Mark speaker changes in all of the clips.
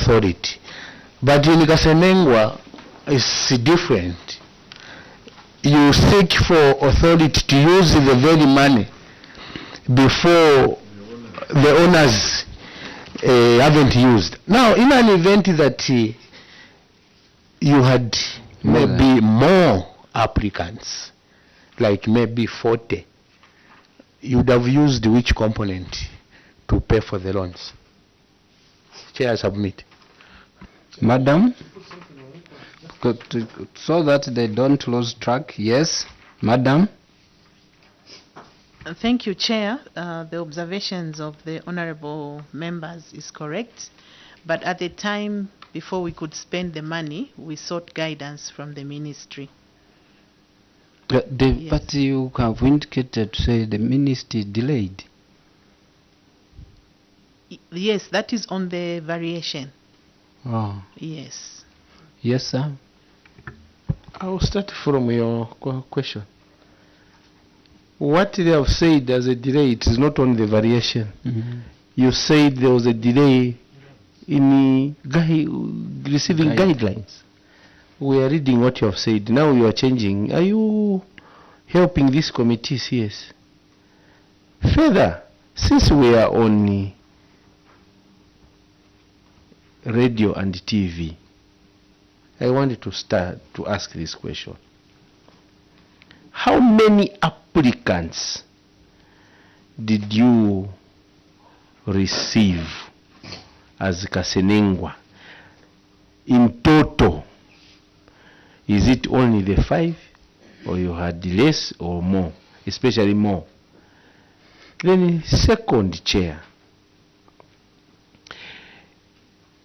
Speaker 1: authority. But in Kasenengwa, it's different. You seek for authority to use the very money before the owners haven't used. Now, in an event that you had maybe more applicants, like maybe 40, you would have used which component to pay for the loans? Chair, submit.
Speaker 2: Madam, so that they don't lose track. Yes, Madam.
Speaker 3: Thank you, Chair. The observations of the honorable members is correct. But at the time, before we could spend the money, we sought guidance from the ministry.
Speaker 2: Yes. But you have indicated to say the ministry delayed.
Speaker 3: Yes, that is on the variation.
Speaker 2: Oh.
Speaker 3: Yes.
Speaker 2: Yes, sir.
Speaker 1: I will start from your question. What they have said as a delay, it is not only the variation. You said there was a delay in receiving guidelines. We are reading what you have said. Now you are changing. Are you helping these committees? Yes. Further, since we are on radio and TV, I wanted to start to ask this question. How many applicants did you receive as Kasenengwa in total? Is it only the 5, or you had less or more, especially more? Then second, Chair,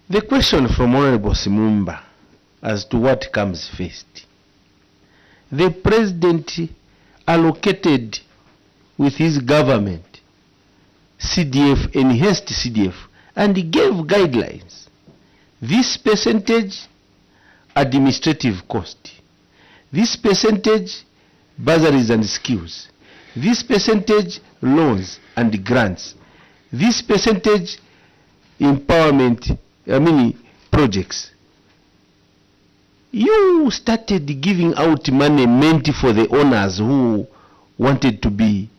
Speaker 1: the question from Honorable Simumba as to what comes first. The president allocated with his government CDF, enhanced CDF, and he gave guidelines. This percentage administrative cost, this percentage bursaries and skills, this percentage loans and grants, this percentage empowerment, projects. You started giving out money meant for the owners who wanted to be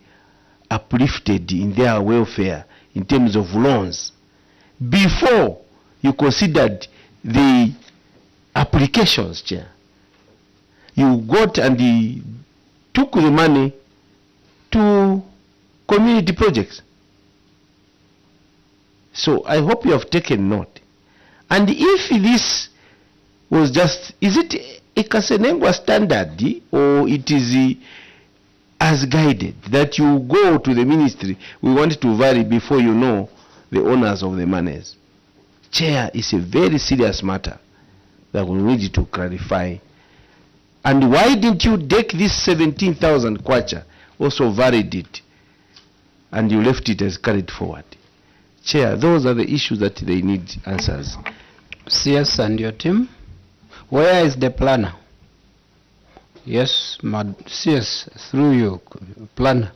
Speaker 1: uplifted in their welfare in terms of loans before you considered the applications, Chair. You got and took the money to community projects. So I hope you have taken note. And if this was just, is it a Kasenengwa standard, or it is as guided that you go to the ministry, we want to vary before you know the owners of the monies? Chair, is a very serious matter that we need to clarify. And why didn't you take this 17,000 kwacha, also varied it, and you left it as carried forward? Chair, those are the issues that they need answers.
Speaker 2: CS and your team, where is the planner? Yes, CS, through you, planner.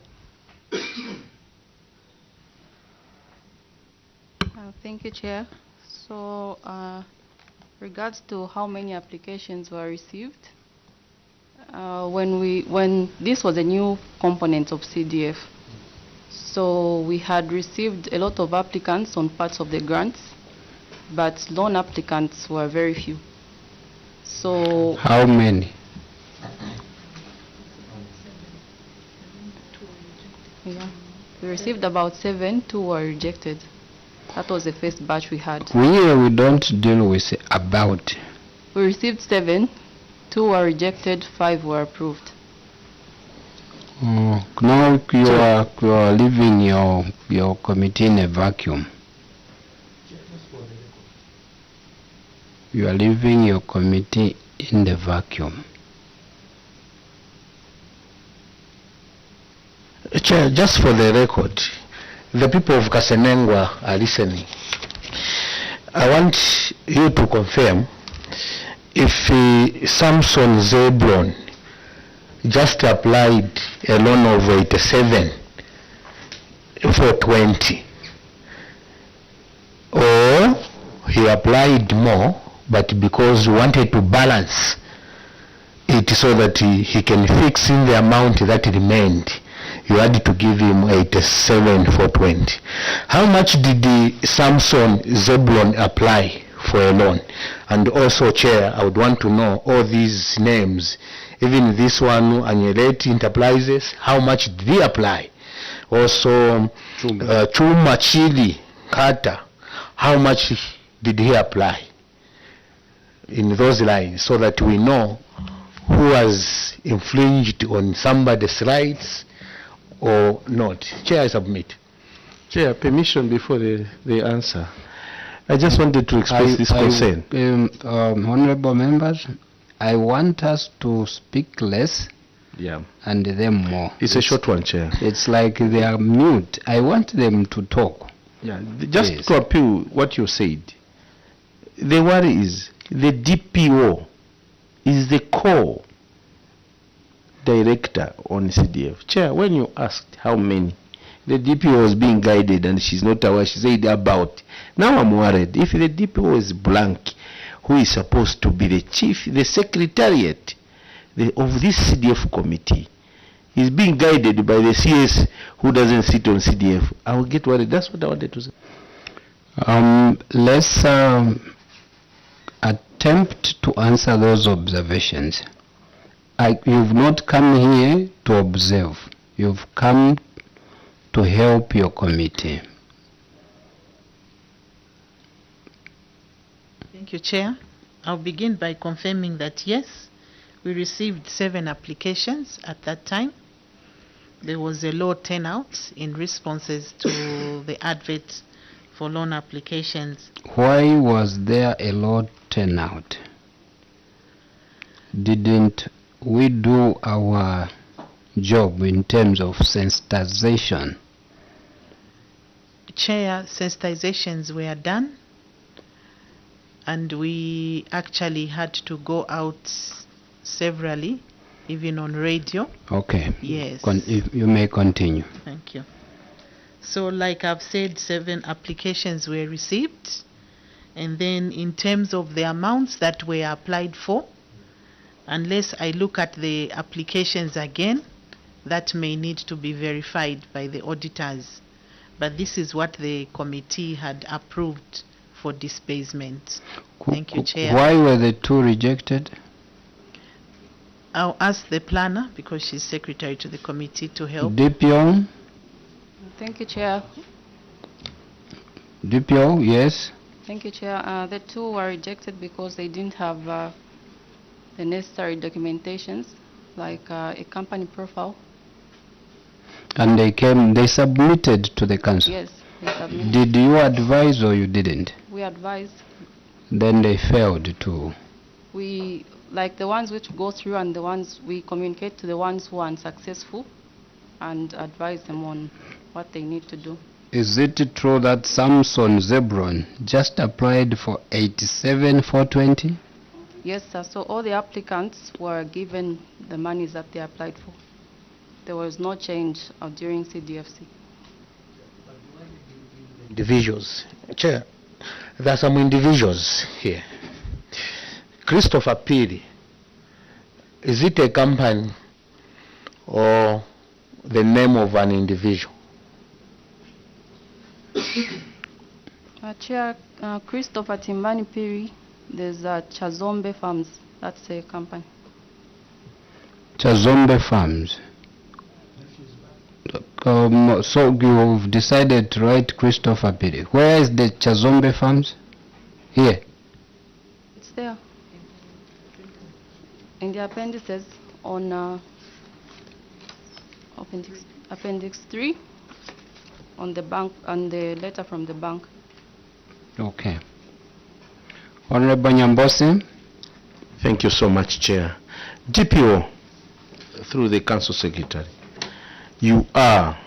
Speaker 4: Thank you, Chair. So, regards to how many applications were received, when this was a new component of CDF, so we had received a lot of applicants on parts of the grants, but loan applicants were very few. So
Speaker 2: how many?
Speaker 4: Yeah, we received about 7, 2 were rejected. That was the first batch we had.
Speaker 2: We don't deal with about.
Speaker 4: We received 7, 2 were rejected, 5 were approved.
Speaker 2: Now you are leaving your committee in a vacuum. You are leaving your committee in the vacuum.
Speaker 1: Chair, just for the record, the people of Kasenengwa are listening. I want you to confirm if Samson Zebron just applied a loan of 87 for 20, or he applied more, but because we wanted to balance it so that he can fix in the amount that remained, you had to give him 87,420. How much did the Samson Zebulon apply for a loan? And also, Chair, I would want to know all these names, even this one, Anyeleti Enterprises, how much did he apply? Also, Chuma Chili Kata, how much did he apply in those lines, so that we know who has infringed on somebody's rights or not? Chair, I submit.
Speaker 5: Chair, permission before the answer. I just wanted to express this concern.
Speaker 2: Honorable members, I want us to speak less and them more.
Speaker 5: It's a short one, Chair.
Speaker 2: It's like they are mute. I want them to talk.
Speaker 5: Yeah, just to appeal what you said. The worry is the DPO is the core director on CDF. Chair, when you asked how many, the DPO was being guided and she's not aware. She said about. Now I'm worried. If the DPO is blank, who is supposed to be the chief, the secretariat of this CDF committee, is being guided by the CS who doesn't sit on CDF, I will get worried. That's what I wanted to say.
Speaker 2: Let's attempt to answer those observations. You've not come here to observe. You've come to help your committee.
Speaker 3: Thank you, Chair. I'll begin by confirming that yes, we received 7 applications at that time. There was a low turnout in responses to the advert for loan applications.
Speaker 2: Why was there a low turnout? Didn't we do our job in terms of sensitization?
Speaker 3: Chair, sensitizations were done, and we actually had to go out severally, even on radio.
Speaker 2: Okay.
Speaker 3: Yes.
Speaker 2: You may continue.
Speaker 3: Thank you. So like I've said, 7 applications were received, and then in terms of the amounts that were applied for, unless I look at the applications again, that may need to be verified by the auditors. But this is what the committee had approved for disbursement. Thank you, Chair.
Speaker 2: Why were the 2 rejected?
Speaker 3: I'll ask the planner, because she's secretary to the committee, to help.
Speaker 2: DPO?
Speaker 4: Thank you, Chair.
Speaker 2: DPO, yes.
Speaker 4: Thank you, Chair. The 2 were rejected because they didn't have the necessary documentations, like a company profile.
Speaker 2: And they submitted to the council?
Speaker 4: Yes, they submitted.
Speaker 2: Did you advise or you didn't?
Speaker 4: We advised.
Speaker 2: Then they failed to?
Speaker 4: We, like the ones which go through and the ones we communicate to the ones who are unsuccessful and advise them on what they need to do.
Speaker 2: Is it true that Samson Zebron just applied for 87,420?
Speaker 4: Yes, sir. So all the applicants were given the monies that they applied for. There was no change during CDFC.
Speaker 1: Individuals. Chair, there are some individuals here. Christopher Piri, is it a company or the name of an individual?
Speaker 4: Chair, Christopher Timbani Piri, there's Chazombe Farms. That's a company.
Speaker 2: Chazombe Farms. So you've decided to write Christopher Piri. Where is the Chazombe Farms? Here.
Speaker 4: It's there. In the appendices on appendix 3 on the bank, on the letter from the bank.
Speaker 2: Okay. Honorable Nyambosi.
Speaker 5: Thank you so much, Chair. DPO, through the Council Secretary, you are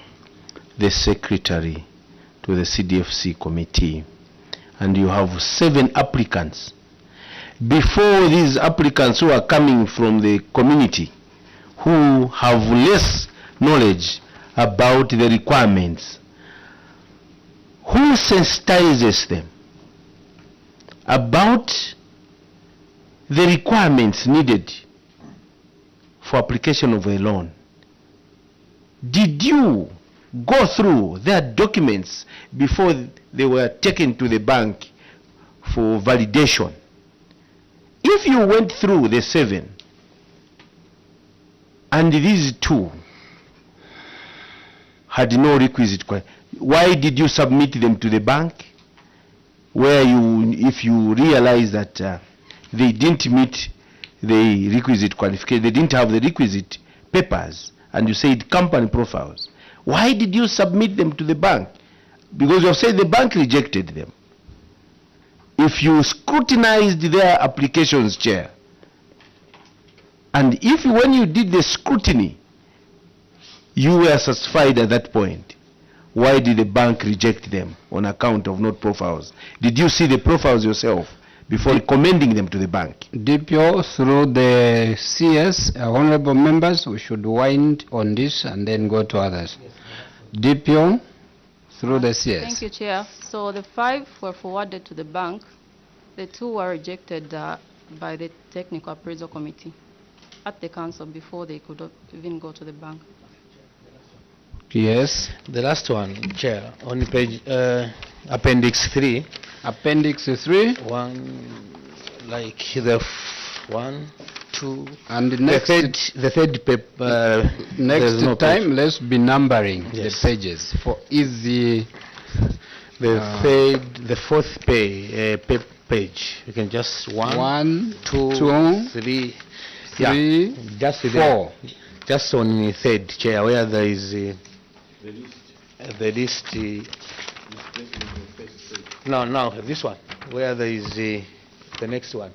Speaker 5: the secretary to the CDFC committee, and you have 7 applicants. Before these applicants who are coming from the community, who have less knowledge about the requirements, who sensitizes them?
Speaker 1: about the requirements needed for application of a loan. Did you go through their documents before they were taken to the bank for validation? If you went through the 7 and these 2 had no requisite, why did you submit them to the bank, where you, if you realize that they didn't meet the requisite qualification, they didn't have the requisite papers, and you said company profiles, why did you submit them to the bank? Because you have said the bank rejected them. If you scrutinized their applications, Chair, and if when you did the scrutiny, you were satisfied at that point, why did the bank reject them on account of not profiles? Did you see the profiles yourself before recommending them to the bank?
Speaker 2: DPO, through the CS, honorable members, we should wind on this and then go to others. DPO, through the CS.
Speaker 4: Thank you, Chair. So the 5 were forwarded to the bank. The 2 were rejected by the Technical Appraisal Committee at the council before they could even go to the bank.
Speaker 2: Yes.
Speaker 5: The last one, Chair, on page Appendix 3.
Speaker 2: Appendix 3.
Speaker 5: Like the 1, 2,
Speaker 2: and next
Speaker 5: the third paper.
Speaker 2: Next
Speaker 5: no
Speaker 2: time,
Speaker 5: page.
Speaker 2: let's be numbering
Speaker 5: Yes.
Speaker 2: the pages for easy.
Speaker 5: The fourth page. You can just 1, 2, 3. Yeah,
Speaker 2: 3,
Speaker 5: just
Speaker 2: 4.
Speaker 5: there. Just on the third, Chair, where there is the list. No, this one, where there is the next one,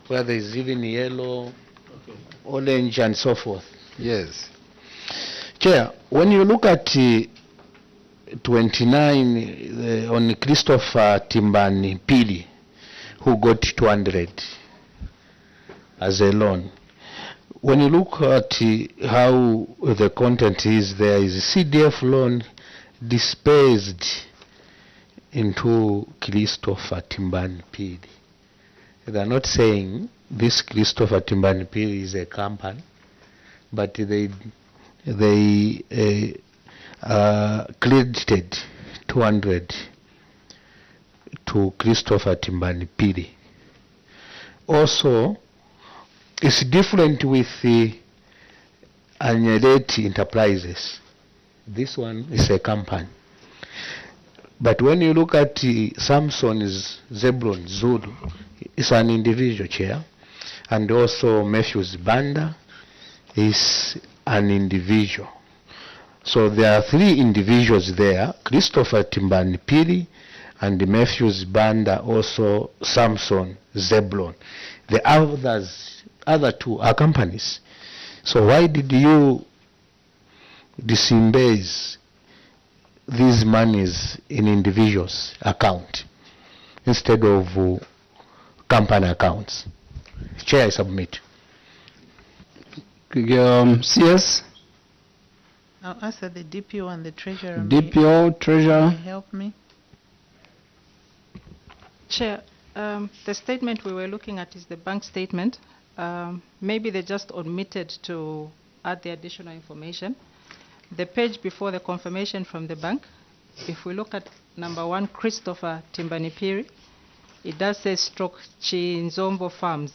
Speaker 5: where there is even yellow, orange, and so forth.
Speaker 2: Yes.
Speaker 5: Chair, when you look at 29 on Christopher Timbani Pili, who got 200 as a loan, when you look at how the content is, there is CDF loan dispersed into Christopher Timbani Pili. They are not saying this Christopher Timbani Pili is a company, but they credited 200 to Christopher Timbani Pili. Also, it's different with the Anyeleti Enterprises. This one is a company. But when you look at Samson's Zebron Zulu, it's an individual, Chair. And also Matthews Banda is an individual. So there are 3 individuals there, Christopher Timbani Pili and Matthews Banda, also Samson Zebron. The other 2 are companies. So why did you disembase these monies in individuals' account instead of company accounts? Chair, I submit.
Speaker 2: CS,
Speaker 3: I'll answer the DPO and the treasurer.
Speaker 2: DPO, treasurer.
Speaker 3: May help me.
Speaker 6: Chair, the statement we were looking at is the bank statement. Maybe they just omitted to add the additional information. The page before the confirmation from the bank, if we look at number 1, Christopher Timbani Pili, it does say stroke Chinzombo Farms,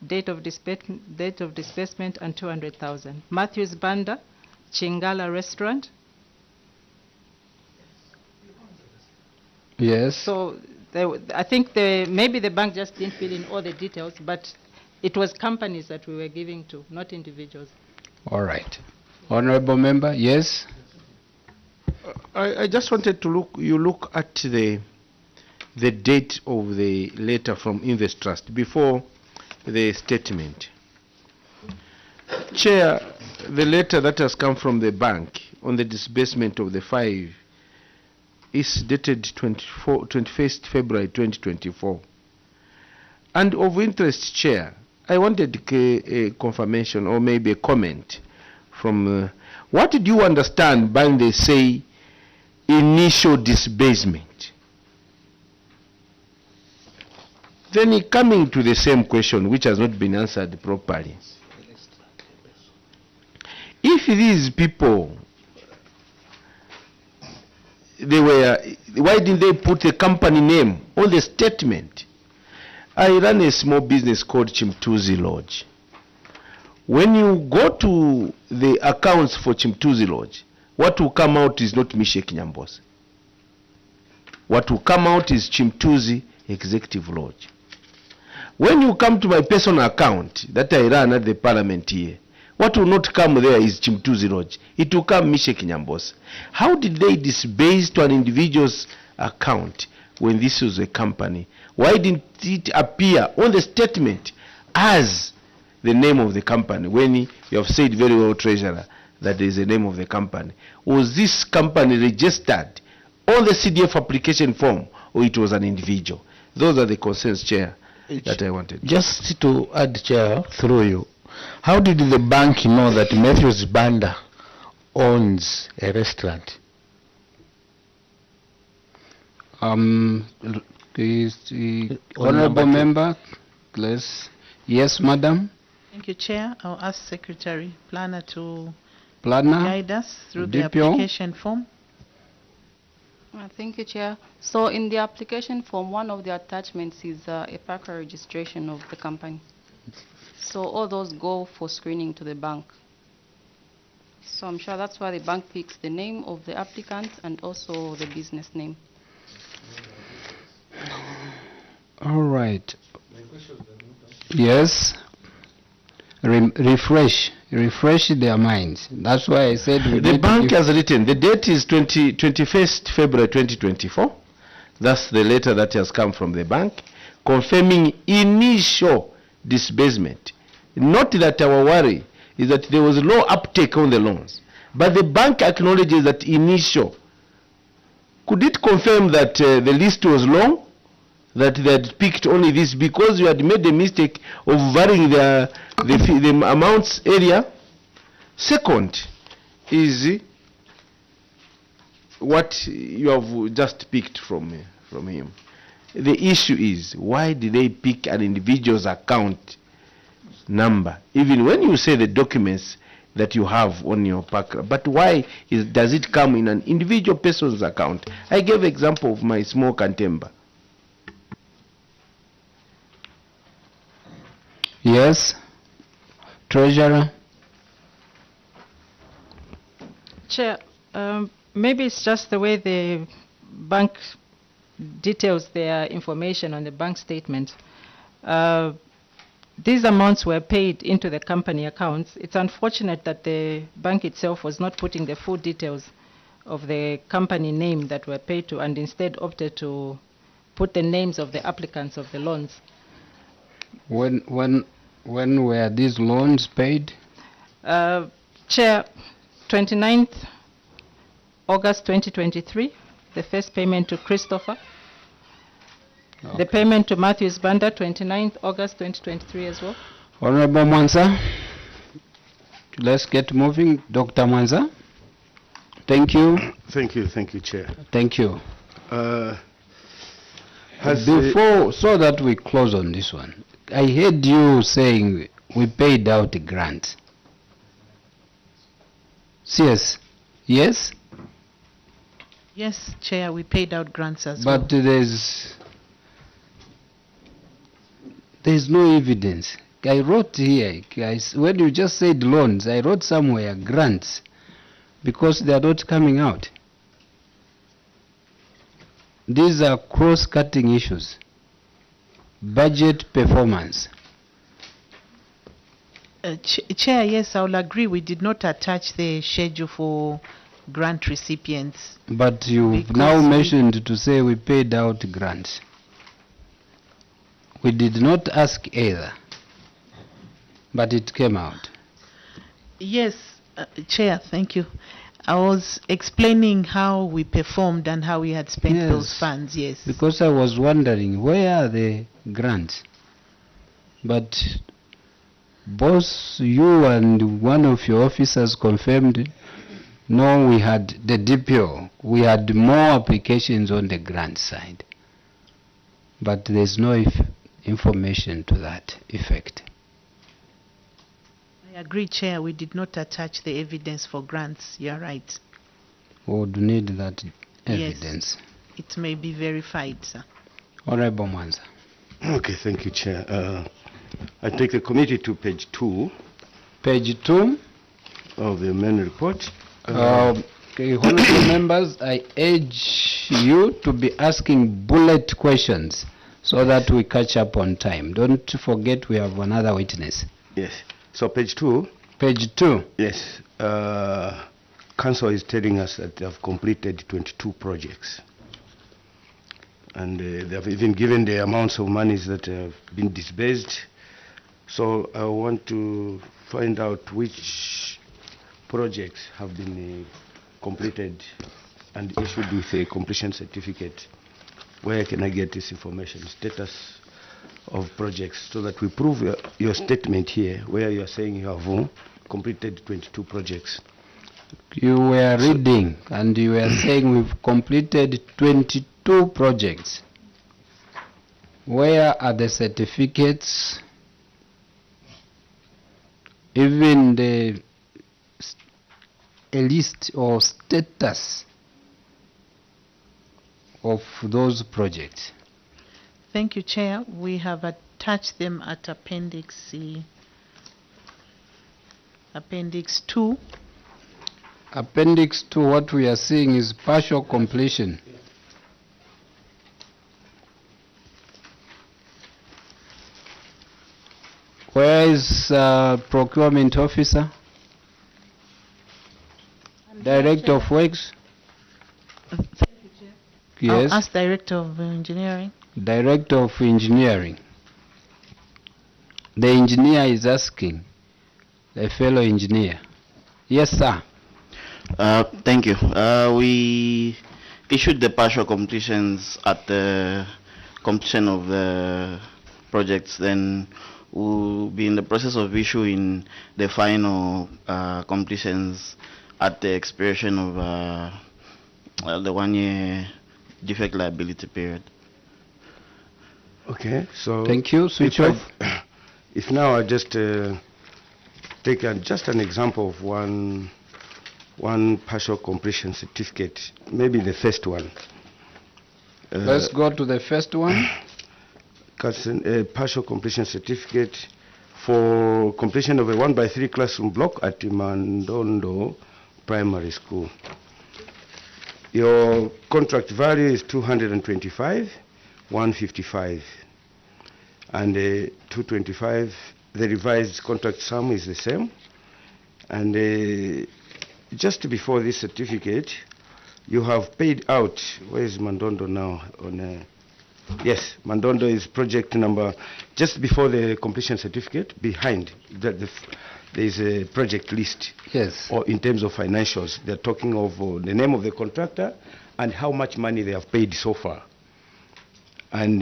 Speaker 6: date of disbursement and 200,000. Matthews Banda, Chingala Restaurant.
Speaker 2: Yes.
Speaker 6: So I think maybe the bank just didn't fill in all the details, but it was companies that we were giving to, not individuals.
Speaker 2: All right. Honorable member, yes.
Speaker 1: I just wanted to look at the date of the letter from Invest Trust before the statement. Chair, the letter that has come from the bank on the disbursement of the 5 is dated 21st February 2024. And of interest, Chair, I wanted a confirmation or maybe a comment from what did you understand by they say initial disbursement? Then coming to the same question which has not been answered properly. If these people, why didn't they put the company name on the statement? I run a small business called Chimtuzi Lodge. When you go to the accounts for Chimtuzi Lodge, what will come out is not Mishek Nyambose. What will come out is Chimtuzi Executive Lodge. When you come to my personal account that I run at the parliament here, what will not come there is Chimtuzi Lodge. It will come Mishek Nyambose. How did they disbase to an individual's account when this was a company? Why didn't it appear on the statement as the name of the company when you have said very well, Treasurer, that there is a name of the company? Was this company registered on the CDF application form or it was an individual? Those are the concerns, Chair, that I wanted.
Speaker 5: Just to add, Chair, through you, how did the bank know that Matthews Banda owns a restaurant?
Speaker 2: Is the honorable member, please. Yes, madam.
Speaker 3: Thank you, Chair. I'll ask Secretary Planner to
Speaker 2: Planner.
Speaker 3: guide us through the
Speaker 2: DPO.
Speaker 3: application form.
Speaker 4: Thank you, Chair. So in the application form, one of the attachments is a PACA registration of the company. So all those go for screening to the bank. So I'm sure that's why the bank picks the name of the applicant and also the business name.
Speaker 2: All right. Yes. Refresh their minds. That's why I said
Speaker 1: The bank has written, the date is 21st February 2024. That's the letter that has come from the bank confirming initial disbursement. Not that our worry is that there was no uptake on the loans, but the bank acknowledges that initial. Could it confirm that the list was long, that they had picked only this because you had made the mistake of varying the amounts area? Second is what you have just picked from him. The issue is, why did they pick an individual's account number, even when you say the documents that you have on your pack, but why does it come in an individual person's account? I gave example of my small Kantemba.
Speaker 2: Yes. Treasurer.
Speaker 6: Chair, maybe it's just the way the bank details their information on the bank statement. These amounts were paid into the company accounts. It's unfortunate that the bank itself was not putting the full details of the company name that were paid to, and instead opted to put the names of the applicants of the loans.
Speaker 2: When were these loans paid?
Speaker 6: Chair, 29th August 2023, the first payment to Christopher. Okay. The payment to Matthews Banda, 29th August 2023 as well.
Speaker 2: Honorable Mwanza, let's get moving. Dr. Mwanza. Thank you.
Speaker 7: Thank you, Chair.
Speaker 2: Thank you. Before, so that we close on this one, I heard you saying we paid out a grant. Yes. Yes?
Speaker 3: Yes, Chair, we paid out grants as well.
Speaker 2: But there's no evidence. I wrote here, guys, when you just said loans, I wrote somewhere grants because they are not coming out. These are cross-cutting issues. Budget performance.
Speaker 3: Chair, yes, I will agree. We did not attach the schedule for grant recipients.
Speaker 2: But you've now mentioned to say we paid out grants. We did not ask either, but it came out.
Speaker 3: Yes, Chair, thank you. I was explaining how we performed and how we had spent those funds, yes.
Speaker 2: Because I was wondering, where are the grants? But both you and one of your officers confirmed, no, we had the DPO. We had more applications on the grant side. But there's no information to that effect.
Speaker 3: I agree, Chair. We did not attach the evidence for grants. You're right.
Speaker 2: We would need that
Speaker 3: Yes.
Speaker 2: evidence.
Speaker 3: It may be verified, sir.
Speaker 2: Honorable Mwanza.
Speaker 5: Okay, thank you, Chair. I take the committee to page 2
Speaker 2: Page 2.
Speaker 5: of the main report.
Speaker 2: Okay, honorable members, I urge you to be asking bullet questions so that we catch up on time. Don't forget we have another witness.
Speaker 5: Yes. So page 2.
Speaker 2: Page 2.
Speaker 5: Yes. Council is telling us that they have completed 22 projects. And they have even given the amounts of monies that have been disbursed. So I want to find out which projects have been completed and issued with a completion certificate. Where can I get this information, status of projects, so that we prove your statement here, where you are saying you have completed 22 projects.
Speaker 2: You were reading and you were saying we've completed 22 projects. Where are the certificates? Even a list or status of those projects.
Speaker 3: Thank you, Chair. We have attached them at Appendix C. Appendix 2.
Speaker 2: Appendix 2, what we are seeing is partial completion. Where is procurement officer? Director of Works? Yes.
Speaker 3: I'll ask Director of Engineering.
Speaker 2: Director of Engineering. The engineer is asking, a fellow engineer. Yes, sir.
Speaker 7: Thank you. We issued the partial completions at the completion of the projects. Then we'll be in the process of issuing the final completions at the expiration of the 1-year defect liability period.
Speaker 5: Okay, so
Speaker 2: Thank you. Switch off.
Speaker 5: If now I just take just an example of one partial completion certificate, maybe the first one.
Speaker 2: Let's go to the first one.
Speaker 5: Partial completion certificate for completion of a 1x3 classroom block at Mandondo Primary School. Your contract value is 225,155, and 225. The revised contract sum is the same, and just before this certificate, you have paid out. Where is Mandondo now? Yes, Mandondo is project number. Just before the completion certificate, behind there is a project list.
Speaker 2: Yes.
Speaker 5: Or in terms of financials, they're talking of the name of the contractor and how much money they have paid so far, and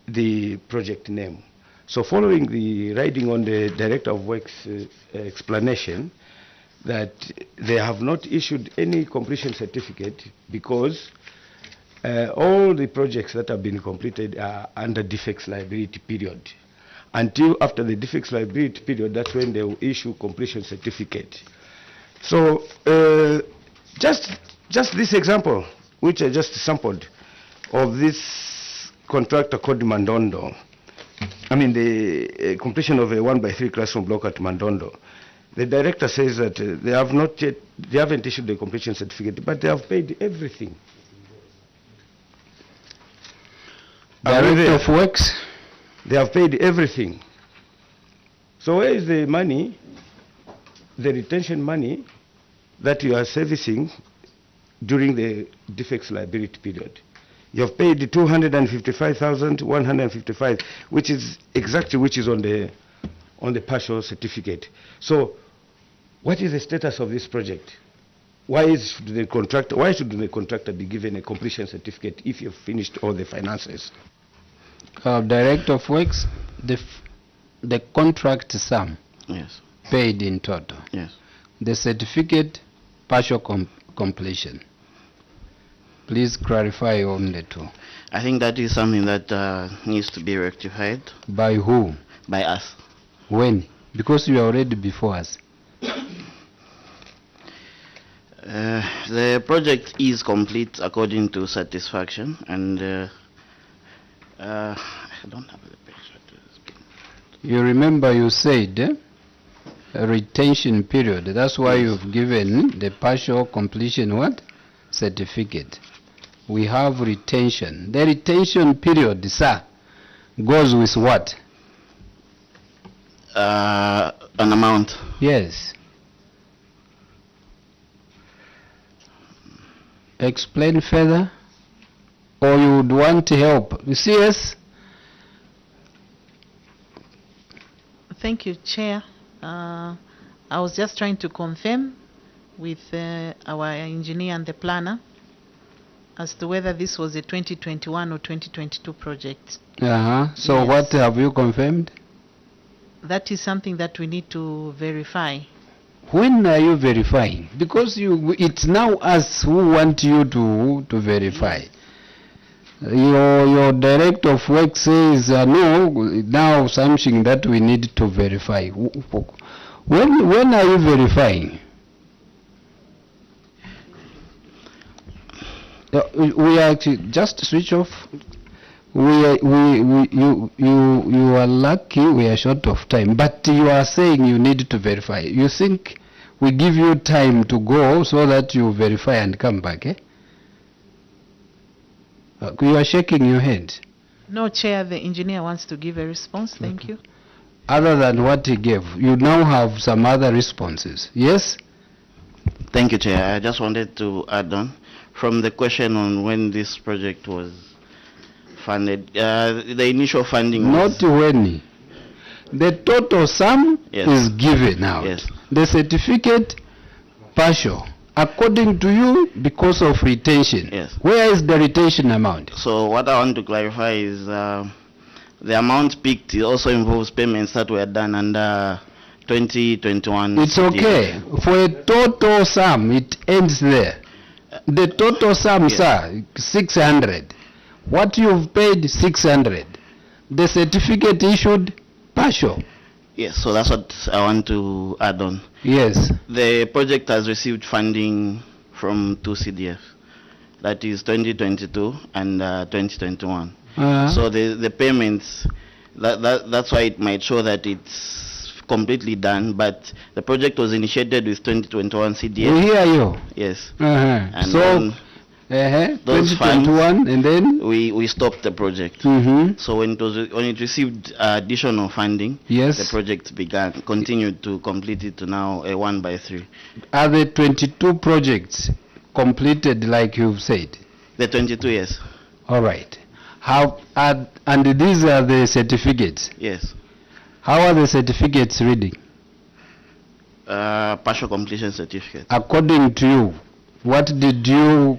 Speaker 5: the project name. So following the writing on the Director of Works explanation that they have not issued any completion certificate because all the projects that have been completed are under defects liability period. Until after the defects liability period, that's when they will issue completion certificate. So just this example, which I just sampled, of this contractor called Mandondo, I mean the completion of a 1x3 classroom block at Mandondo. The director says that they haven't issued the completion certificate, but they have paid everything.
Speaker 2: Director of Works.
Speaker 5: They have paid everything. So where is the money, the retention money that you are servicing during the defects liability period? You have paid 255,155, which is exactly on the partial certificate. So what is the status of this project? Why should the contractor be given a completion certificate if you've finished all the finances?
Speaker 2: Director of Works, the contract sum
Speaker 7: Yes.
Speaker 2: paid in total.
Speaker 7: Yes.
Speaker 2: The certificate, partial completion. Please clarify on the two.
Speaker 7: I think that is something that needs to be rectified
Speaker 2: By who?
Speaker 7: by us.
Speaker 2: When? Because you are already before us.
Speaker 7: The project is complete according to satisfaction, and I don't have the page.
Speaker 2: You remember you said a retention period. That's why you've given the partial completion what? Certificate. We have retention. The retention period, sir, goes with what?
Speaker 7: An amount.
Speaker 2: Yes. Explain further, or you would want help? CS?
Speaker 3: Thank you, Chair. I was just trying to confirm with our engineer and the planner as to whether this was a 2021 or 2022 project.
Speaker 2: So
Speaker 3: Yes.
Speaker 2: what have you confirmed?
Speaker 3: That is something that we need to verify.
Speaker 2: When are you verifying? Because it's now us who want you to verify. Your director of work says no, now something that we need to verify. When are you verifying? We are just switch off. You are lucky we are short of time, but you are saying you need to verify. You think we give you time to go so that you verify and come back, eh? You are shaking your head.
Speaker 3: No, Chair, the engineer wants to give a response. Thank you.
Speaker 2: Other than what he gave, you now have some other responses. Yes?
Speaker 7: Thank you, Chair. I just wanted to add on from the question on when this project was funded. The initial funding was...
Speaker 2: Not when. The total sum
Speaker 7: Yes.
Speaker 2: is given out.
Speaker 7: Yes.
Speaker 2: The certificate, partial. According to you, because of retention.
Speaker 7: Yes.
Speaker 2: Where is the retention amount?
Speaker 7: So what I want to clarify is the amount picked also involves payments that were done under 2021.
Speaker 2: It's okay. For a total sum, it ends there. The total sum,
Speaker 7: Yes.
Speaker 2: sir, 600. What you've paid, 600. The certificate issued, partial.
Speaker 7: Yes, so that's what I want to add on.
Speaker 2: Yes.
Speaker 7: The project has received funding from two CDF. That is 2022 and 2021. So the payments, that's why it might show that it's completely done, but the project was initiated with 2021 CDF.
Speaker 2: We hear you.
Speaker 7: Yes.
Speaker 2: And so,
Speaker 7: then those
Speaker 2: 2021, and then?
Speaker 7: we stopped the project. So when it received additional funding,
Speaker 2: Yes.
Speaker 7: the project continued to complete it to now a 1/3.
Speaker 2: Are the 22 projects completed like you've said?
Speaker 7: The 22 years.
Speaker 2: All right. And these are the certificates.
Speaker 7: Yes.
Speaker 2: How are the certificates reading?
Speaker 7: Partial completion certificate.
Speaker 2: According to you, what did you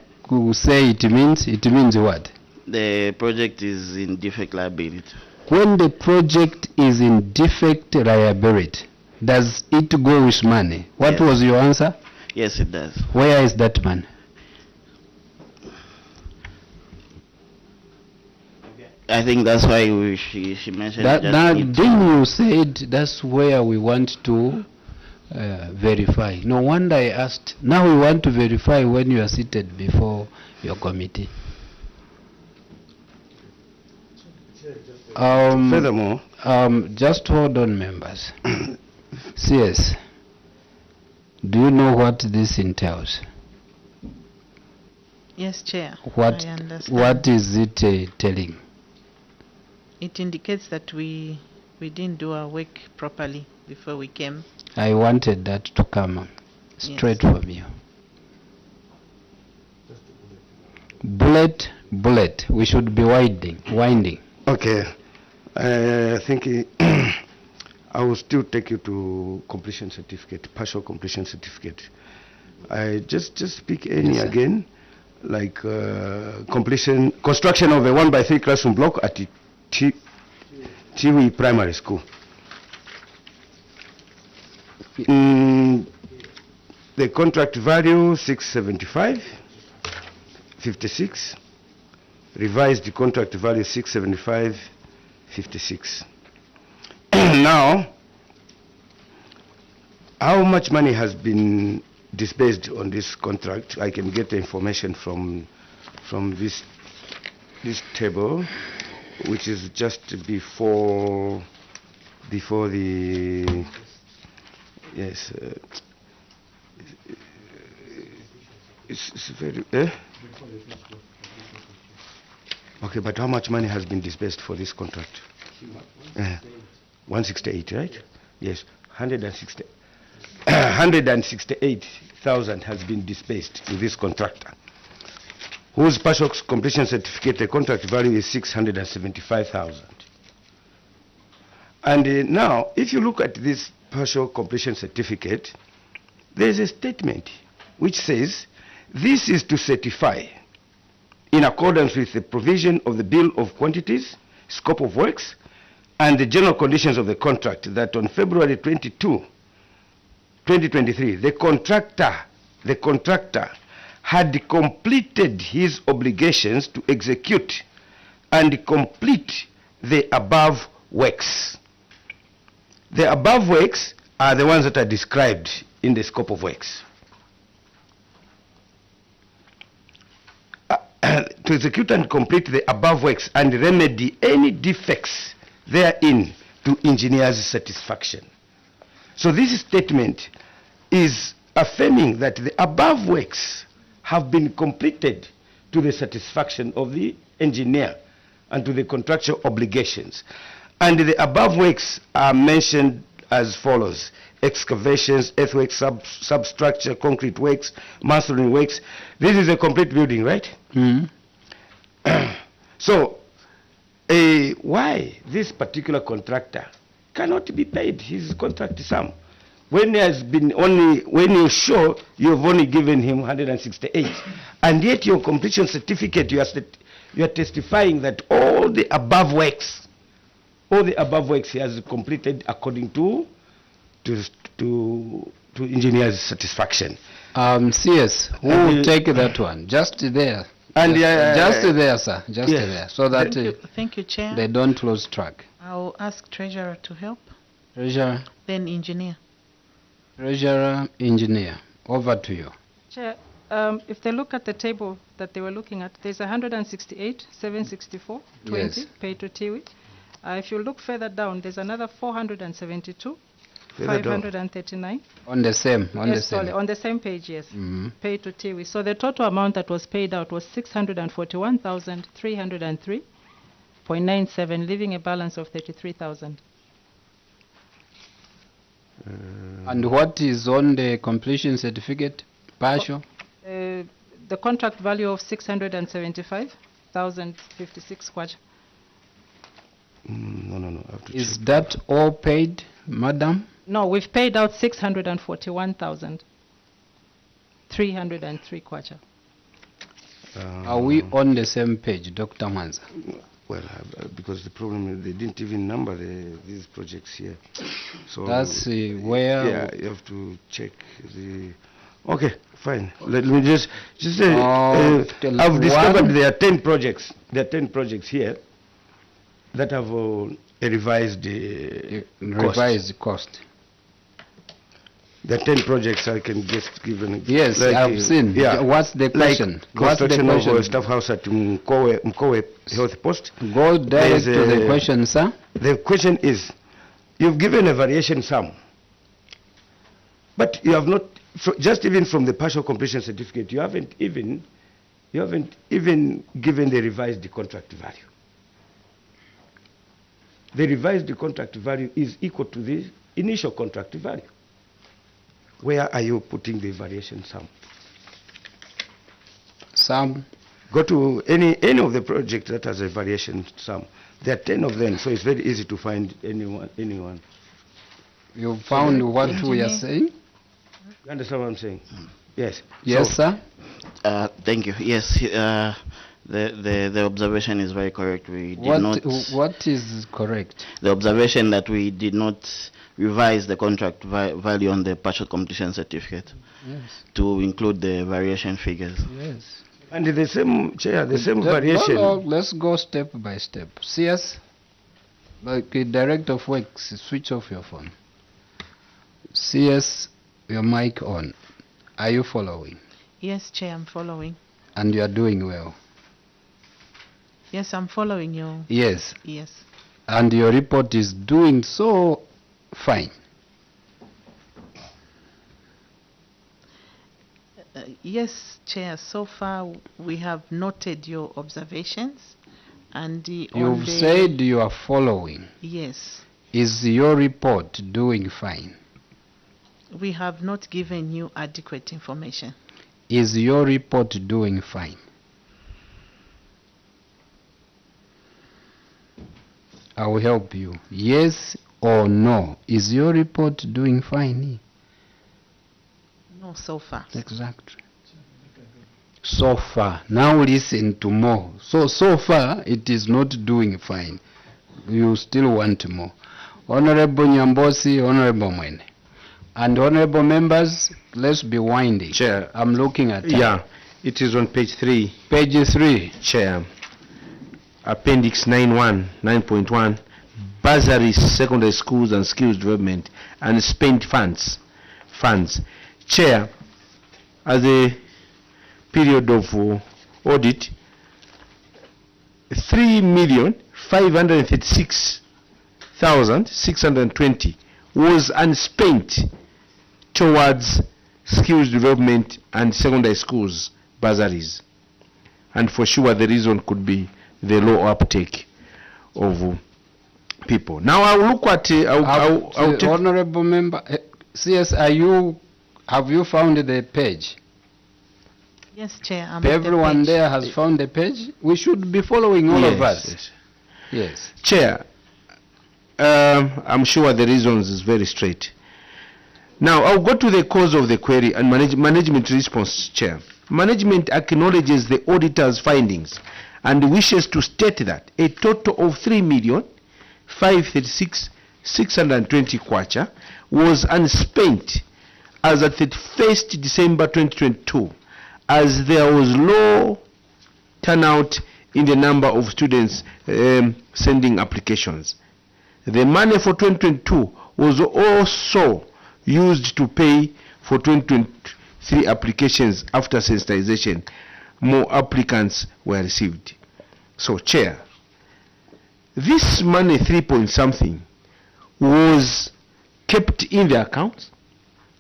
Speaker 2: say it means? It means what?
Speaker 7: The project is in defect liability.
Speaker 2: When the project is in defect liability, does it go with money? What
Speaker 7: Yes.
Speaker 2: was your answer?
Speaker 7: Yes, it does.
Speaker 2: Where is that money?
Speaker 7: I think that's why she mentioned
Speaker 2: That
Speaker 7: need
Speaker 2: thing
Speaker 7: to-
Speaker 2: you said, that's where we want to verify. No wonder I asked. Now we want to verify when you are seated before your committee.
Speaker 1: Furthermore,
Speaker 2: Just hold on, members. CS, do you know what this entails?
Speaker 3: Yes, Chair.
Speaker 2: What
Speaker 3: I understand.
Speaker 2: What is it telling?
Speaker 3: It indicates that we didn't do our work properly before we came.
Speaker 2: I wanted that to come straight from you. Bullet. We should be winding.
Speaker 1: okay, I think I will still take you to completion certificate, partial completion certificate. I just speak any
Speaker 2: Yes, sir.
Speaker 1: again, like construction of a 1/3 classroom block at the Tiwi Primary School. The contract value 675.56. revised contract value 675.56. Now, how much money has been disbursed on this contract? I can get the information from this table, which is just before the yes. It's very okay, but how much money has been disbursed for this contract? 168, right? Yes, 168,000 has been disbursed to this contractor, whose partial completion certificate, the contract value is 675,000. And now, if you look at this partial completion certificate, there is a statement which says, this is to certify, in accordance with the provision of the Bill of Quantities, Scope of Works, and the general conditions of the contract, that on February 22, 2023, the contractor had completed his obligations to execute and complete the above works. The above works are the ones that are described in the scope of works. To execute and complete the above works and remedy any defects therein to engineer's satisfaction. So this statement is affirming that the above works have been completed to the satisfaction of the engineer and to the contractual obligations. And the above works are mentioned as follows: excavations, earthworks, substructure, concrete works, masonry works. This is a complete building, right?
Speaker 2: Mm.
Speaker 1: So, why this particular contractor cannot be paid his contract sum when he has been when you show you have only given him 168, and yet your completion certificate you are testifying that all the above works he has completed according to engineer's satisfaction.
Speaker 2: CS, who will take that one? Just there.
Speaker 1: And
Speaker 2: just there, sir. Just
Speaker 1: yes.
Speaker 2: there. So that
Speaker 3: Thank you, Chair.
Speaker 2: they don't lose track.
Speaker 3: I'll ask Treasurer to help.
Speaker 2: Treasurer,
Speaker 3: Then Engineer.
Speaker 2: Engineer, over to you.
Speaker 6: Chair, if they look at the table that they were looking at, there's 168, 764, 20
Speaker 2: Yes.
Speaker 6: paid to Tiwi. If you look further down, there's another 472,
Speaker 1: Further down.
Speaker 6: 539.
Speaker 2: On the same, on the
Speaker 6: Yes, sorry,
Speaker 2: same.
Speaker 6: on the same page, yes.
Speaker 2: Mhm.
Speaker 6: Paid to Tiwi. So the total amount that was paid out was 641,303.97, leaving a balance of 33,000.
Speaker 2: And what is on the completion certificate? Partial?
Speaker 6: The contract value of 675,056 kwacha.
Speaker 1: No. I have to
Speaker 2: Is
Speaker 1: check.
Speaker 2: that all paid, madam?
Speaker 6: No, we've paid out 641,303 kwacha.
Speaker 2: Are we on the same page, Dr. Mwanza?
Speaker 1: Well, because the problem is they didn't even number these projects here. So
Speaker 2: That's where...
Speaker 1: yeah, you have to check the. Okay, fine. Let me just say I've discovered there are 10 projects. There are 10 projects here that have a revised
Speaker 2: revised cost.
Speaker 1: There are 10 projects I can just give an.
Speaker 2: Yes, I've seen.
Speaker 1: Yeah.
Speaker 2: What's the question?
Speaker 1: Like construction
Speaker 2: What's the
Speaker 1: of a
Speaker 2: question?
Speaker 1: staff house at Mkowe Health Post.
Speaker 2: Go direct
Speaker 1: There's
Speaker 2: to the
Speaker 1: a-
Speaker 2: question, sir.
Speaker 1: The question is, you've given a variation sum, but you have not, just even from the partial completion certificate, you haven't even given the revised contract value. The revised contract value is equal to the initial contract value. Where are you putting the variation sum?
Speaker 2: Some.
Speaker 1: Go to any of the projects that has a variation sum. There are 10 of them, so it's very easy to find anyone.
Speaker 2: You found what we are
Speaker 3: Engineer.
Speaker 2: saying?
Speaker 1: You understand what I'm saying? Yes.
Speaker 2: Yes,
Speaker 1: So,
Speaker 2: sir.
Speaker 7: Thank you. Yes, the observation is very correct. We did not.
Speaker 2: What is correct?
Speaker 7: The observation that we did not revise the contract value on the partial completion certificate
Speaker 2: Yes.
Speaker 7: to include the variation figures.
Speaker 2: Yes.
Speaker 1: And the same, Chair, the same
Speaker 2: No,
Speaker 1: variation.
Speaker 2: no, let's go step by step. CS, like Director of Works, switch off your phone. CS, your mic on. Are you following?
Speaker 3: Yes, Chair, I'm following.
Speaker 2: And you are doing well.
Speaker 3: Yes, I'm following you.
Speaker 2: Yes.
Speaker 3: Yes.
Speaker 2: And your report is doing so fine.
Speaker 3: Yes, Chair, so far we have noted your observations and
Speaker 2: You've said you are following.
Speaker 3: Yes.
Speaker 2: Is your report doing fine?
Speaker 3: We have not given you adequate information.
Speaker 2: Is your report doing fine? I will help you. Yes or no? Is your report doing fine?
Speaker 3: No, so far.
Speaker 2: Exactly. So far. Now listen to more. So far it is not doing fine. You still want more. Honorable Nyambosi, Honorable Mwene. And honorable members, let's be winding.
Speaker 1: Chair.
Speaker 2: I'm looking at time.
Speaker 1: Yeah, it is on page 3.
Speaker 2: Page 3.
Speaker 1: Chair. Appendix 9.1, bursaries, secondary schools and skills development, and spent funds. Chair, as a period of audit, 3,536,620 was unspent towards skills development and secondary schools bursaries. And for sure the reason could be the low uptake of people. Now I will look at I'll take
Speaker 2: Honorable member, CS, have you found the page?
Speaker 3: Yes, Chair, I'm at the
Speaker 2: Everyone
Speaker 3: page.
Speaker 2: there has found the page? We should be following all of us.
Speaker 1: Yes.
Speaker 2: Yes.
Speaker 1: Chair, I'm sure the reasons is very straight. Now I'll go to the cause of the query and management response, Chair. Management acknowledges the auditor's findings and wishes to state that a total of 3,536,620 kwacha was unspent as at 31st December 2022, as there was low turnout in the number of students sending applications. The money for 2022 was also used to pay for 2023 applications after sensitization. More applicants were received. So, Chair, this money, 3 point something, was kept in the accounts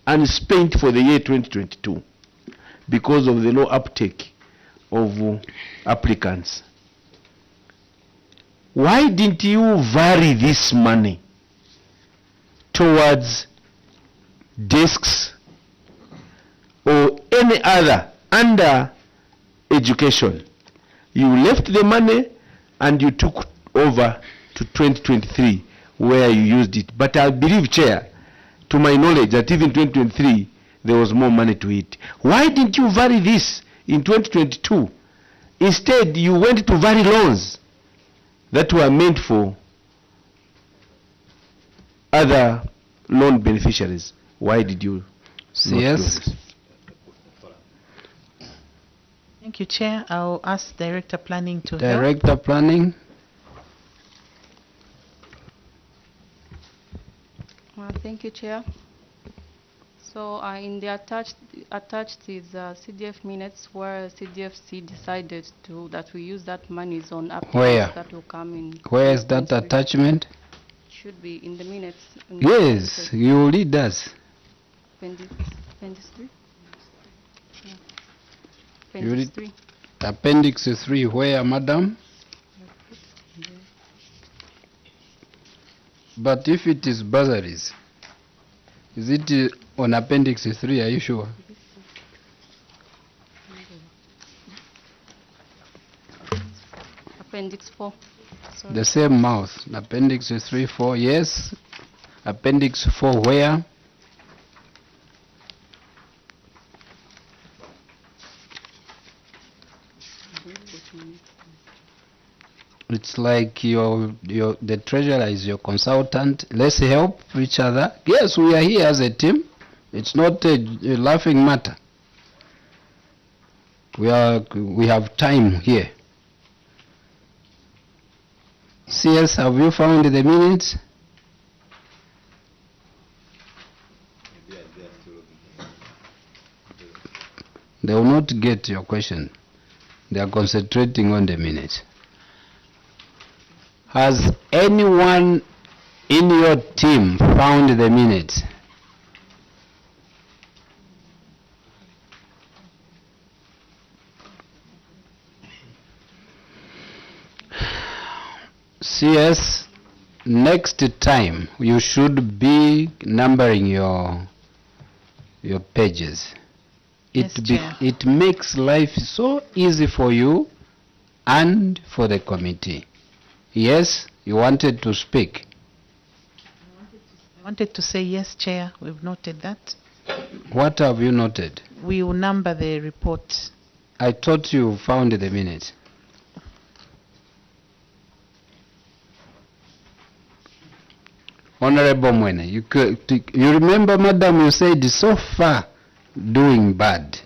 Speaker 1: and spent for the year 2022 because of the low uptake of applicants. Why didn't you vary this money towards desks or any other under education? You left the money and you took over to 2023 where you used it. But I believe, Chair, to my knowledge, that even 2023 there was more money to it. Why didn't you vary this in 2022? Instead, you went to vary loans that were meant for other loan beneficiaries. Why did you not do
Speaker 2: Yes.
Speaker 1: this?
Speaker 3: Thank you, Chair. I'll ask Director Planning to help.
Speaker 2: Director Planning.
Speaker 4: Thank you, Chair. So in the attached is CDF minutes where CDFC decided that we use that monies on
Speaker 2: Where?
Speaker 4: applicants that will come in.
Speaker 2: Where is that attachment?
Speaker 4: Should be in the minutes.
Speaker 2: Yes, you read us.
Speaker 4: Appendix 3. Yeah.
Speaker 2: You read-
Speaker 4: Appendix 3.
Speaker 2: Appendix 3, where, madam? But if it is bursaries, is it on Appendix 3, are you sure?
Speaker 4: Appendix 4. Sorry.
Speaker 2: The same mouth. Appendix 3, 4, yes. Appendix 4, where? It's like the treasurer is your consultant. Let's help each other. Yes, we are here as a team. It's not a laughing matter. We have time here. CS, have you found the minutes? They will not get your question. They are concentrating on the minutes. Has anyone in your team found the minutes? CS, next time you should be numbering your pages.
Speaker 3: Yes, Chair.
Speaker 2: It makes life so easy for you and for the committee. Yes, you wanted to speak.
Speaker 3: I wanted to say yes, Chair. We've noted that.
Speaker 2: What have you noted?
Speaker 3: We will number the report.
Speaker 2: I thought you found the minutes. Honorable Mwene, you remember, Madam, you said so far doing bad.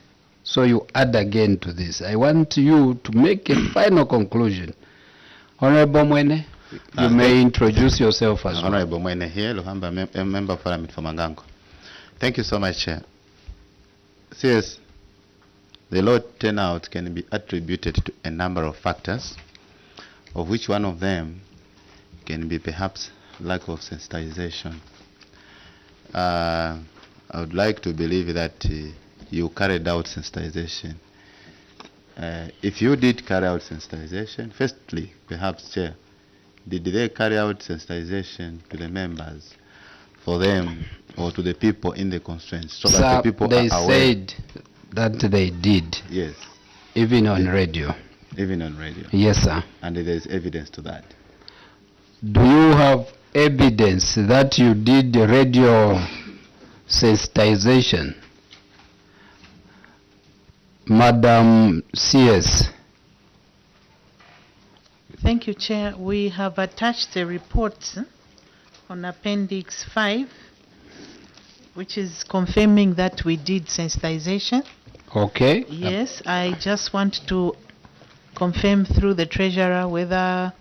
Speaker 2: So you add again to this. I want you to make a final conclusion. Honorable Mwene, you may introduce yourself as well.
Speaker 8: Honorable Mwene here, Luhamba, member of Parliament for Mangango. Thank you so much, Chair. Yes, the low turnout can be attributed to a number of factors, of which one of them can be perhaps lack of sensitization. I would like to believe that you carried out sensitization. If you did carry out sensitization, firstly, perhaps, Chair, did they carry out sensitization to the members for them or to the people in the constraints so that the people
Speaker 2: they
Speaker 8: are aware?
Speaker 2: said that they did.
Speaker 8: Yes.
Speaker 2: Even on radio.
Speaker 8: Even on radio.
Speaker 2: Yes, sir.
Speaker 8: And there is evidence to that.
Speaker 2: Do you have evidence that you did the radio sensitization? Madam CS.
Speaker 3: Thank you, Chair. We have attached the report on Appendix 5, which is confirming that we did sensitization.
Speaker 2: Okay.
Speaker 3: Yes, I just want to confirm through the Treasurer whether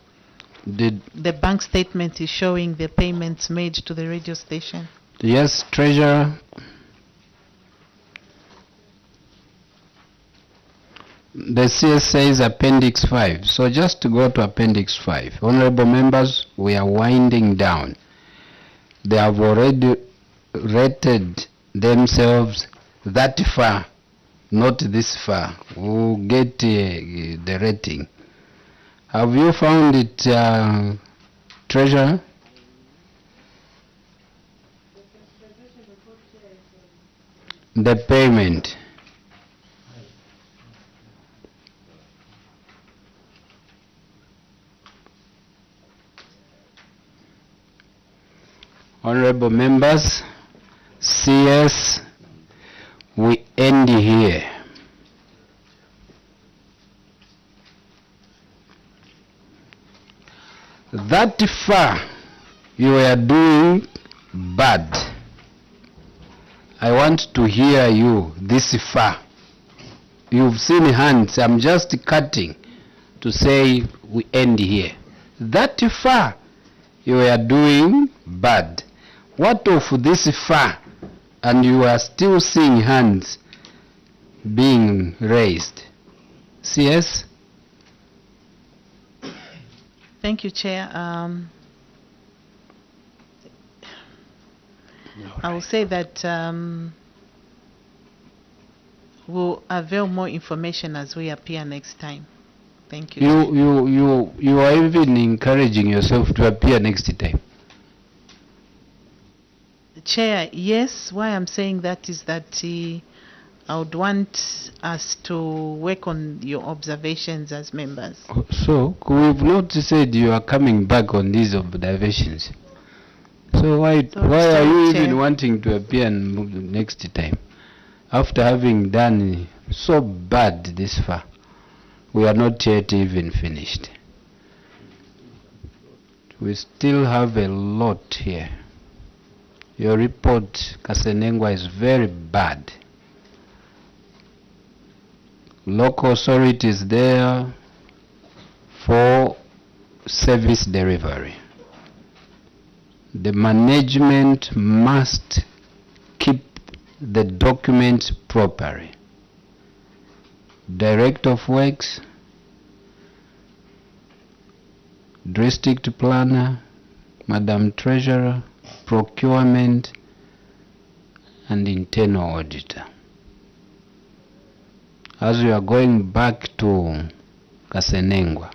Speaker 3: the bank statement is showing the payments made to the radio station.
Speaker 2: Yes, Treasurer. The CS says Appendix 5. So just to go to Appendix 5. Honorable members, we are winding down. They have already rated themselves that far, not this far. We'll get the rating. Have you found it, Treasurer? The payment. Honorable members, CS, we end here. That far you are doing bad. I want to hear you this far. You've seen hands. I'm just cutting to say we end here. That far you are doing bad. What of this far and you are still seeing hands being raised? CS?
Speaker 3: Thank you, Chair. I will say that we'll avail more information as we appear next time. Thank you.
Speaker 2: You are even encouraging yourself to appear next time.
Speaker 3: Chair, yes. Why I'm saying that is that I would want us to work on your observations as members.
Speaker 2: So, we've not said you are coming back on these observations. So why are you even wanting to appear next time? After having done so bad this far, we are not yet even finished. We still have a lot here. Your report, Kasenengwa, is very bad. local authorities there for service delivery. The management must keep the documents properly. Director of Works, District Planner, Madam Treasurer, Procurement, and Internal Auditor. As we are going back to Kasenengwa,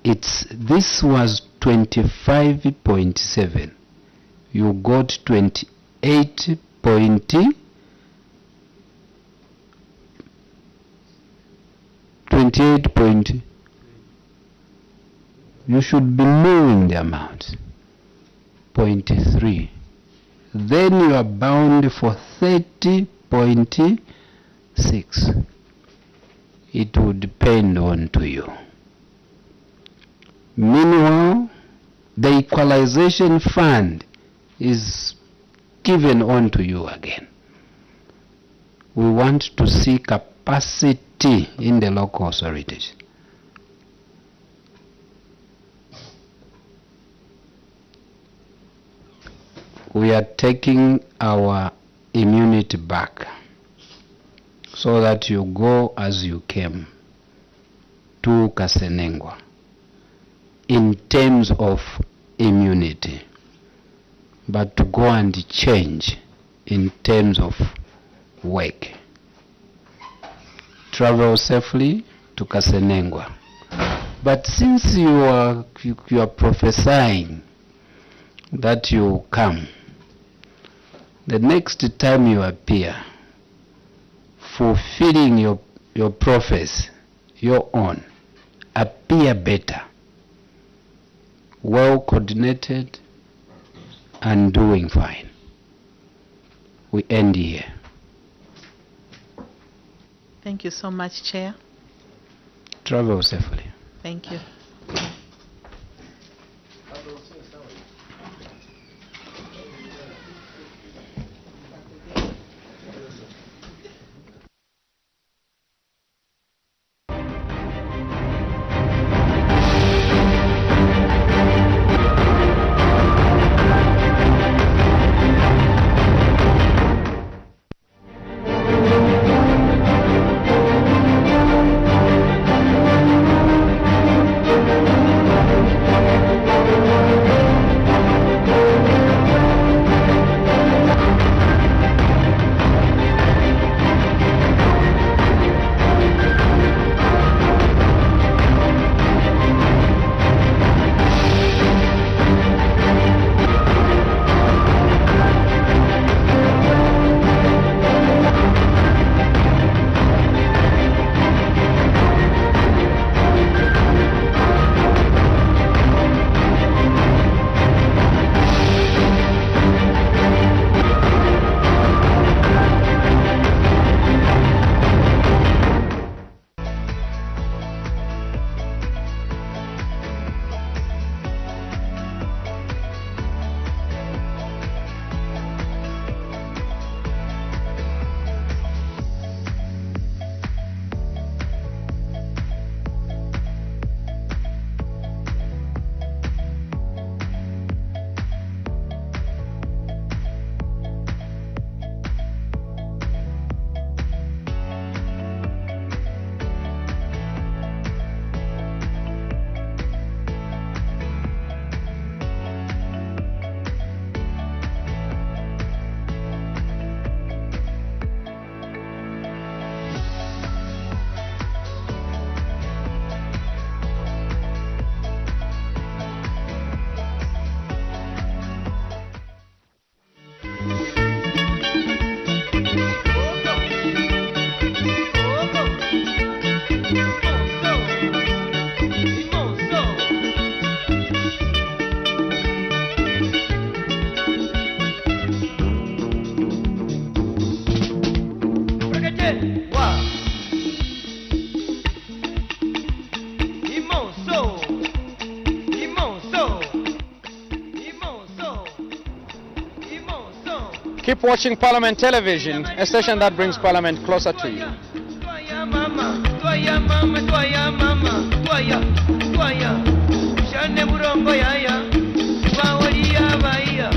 Speaker 2: this was 25.7. You got 28 point. You should be knowing the amount. 0.3. Then you are bound for 30.6. It would depend on to you. Meanwhile, the equalization fund is given on to you again. We want to see capacity in the local authorities. We are taking our immunity back so that you go as you came to Kasenengwa in terms of immunity, but to go and change in terms of work. Travel safely to Kasenengwa. But since you are prophesying that you come, the next time you appear, fulfilling your prophecy, your own, appear better, well coordinated, and doing fine. We end here.
Speaker 3: Thank you so much, Chair.
Speaker 2: Travel safely.
Speaker 3: Thank you.
Speaker 9: Keep watching Parliament Television, a station that brings Parliament closer to you. Twaya mama, twaya mama, twaya, twaya. Shane burongo yaya, wawaliya baya.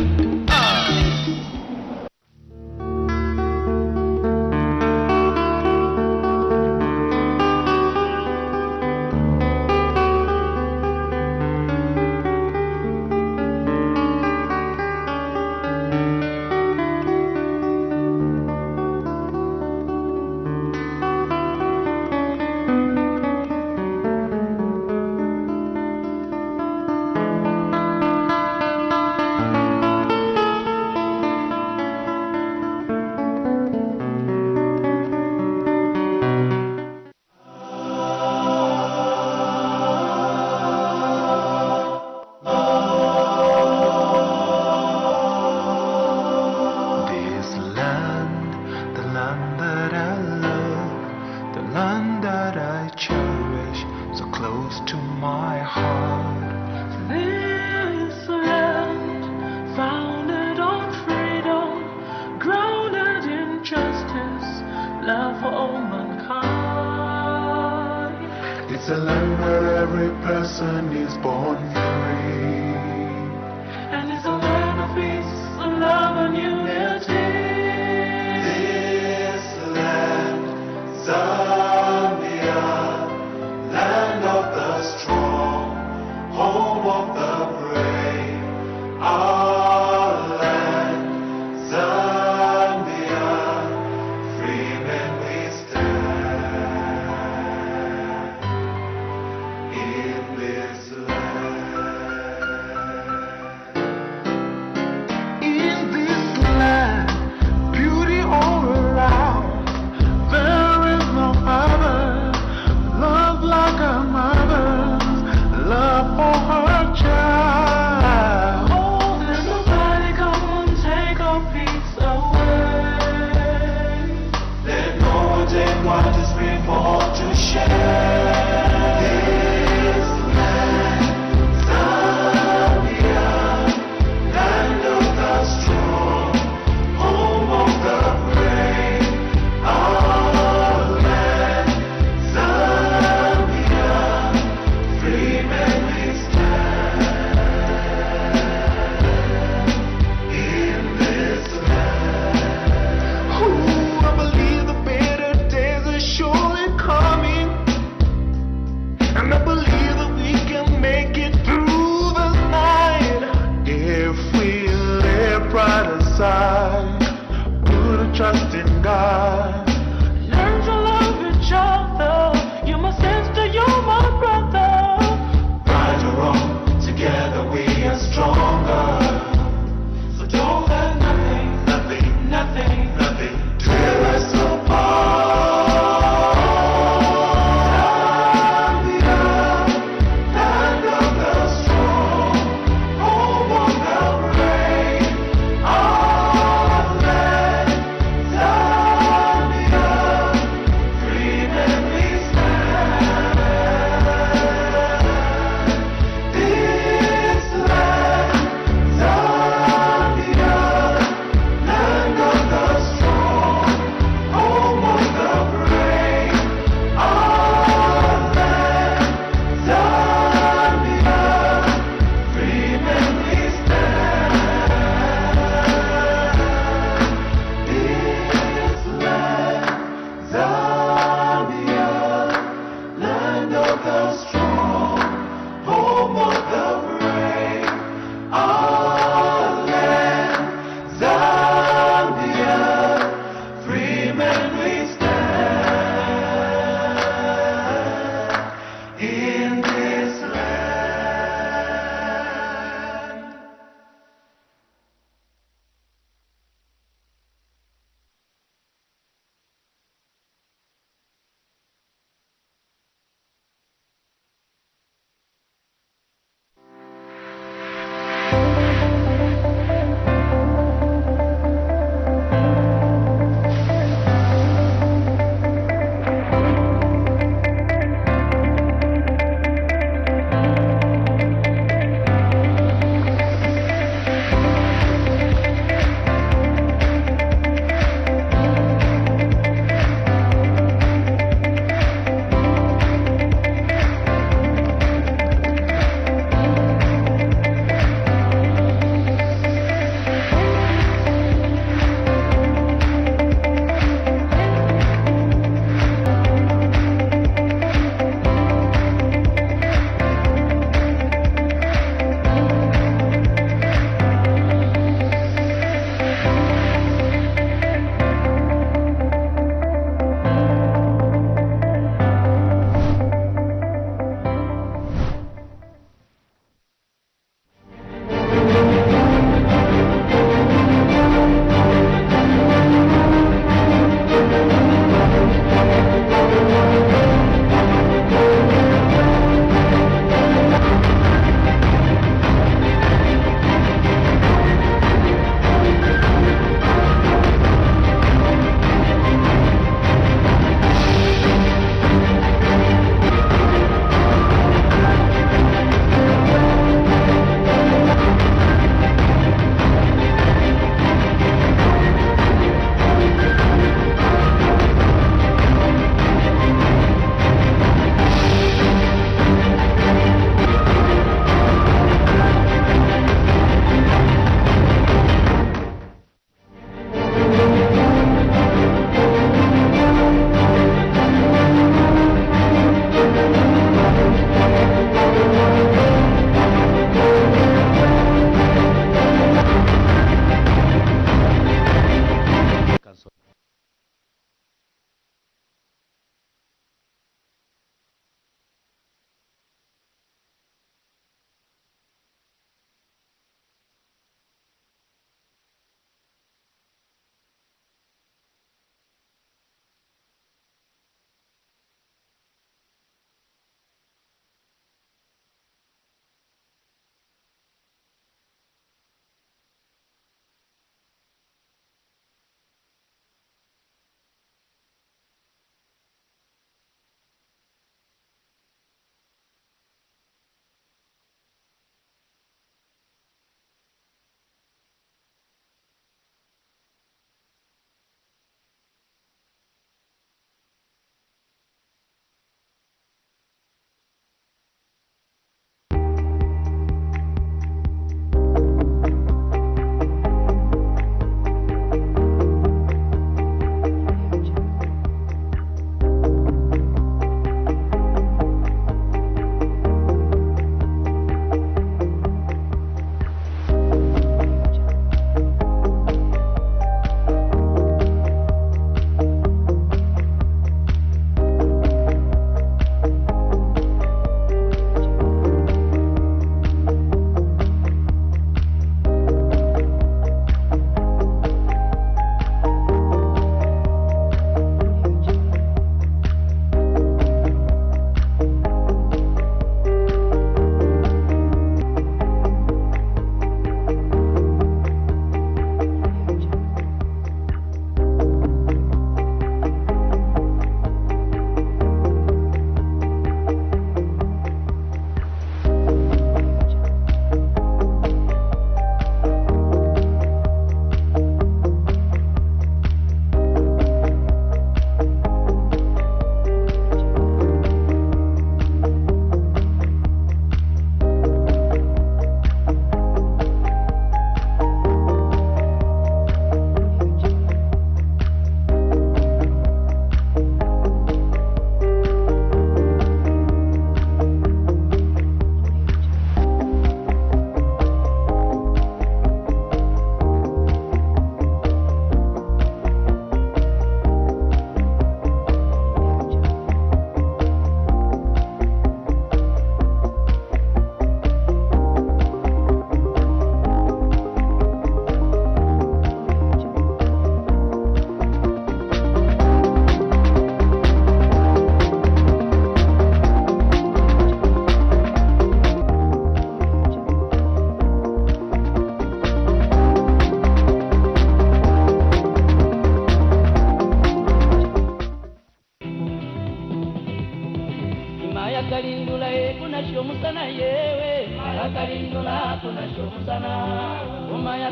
Speaker 10: It's a land where every person is born free. And it's a land of peace, of love and unity. This land, Zambia, land of the strong, home of the brave. Our land, Zambia, free men we stand. In this land, beauty all around. There is no other love like a mother's love for her child. Oh, there's nobody come and take our peace away. Let no one take what is free for all to share. This land, Zambia, land of the strong, home of the brave. Our land, Zambia, free men we stand. In this land, ooh, I believe the better days are surely coming. And I believe that we can make it through the night if we lay pride aside, put a trust in God, learn to love each other. You must sister, you my brother. Right or wrong, together we are stronger. So don't let nothing tear us apart. Free men we stand.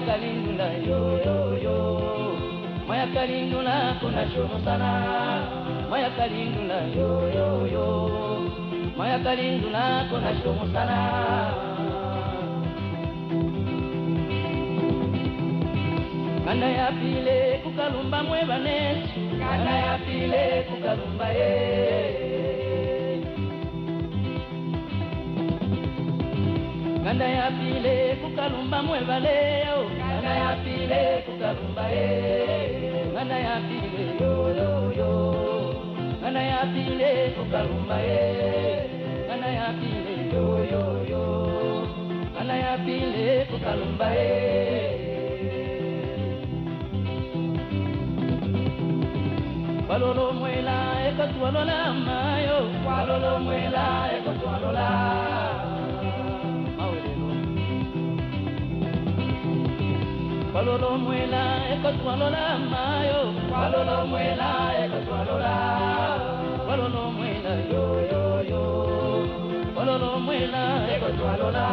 Speaker 9: kalindula yo yo yo. Maya kalindula kuna shono sana. Maya kalindula yo yo yo. Maya kalindula kuna shono sana. Kanda ya pile kukalumba mwebane. Kanda ya pile kukalumba Kanda ya pile kukalumba mwebale. Kanda ya pile kukalumba Kanda ya pile yo yo yo. Kanda ya pile kukalumba Kanda ya pile yo yo yo. Kanda ya pile kukalumba Walolo mwela ekotwalola mayo. Walolo mwela ekotwalola. Walolo mwela ekotwalola mayo. Walolo mwela ekotwalola. Walolo mwela yo yo yo. Walolo mwela ekotwalola.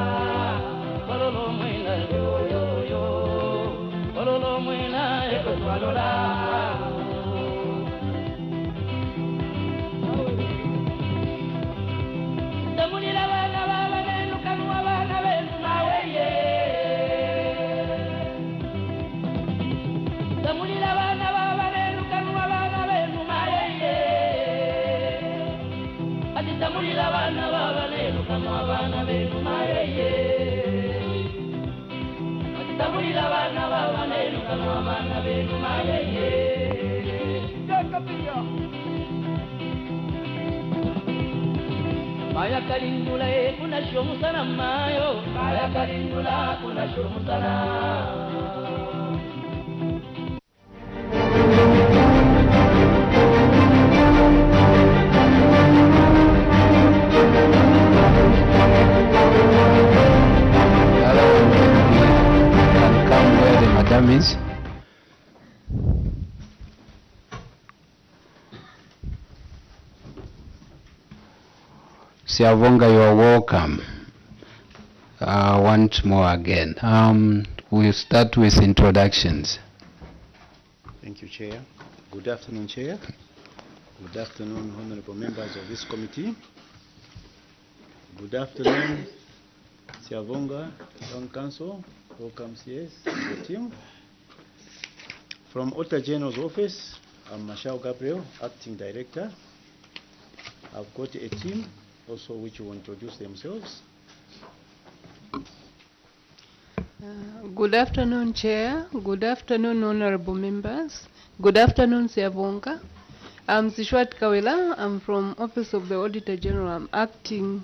Speaker 9: Walolo mwela yo yo yo. Walolo mwela ekotwalola. Tamulila bana baba benu kanwa bana benu maweye. Tamulila bana baba benu kanwa bana benu maweye. Ati tamulila bana baba benu kanwa bana benu maweye. Ati tamulila bana baba benu kanwa bana benu maweye. Maya kalindula kuna shomu sana mayo. Maya kalindula kuna shomu sana.
Speaker 2: Can come where the madam is. Siavonga, you are welcome. Once more again. We'll start with introductions.
Speaker 11: Thank you, Chair. Good afternoon, Chair. Good afternoon, honorable members of this committee. Good afternoon, Siavonga Town Council. Welcome, CS, your team. From Auditor General's office, I'm Mashao Gabriel, Acting Director. I've got a team also which will introduce themselves.
Speaker 12: Good afternoon, Chair. Good afternoon, honorable members. Good afternoon, Siavonga. I'm Sishwat Kawela. I'm from Office of the Auditor General. I'm Acting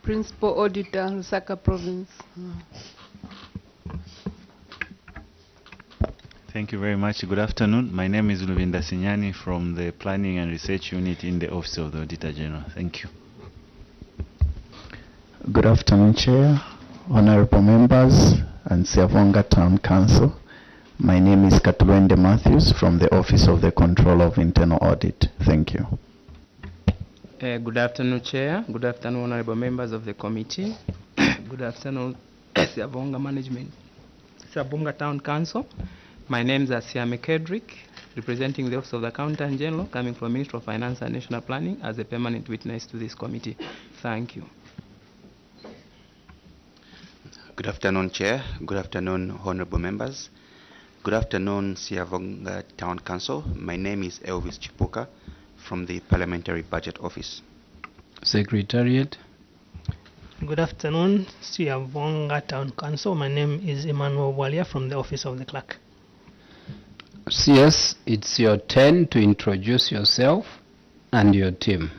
Speaker 12: Principal Auditor, Lusaka Province.
Speaker 13: Thank you very much. Good afternoon. My name is Luvinda Sinyani from the Planning and Research Unit in the Office of the Auditor General. Thank you.
Speaker 14: Good afternoon, Chair, honorable members, and Siavonga Town Council. My name is Katulwende Matthews from the Office of the Controller of Internal Audit. Thank you.
Speaker 15: Good afternoon, Chair. Good afternoon, honorable members of the committee. Good afternoon, Siavonga Management, Siavonga Town Council. My name is Asiame Kedrick, representing the Office of the Accountant General, coming from Ministry of Finance and National Planning as a permanent witness to this committee. Thank you.
Speaker 16: Good afternoon, Chair. Good afternoon, honorable members. Good afternoon, Siavonga Town Council. My name is Elvis Chipuka from the Parliamentary Budget Office.
Speaker 2: Secretariat.
Speaker 17: Good afternoon, Siavonga Town Council. My name is Emmanuel Walia from the Office of the Clerk.
Speaker 2: CS, it's your turn to introduce yourself and your team.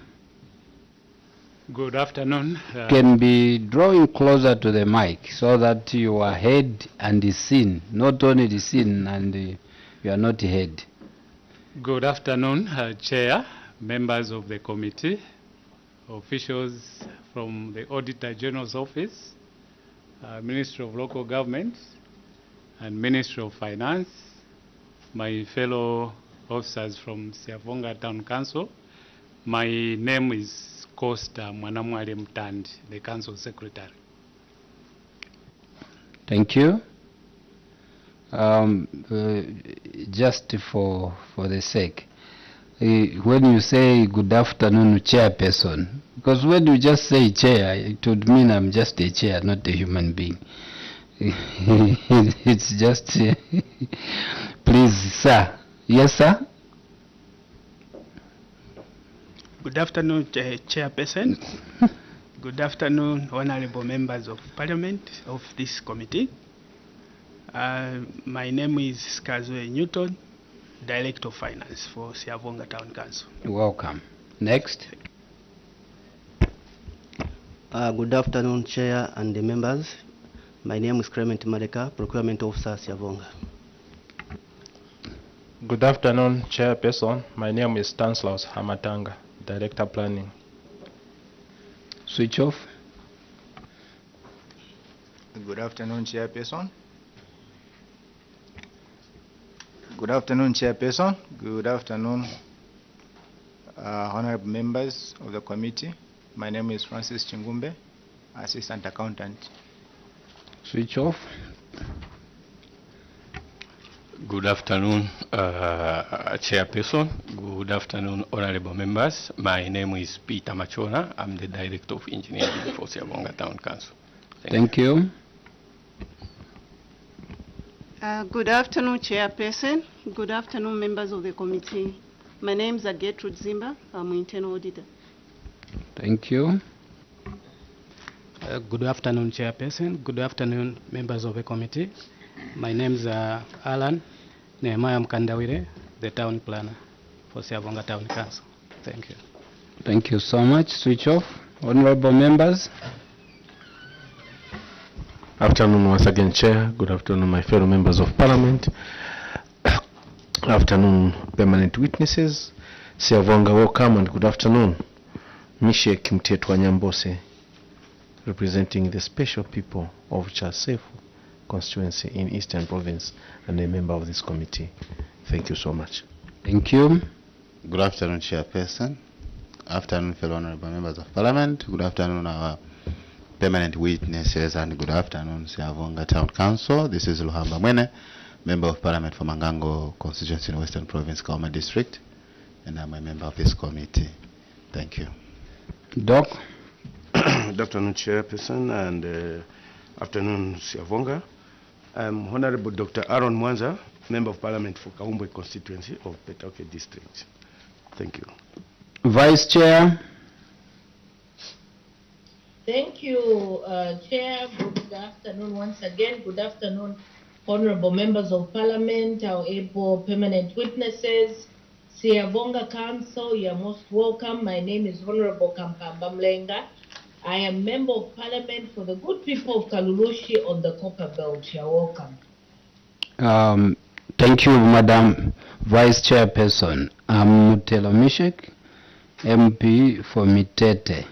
Speaker 18: Good afternoon.
Speaker 2: Can be drawing closer to the mic so that you are heard and is seen, not only the seen and you are not heard.
Speaker 18: Good afternoon, Chair, members of the committee, officials from the Auditor General's Office, Ministry of Local Government, and Ministry of Finance, my fellow officers from Siavonga Town Council. My name is Costa Mwanamwale Mtandi, the Council Secretary.
Speaker 2: Thank you. Just for the sake, when you say good afternoon, chairperson, because when you just say chair, it would mean I'm just a chair, not a human being. It's just, please, sir. Yes, sir?
Speaker 19: Good afternoon, Chairperson. Good afternoon, honorable members of Parliament of this committee. My name is Kazwe Newton, Director of Finance for Siavonga Town Council.
Speaker 2: Welcome. Next.
Speaker 20: Good afternoon, Chair and the members. My name is Clement Madeka, Procurement Officer, Siavonga.
Speaker 21: Good afternoon, Chairperson. My name is Stanislaus Hamatanga, Director Planning.
Speaker 2: Switch off.
Speaker 22: Good afternoon, Chairperson. Good afternoon, Chairperson. Good afternoon, honorable members of the committee. My name is Francis Chingumbe, Assistant Accountant.
Speaker 2: Switch off.
Speaker 23: Good afternoon, Chairperson. Good afternoon, honorable members. My name is Peter Machona. I'm the Director of Engineering for Siavonga Town Council.
Speaker 2: Thank you.
Speaker 24: Good afternoon, Chairperson. Good afternoon, members of the committee. My name is Gertrude Zimba. I'm Internal Auditor.
Speaker 2: Thank you.
Speaker 25: Good afternoon, Chairperson. Good afternoon, members of the committee. My name is Alan Nehemiah Mkandawire, the Town Planner for Siavonga Town Council. Thank you.
Speaker 2: Thank you so much. Switch off. Honorable members.
Speaker 5: Afternoon once again, Chair. Good afternoon, my fellow members of Parliament. Afternoon, permanent witnesses. Siavonga, welcome and good afternoon. Mishek Mtetwa Nyambose, representing the special people of Chasefu constituency in Eastern Province and a member of this committee. Thank you so much.
Speaker 2: Thank you.
Speaker 8: Good afternoon, Chairperson. Afternoon, fellow honorable members of Parliament. Good afternoon, our permanent witnesses, and good afternoon, Siavonga Town Council. This is Luhamba Mwene, Member of Parliament for Mangango constituency in Western Province, Kauma District, and I'm a member of this committee. Thank you.
Speaker 2: Doc.
Speaker 26: Good afternoon, Chairperson, and afternoon, Siavonga. I'm Honorable Dr. Aaron Mwanza, Member of Parliament for Kaumbwe constituency of Petoke District. Thank you.
Speaker 2: Vice Chair.
Speaker 27: Thank you, Chair. Good afternoon once again. Good afternoon, honorable members of Parliament, our able permanent witnesses, Siavonga Council, you're most welcome. My name is Honorable Kampamba Mlenga. I am Member of Parliament for the good people of Kalulushi on the Copper Belt. You're welcome.
Speaker 2: Thank you, Madam Vice Chairperson. I'm Mutelo Mishek, MP for Mitete,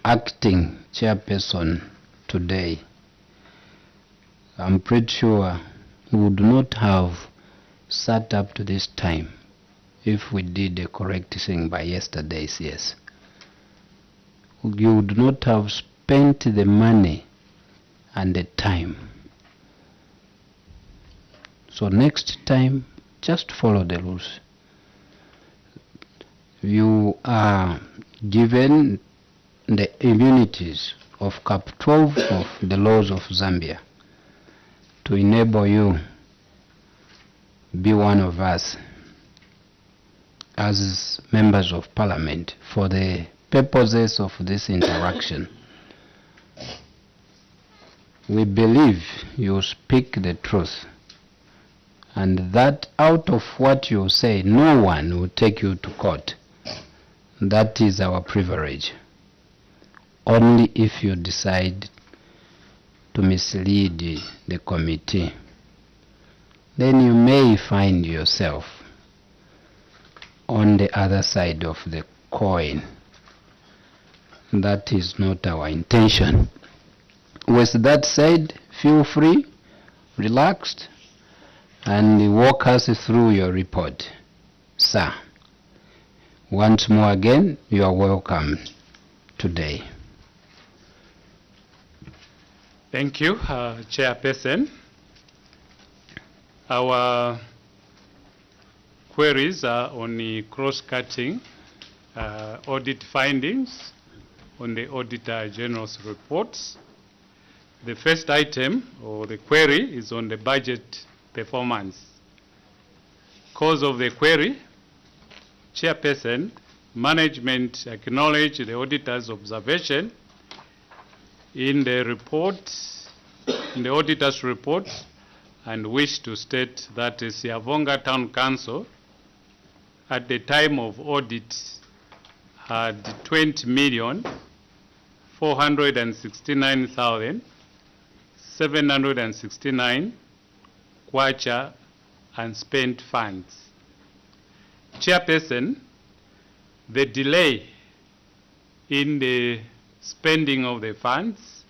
Speaker 2: acting chairperson today. I'm pretty sure we would not have sat up to this time if we did the correct thing by yesterday's yes. You would not have spent the money and the time. So next time, just follow the rules. You are given the immunities of Cap 12 of the laws of Zambia to enable you be one of us as members of Parliament for the purposes of this interaction. We believe you speak the truth, and that out of what you say, no one will take you to court. That is our privilege. Only if you decide to mislead the committee, then you may find yourself on the other side of the coin. That is not our intention. With that said, feel free, relaxed, and walk us through your report, sir. Once more again, you are welcome today.
Speaker 18: Thank you, Chairperson. Our queries are on the cross-cutting audit findings on the Auditor General's reports. The first item, or the query, is on the budget performance. Cause of the query: Chairperson, management acknowledge the auditor's observation in the report, in the auditor's report, and wish to state that the Siavonga Town Council at the time of audit had 20,469,769 kwacha unspent funds. Chairperson, the delay in the spending of the funds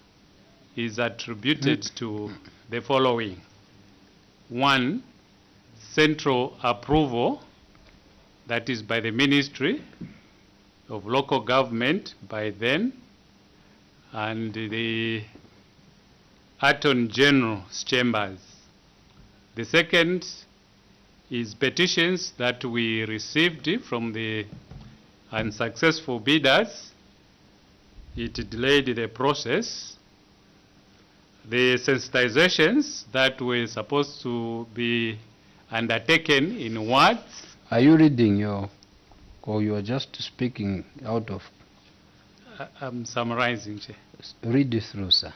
Speaker 18: is attributed to the following. 1, central approval, that is by the Ministry of Local Government by then, and the Attorney General's chambers. The second is petitions that we received from the unsuccessful bidders. It delayed the process. The sensitizations that were supposed to be undertaken in words.
Speaker 2: Are you reading your, or you are just speaking out of?
Speaker 18: I'm summarizing, Chair.
Speaker 2: Read it through, sir.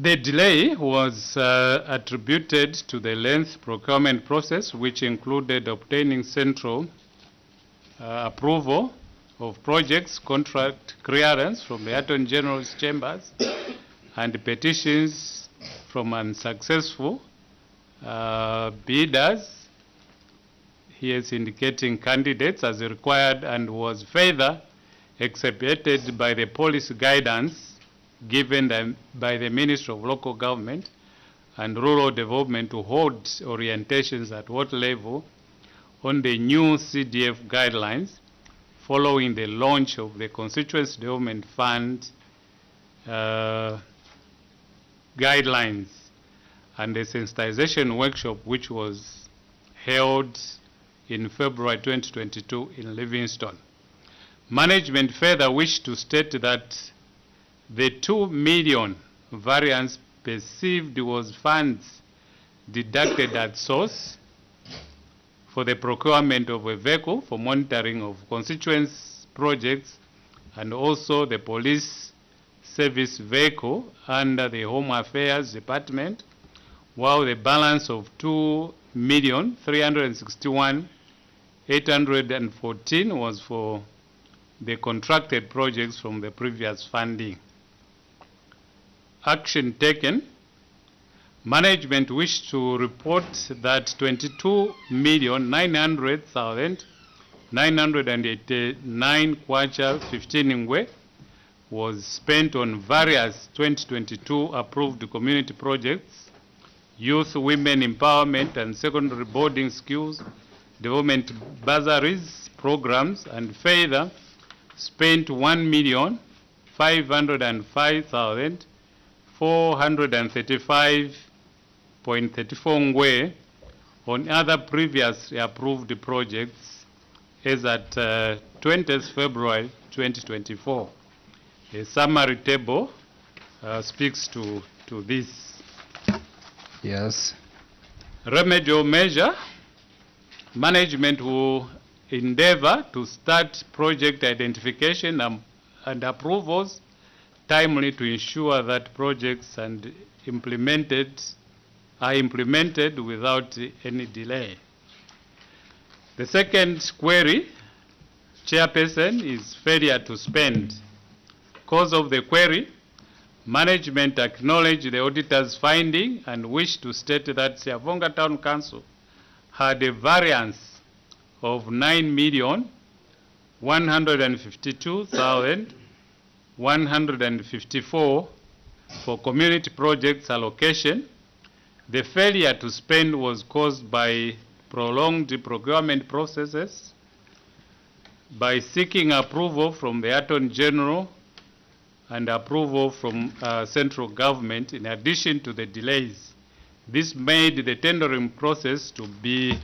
Speaker 18: The delay was attributed to the length procurement process, which included obtaining central approval of projects, contract clearance from the Attorney General's chambers, and petitions from unsuccessful bidders. He is indicating candidates as required, and was further exacerbated by the policy guidance given by the Ministry of Local Government and Rural Development to hold orientations at what level on the new CDF guidelines following the launch of the Constituency Development Fund guidelines and the sensitization workshop which was held in February 2022 in Livingstone. Management further wished to state that the 2 million variance perceived was funds deducted at source for the procurement of a vehicle for monitoring of constituency projects, and also the police service vehicle under the Home Affairs Department, while the balance of 2,361,814 was for the contracted projects from the previous funding. Action taken: management wished to report that 22,900,989 kwacha 15 ngwe was spent on various 2022 approved community projects, youth women empowerment and secondary boarding skills development bursaries programs, and further spent 1,505,435.34 ngwe on other previously approved projects as at 20th February 2024. A summary table speaks to this.
Speaker 2: Yes.
Speaker 18: Remedial measure: management will endeavor to start project identification and approvals timely to ensure that projects are implemented without any delay. The second query, Chairperson, is failure to spend. Cause of the query: management acknowledged the auditor's finding and wish to state that Siavonga Town Council had a variance of 9,152,154 for community projects allocation. The failure to spend was caused by prolonged procurement processes, by seeking approval from the Attorney General and approval from central government in addition to the delays. This made the tendering process to be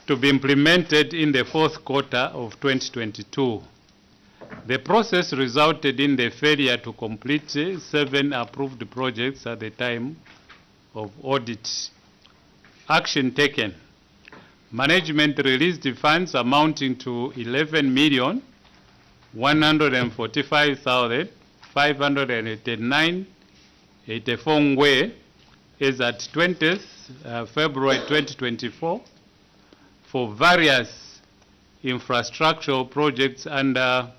Speaker 18: implemented in the fourth quarter of 2022. The process resulted in the failure to complete 7 approved projects at the time of audit. Action taken. Management released funds amounting to 11,145,589.84 ngwe is at 20th February 2024 for various infrastructural projects under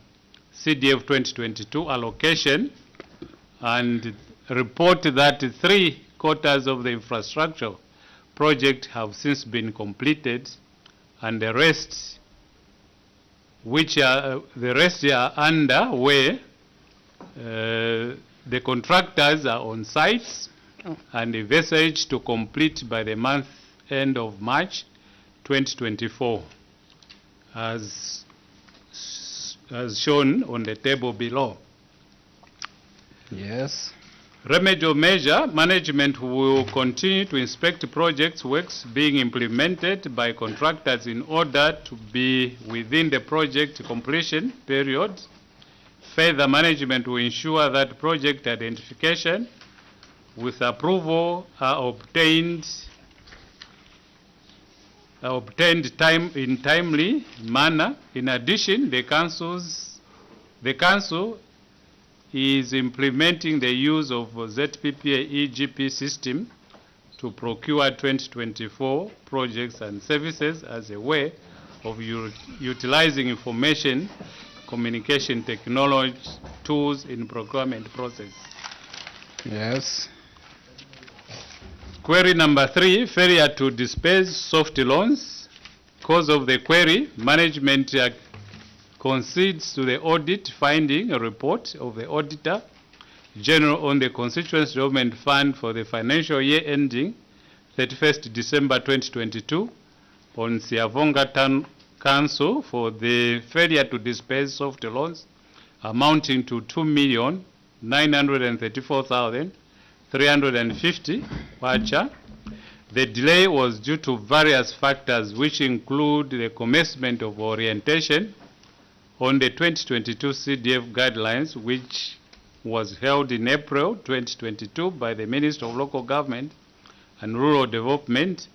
Speaker 18: CDF 2022 allocation, and report that 3/4 of the infrastructure project have since been completed, and the rest are underway. The contractors are on site and envisaged to complete by the month end of March 2024, as shown on the table below.
Speaker 2: Yes.
Speaker 18: Remedial measure, management will continue to inspect projects works being implemented by contractors in order to be within the project completion period. Further, management will ensure that project identification with approval are obtained in timely manner. In addition, the council is implementing the use of ZPPA EGP system to procure 2024 projects and services as a way of utilizing information communication technology tools in procurement process.
Speaker 2: Yes.
Speaker 18: Query number 3, failure to disperse soft loans. Cause of the query, management concedes to the audit finding a report of the Auditor General on the Constituency Development Fund for the financial year ending 31st December 2022 on Siavonga Town Council for the failure to disperse soft loans amounting to 2,934,350 kwacha. The delay was due to various factors, which include the commencement of orientation on the 2022 CDF guidelines, which was held in April 2022 by the Minister of Local Government and Rural Development,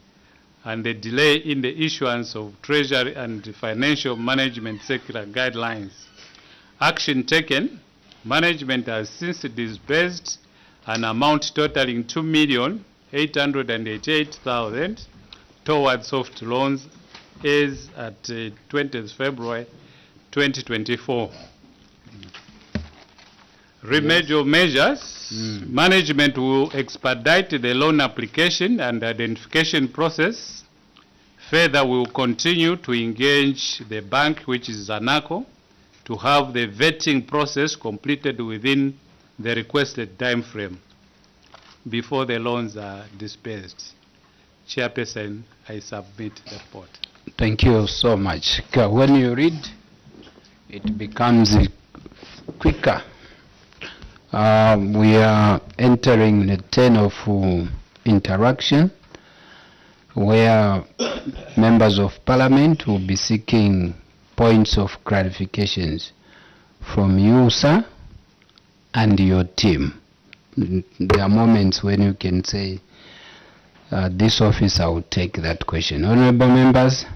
Speaker 18: and the delay in the issuance of Treasury and Financial Management Circular guidelines. Action taken, management has since disbursed an amount totaling 2,888,000 towards soft loans is at 20th February 2024. Remedial measures, management will expedite the loan application and identification process. Further, we will continue to engage the bank, which is Zanaco, to have the vetting process completed within the requested time frame before the loans are dispersed. Chairperson, I submit the report.
Speaker 2: Thank you so much. When you read, it becomes quicker. We are entering the turn of interaction, where members of parliament will be seeking points of clarifications from you, sir, and your team. There are moments when you can say, this officer will take that question. Honorable members,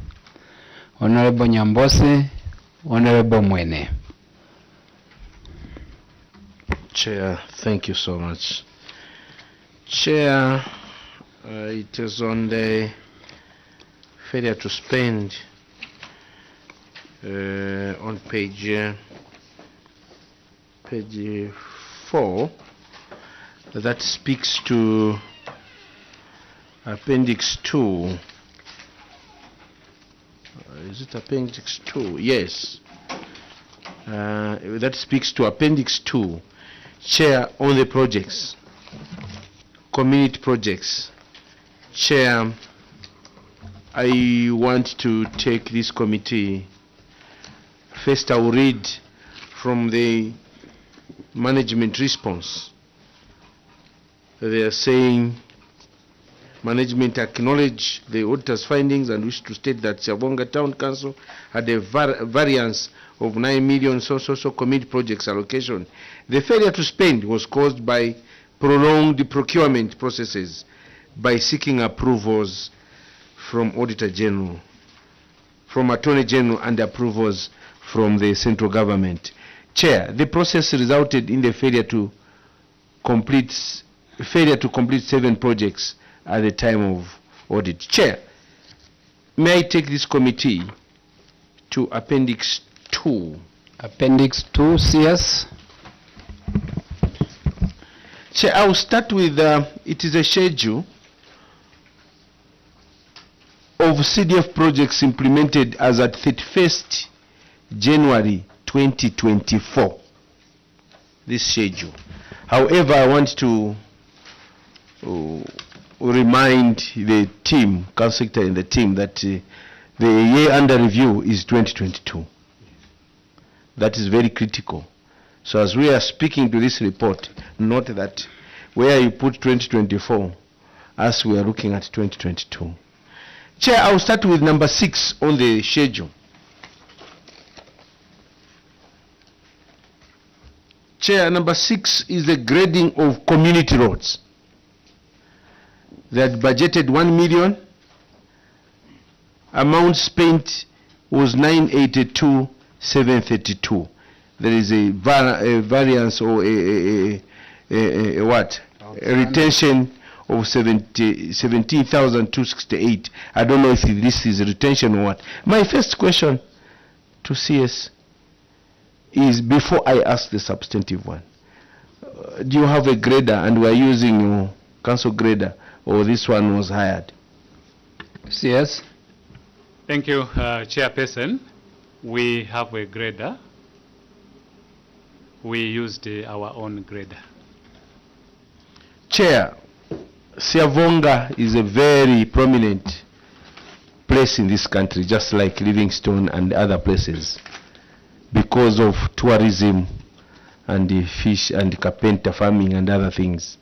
Speaker 2: Honorable Nyambose, Honorable Mwene.
Speaker 5: Chair, thank you so much. Chair, it is on the failure to spend on page 4 that speaks to Appendix 2. Is it Appendix 2? Yes. That speaks to Appendix 2. Chair, on the projects, community projects. Chair, I want to take this committee. First, I will read from the management response. They are saying management acknowledge the auditor's findings and wish to state that Siavonga Town Council had a variance of 9 million so commit projects allocation. The failure to spend was caused by prolonged procurement processes, by seeking approvals from Auditor General, from Attorney General, and approvals from the central government. Chair, the process resulted in the failure to complete 7 projects at the time of audit. Chair, may I take this committee to Appendix 2?
Speaker 2: Appendix 2, CS.
Speaker 5: Chair, I will start with, it is a schedule of CDF projects implemented as at 31st January 2024. This schedule. However, I want to remind the team, Council Secretary and the team, that the year under review is 2022. That is very critical. So as we are speaking to this report, note that where you put 2024, as we are looking at 2022. Chair, I will start with number 6 on the schedule. Chair, number 6 is the grading of community roads. They had budgeted 1 million. Amount spent was 982,732. There is a variance or a what? A retention of 17,268. I don't know if this is retention or what. My first question to CS is, before I ask the substantive one, do you have a grader and we are using your council grader, or this one was hired?
Speaker 2: CS.
Speaker 18: Thank you, Chairperson. We have a grader. We used our own grader.
Speaker 5: Chair, Siavonga is a very prominent place in this country, just like Livingstone and other places, because of tourism and the fish and carpenter farming and other things.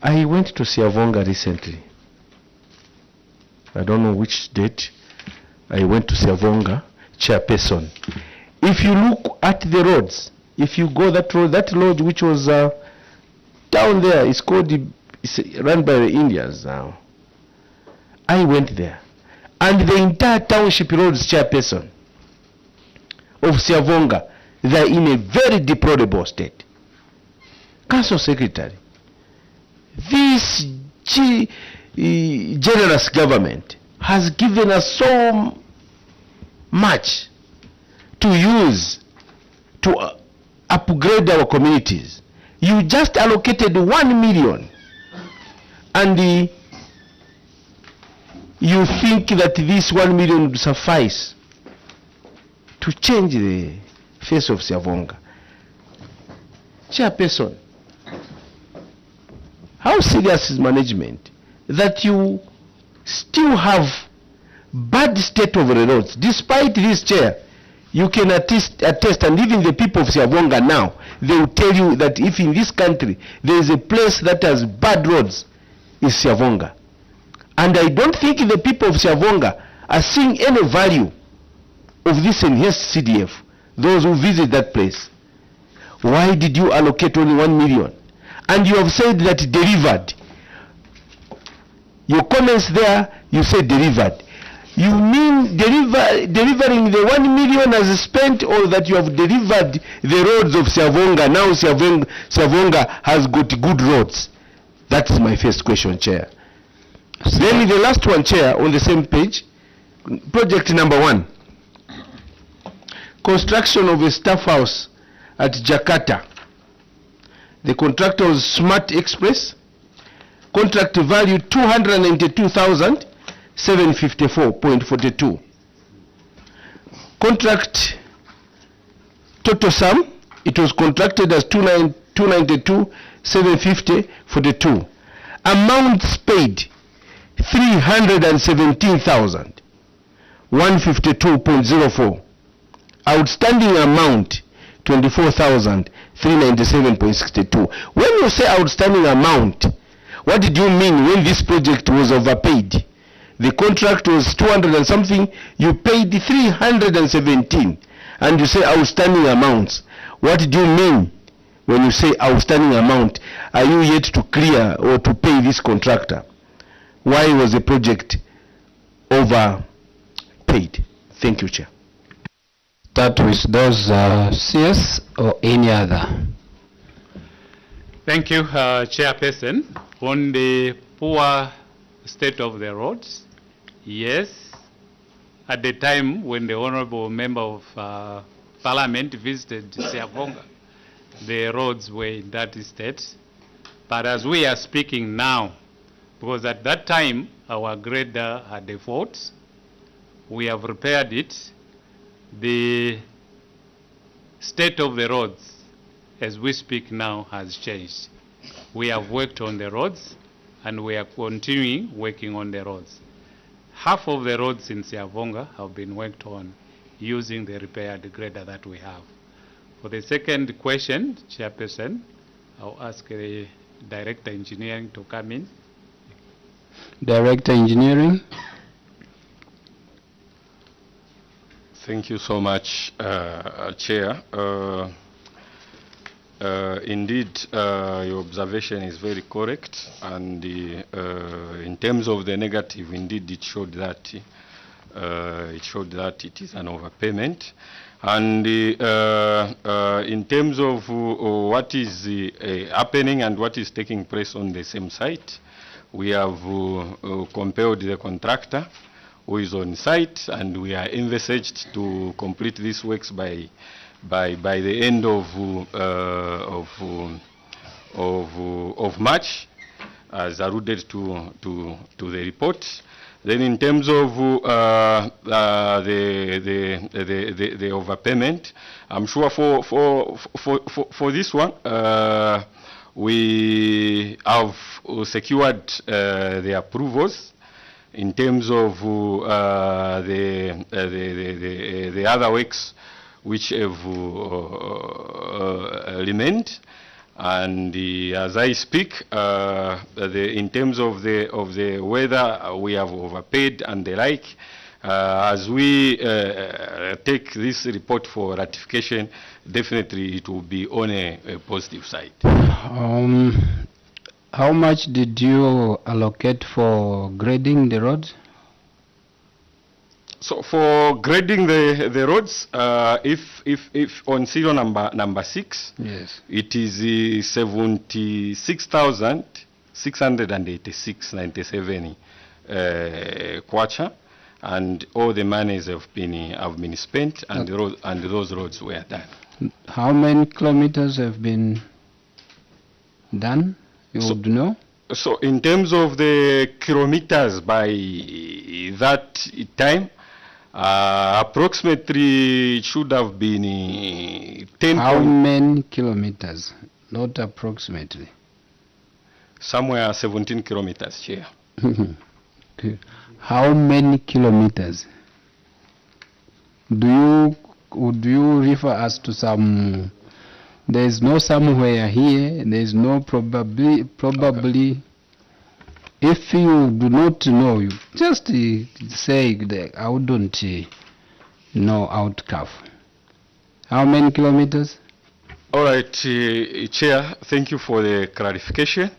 Speaker 5: I went to Siavonga recently. I don't know which date. I went to Siavonga, Chairperson. If you look at the roads, if you go that road which was down there, it's called, it's run by the Indians now. I went there, and the entire township roads, Chairperson, of Siavonga, they are in a very deplorable state. Council Secretary, this generous government has given us so much to use to upgrade our communities. You just allocated 1 million, and you think that this 1 million would suffice to change the face of Siavonga. Chairperson, how serious is management that you still have bad state of the roads? Despite this, Chair, you can attest, and even the people of Siavonga now, they will tell you that if in this country there is a place that has bad roads, it's Siavonga. And I don't think the people of Siavonga are seeing any value of this enhanced CDF, those who visit that place. Why did you allocate only 1 million? And you have said that delivered. Your comments there, you said delivered. You mean delivering the 1 million as spent, or that you have delivered the roads of Siavonga? Now Siavonga has got good roads. That is my first question, Chair. Then the last one, Chair, on the same page, project number 1. Construction of a staff house at Jakarta. The contractor was Smart Express. Contract value 292,754.42. Contract total sum, it was contracted as 292,750.42. Amounts paid 317,152.04. Outstanding amount 24,397.62. When you say outstanding amount, what did you mean when this project was overpaid? The contract was 200 and something, you paid 317, and you say outstanding amounts. What do you mean when you say outstanding amount? Are you yet to clear or to pay this contractor? Why was the project overpaid? Thank you, Chair.
Speaker 2: Start with those CS or any other.
Speaker 18: Thank you, Chairperson. On the poor state of the roads, yes, at the time when the Honorable Member of Parliament visited Siavonga, the roads were in that state. But as we are speaking now, because at that time our grader had a fault, we have repaired it. The state of the roads as we speak now has changed. We have worked on the roads and we are continuing working on the roads. Half of the roads in Siavonga have been worked on using the repaired grader that we have. For the second question, Chairperson, I'll ask the Director Engineering to come in.
Speaker 2: Director Engineering.
Speaker 23: Thank you so much, Chair. Indeed, your observation is very correct, and in terms of the negative, indeed it showed that it is an overpayment. And in terms of what is happening and what is taking place on the same site, we have compelled the contractor who is on site, and we are envisaged to complete these works by the end of March, as alluded to the report. Then, in terms of the overpayment, I'm sure for this one, we have secured the approvals. In terms of the other works which have remained, and as I speak, in terms of the weather, we have overpaid and the like. As we take this report for ratification, definitely it will be on a positive side.
Speaker 2: How much did you allocate for grading the roads?
Speaker 23: So for grading the roads, if on serial number 6,
Speaker 2: yes,
Speaker 23: it is 76,686.97 kwacha, and all the monies have been spent, and those roads were done.
Speaker 2: How many kilometers have been done? You would know.
Speaker 23: So in terms of the kilometers by that time, approximately it should have been 10.
Speaker 2: How many kilometers? Not approximately.
Speaker 23: Somewhere 17 kilometers, Chair.
Speaker 2: Okay. How many kilometers? Would you refer us to some? There is no somewhere here. There is no probably.
Speaker 23: Okay.
Speaker 2: If you do not know, you just say that I wouldn't know outcome. How many kilometers?
Speaker 23: All right, Chair, thank you for the clarification.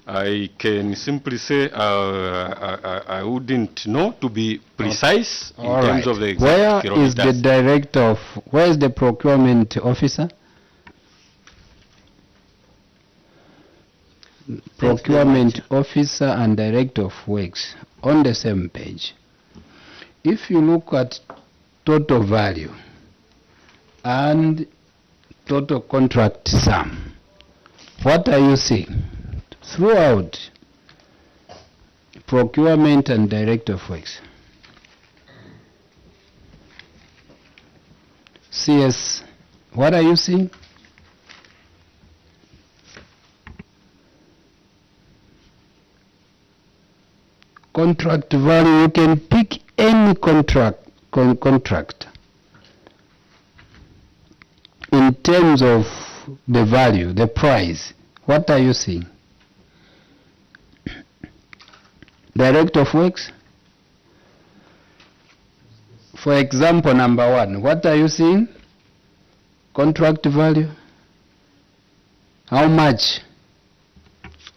Speaker 23: I can simply say I wouldn't know, to be precise, in terms of the exact kilometers.
Speaker 2: Where is the director of, where is the procurement officer? Procurement officer and director of works on the same page. If you look at total value and total contract sum, what are you seeing throughout procurement and director of works? CS, what are you seeing? Contract value, you can pick any contract in terms terms of the value, the price, what are you seeing? Director of Works? For example, number 1, what are you seeing? Contract value? How much?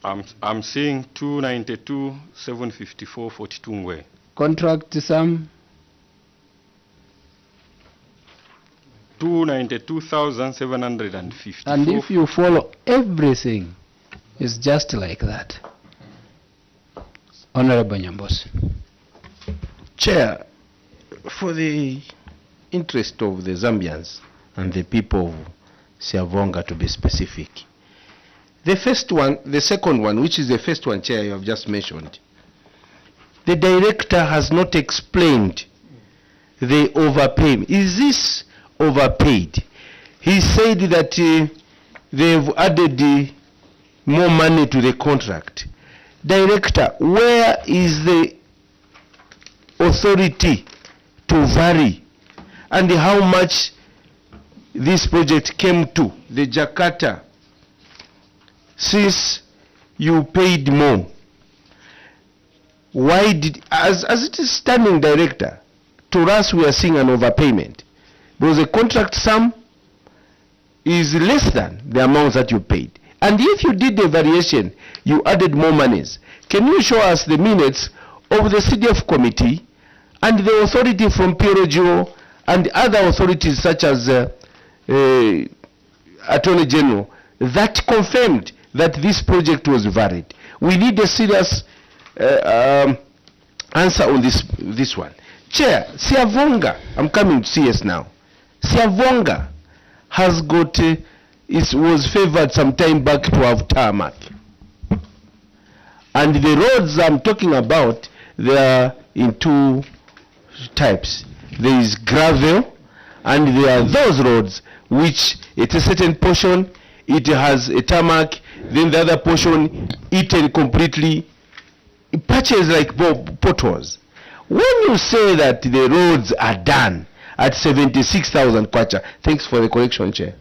Speaker 23: I'm seeing 292,754.42 ngwe.
Speaker 2: Contract sum?
Speaker 23: 292,754.
Speaker 2: And if you follow everything, it's just like that. Honorable Nyambos.
Speaker 5: Chair, for the interest of the Zambians and the people of Siavonga, to be specific, the first one, the second one, which is the first one, Chair, you have just mentioned, the director has not explained the overpayment. Is this overpaid? He said that they've added more money to the contract. Director, where is the authority to vary, and how much this project came to the Jakarta since you paid more? Why did, as it is standing, Director, to us we are seeing an overpayment because the contract sum is less than the amount that you paid, and if you did the variation, you added more monies. Can you show us the minutes of the CDF committee and the authority from PROGO and other authorities such as Attorney General that confirmed that this project was varied? We need a serious answer on this one. Chair, Siavonga, I'm coming to CS now. Siavonga has got, was favored some time back to have tarmac. And the roads I'm talking about, they are in two types. There is gravel, and there are those roads which, at a certain portion, it has a tarmac, then the other portion, eaten completely, patches like potholes. When you say that the roads are done at 76,000 kwacha, thanks for the correction, Chair,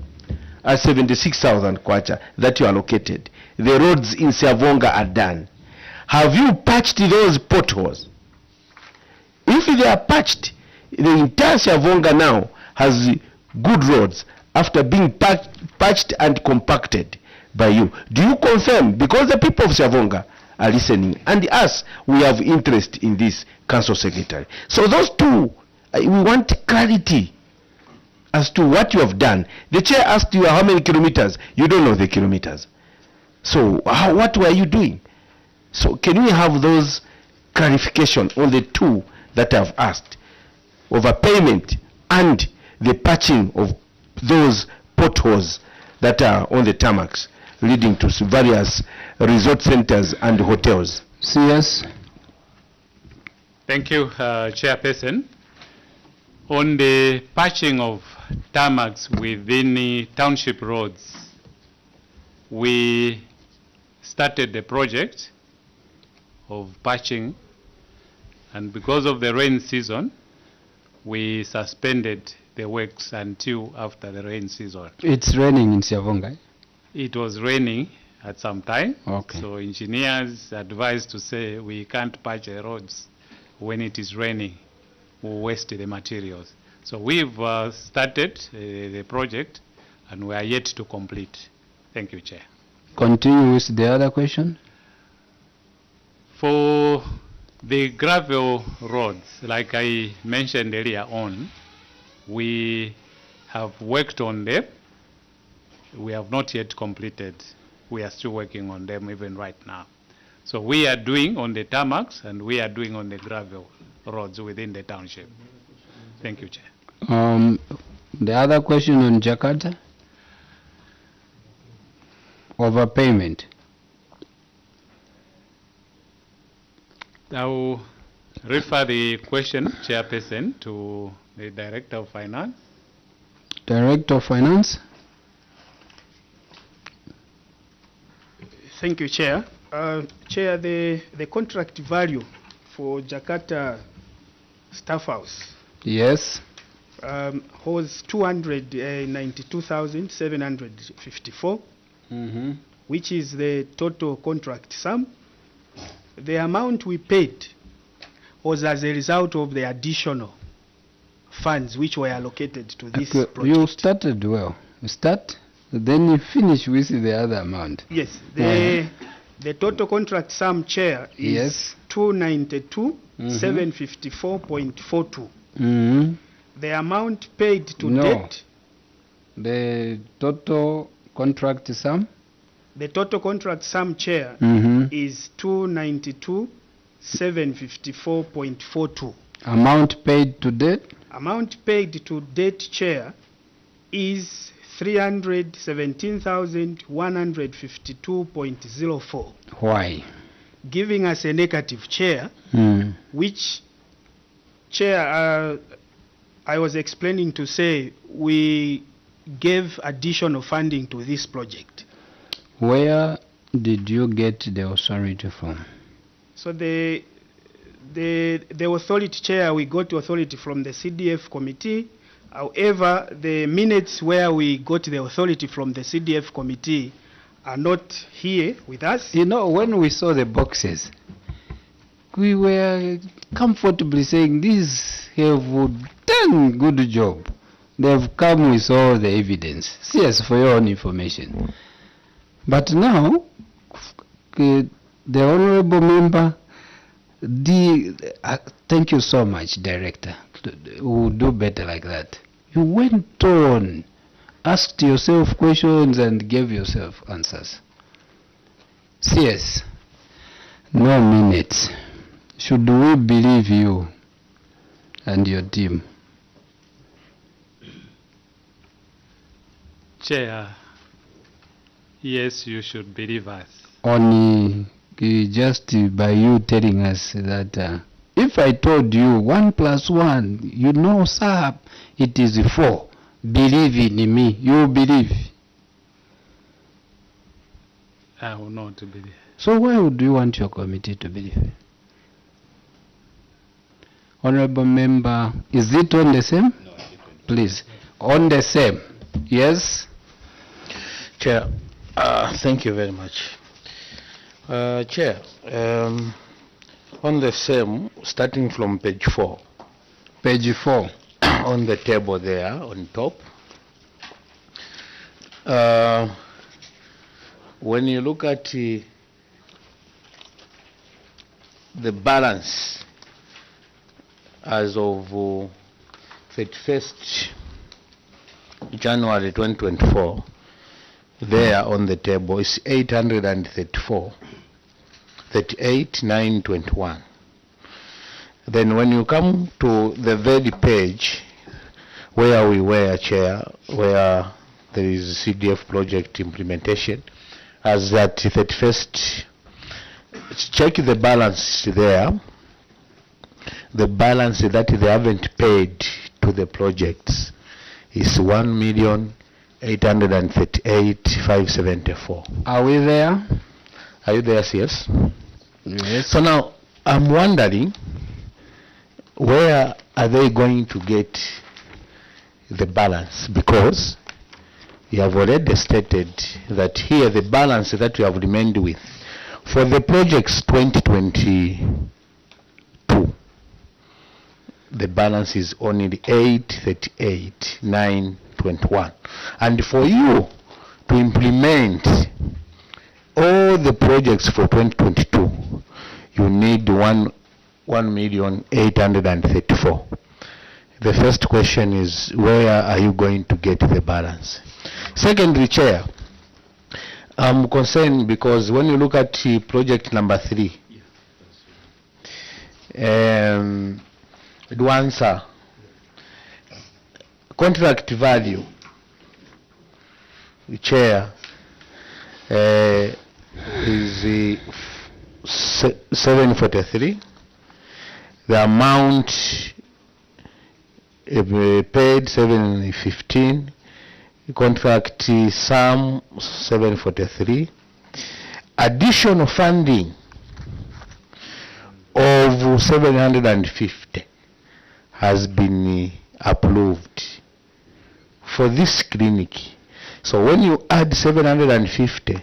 Speaker 5: at 76,000 kwacha that you allocated, the roads in Siavonga are done. Have you patched those potholes? If they are patched, the entire Siavonga now has good roads after being patched and compacted by you. Do you confirm? Because the people of Siavonga are listening, and us, we have interest in this, Council Secretary. So those two, we want clarity as to what you have done. The chair asked you how many kilometers. You don't know the kilometers. So what were you doing? So can we have those clarification on the two that I've asked, overpayment and the patching of those potholes that are on the tarmacs leading to various resort centers and hotels?
Speaker 2: CS.
Speaker 18: Thank you, Chairperson. On the patching of tarmacs within the township roads, we started the project of patching, and because of the rain season, we suspended the works until after the rain season.
Speaker 2: It's raining in Siavonga.
Speaker 18: It was raining at some time,
Speaker 2: okay.
Speaker 18: So engineers advised to say we can't patch the roads when it is raining, we'll waste the materials. So we've started the project and we are yet to complete. Thank you, Chair.
Speaker 2: Continue with the other question.
Speaker 18: For the gravel roads, like I mentioned earlier on, we have worked on them. We have not yet completed. We are still working on them even right now. So we are doing on the tarmacs and we are doing on the gravel roads within the township. Thank you, Chair.
Speaker 2: The other question on Jakarta? Overpayment.
Speaker 18: I will refer the question, Chairperson, to the Director of Finance.
Speaker 2: Director of Finance.
Speaker 19: Thank you, Chair. Chair, the contract value for Jakarta Staff House.
Speaker 2: Yes.
Speaker 19: was 292,754, which is the total contract sum. The amount we paid was as a result of the additional funds which were allocated to this project.
Speaker 2: You started well. You start, then you finish with the other amount.
Speaker 19: Yes, the total contract sum, Chair, is
Speaker 2: Yes.
Speaker 19: 292,754.42. The amount paid to
Speaker 2: No.
Speaker 19: date,
Speaker 2: The total contract sum?
Speaker 19: the total contract sum, Chair, is 292,754.42.
Speaker 2: Amount paid to date?
Speaker 19: Amount paid to date, Chair, is 317,152.04,
Speaker 2: Why?
Speaker 19: giving us a negative, Chair, which, Chair, I was explaining to say we gave additional funding to this project.
Speaker 2: Where did you get the authority from?
Speaker 19: So the authority, Chair, we got authority from the CDF committee. However, the minutes where we got the authority from the CDF committee are not here with us.
Speaker 2: You know, when we saw the boxes, we were comfortably saying these have done good job. They've come with all the evidence. Yes, for your own information. But now, the honorable member, thank you so much, Director. We'll do better like that. You went on, asked yourself questions and gave yourself answers. CS, no minutes. Should we believe you and your team?
Speaker 18: Chair, yes, you should believe us.
Speaker 2: Only just by you telling us that if I told you 1 + 1, you know, sir, it is 4. Believe in me. You believe.
Speaker 18: I will not believe.
Speaker 2: So why would you want your committee to believe? Honorable member, is it on the same? No, please. On the same. Yes?
Speaker 5: Chair, thank you very much. Chair, on the same, starting from page 4.
Speaker 2: Page 4.
Speaker 5: On the table there, on top. When you look at the balance as of 31st January 2024, there on the table is 834, 38,921. Then when you come to the third page, where we were, Chair, where there is CDF project implementation, as at 31st, check the balance there. The balance that they haven't paid to the projects is 1,838,574.
Speaker 2: Are we there?
Speaker 5: Are you there, CS?
Speaker 2: Yes.
Speaker 5: So now, I'm wondering, where are they going to get the balance? Because you have already stated that here the balance that you have remained with for the projects 2022, the balance is only 838,921. And for you to implement all the projects for 2022, you need 1,834,000. The first question is, where are you going to get the balance? Secondly, Chair, I'm concerned because when you look at project number 3, Dwansa, contract value, Chair, is 743. The amount paid 715. Contract sum 743. Additional funding of 750 has been approved for this clinic. So when you add 750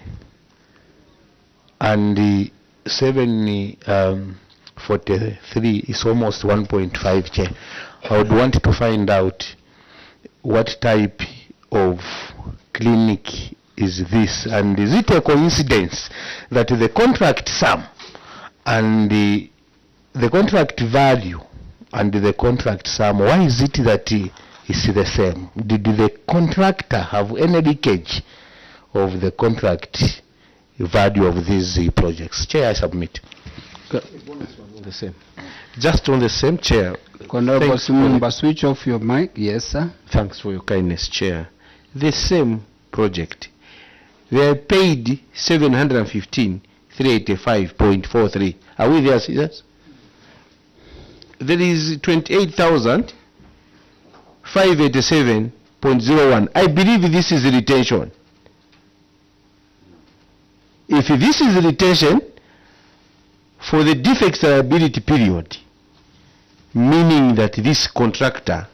Speaker 5: and the 743 is almost 1.5 Chair. I would want to find out what type of clinic is this, and is it a coincidence that the contract sum and the contract value and the contract sum, why is it that it's the same? Did the contractor have any leakage of the contract value of these projects? Chair, I submit.
Speaker 26: The same. Just on the same, Chair.
Speaker 2: Honorable Simumba, switch off your mic. Yes, sir.
Speaker 26: Thanks for your kindness, Chair. The same project. They are paid 715,385.43. Are we there, Caesars? There is 28,587.01. I believe this is retention. If this is retention for the defects liability period, meaning that this contractor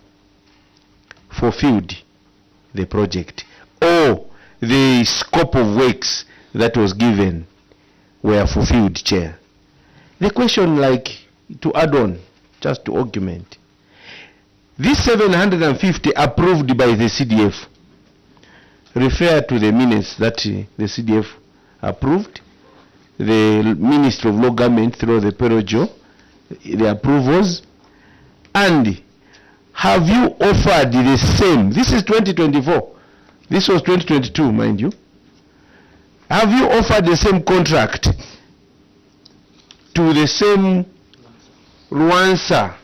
Speaker 26: fulfilled the project, or the scope of works that was given were fulfilled, Chair. The question, like, to add on, just to augment, this 750 approved by the CDF, refer to the minutes that the CDF approved, the Ministry of Law Government through the Perojo, the approvals, and have you offered the same? This is 2024. This was 2022, mind you. Have you offered the same contract to the same Rwanda,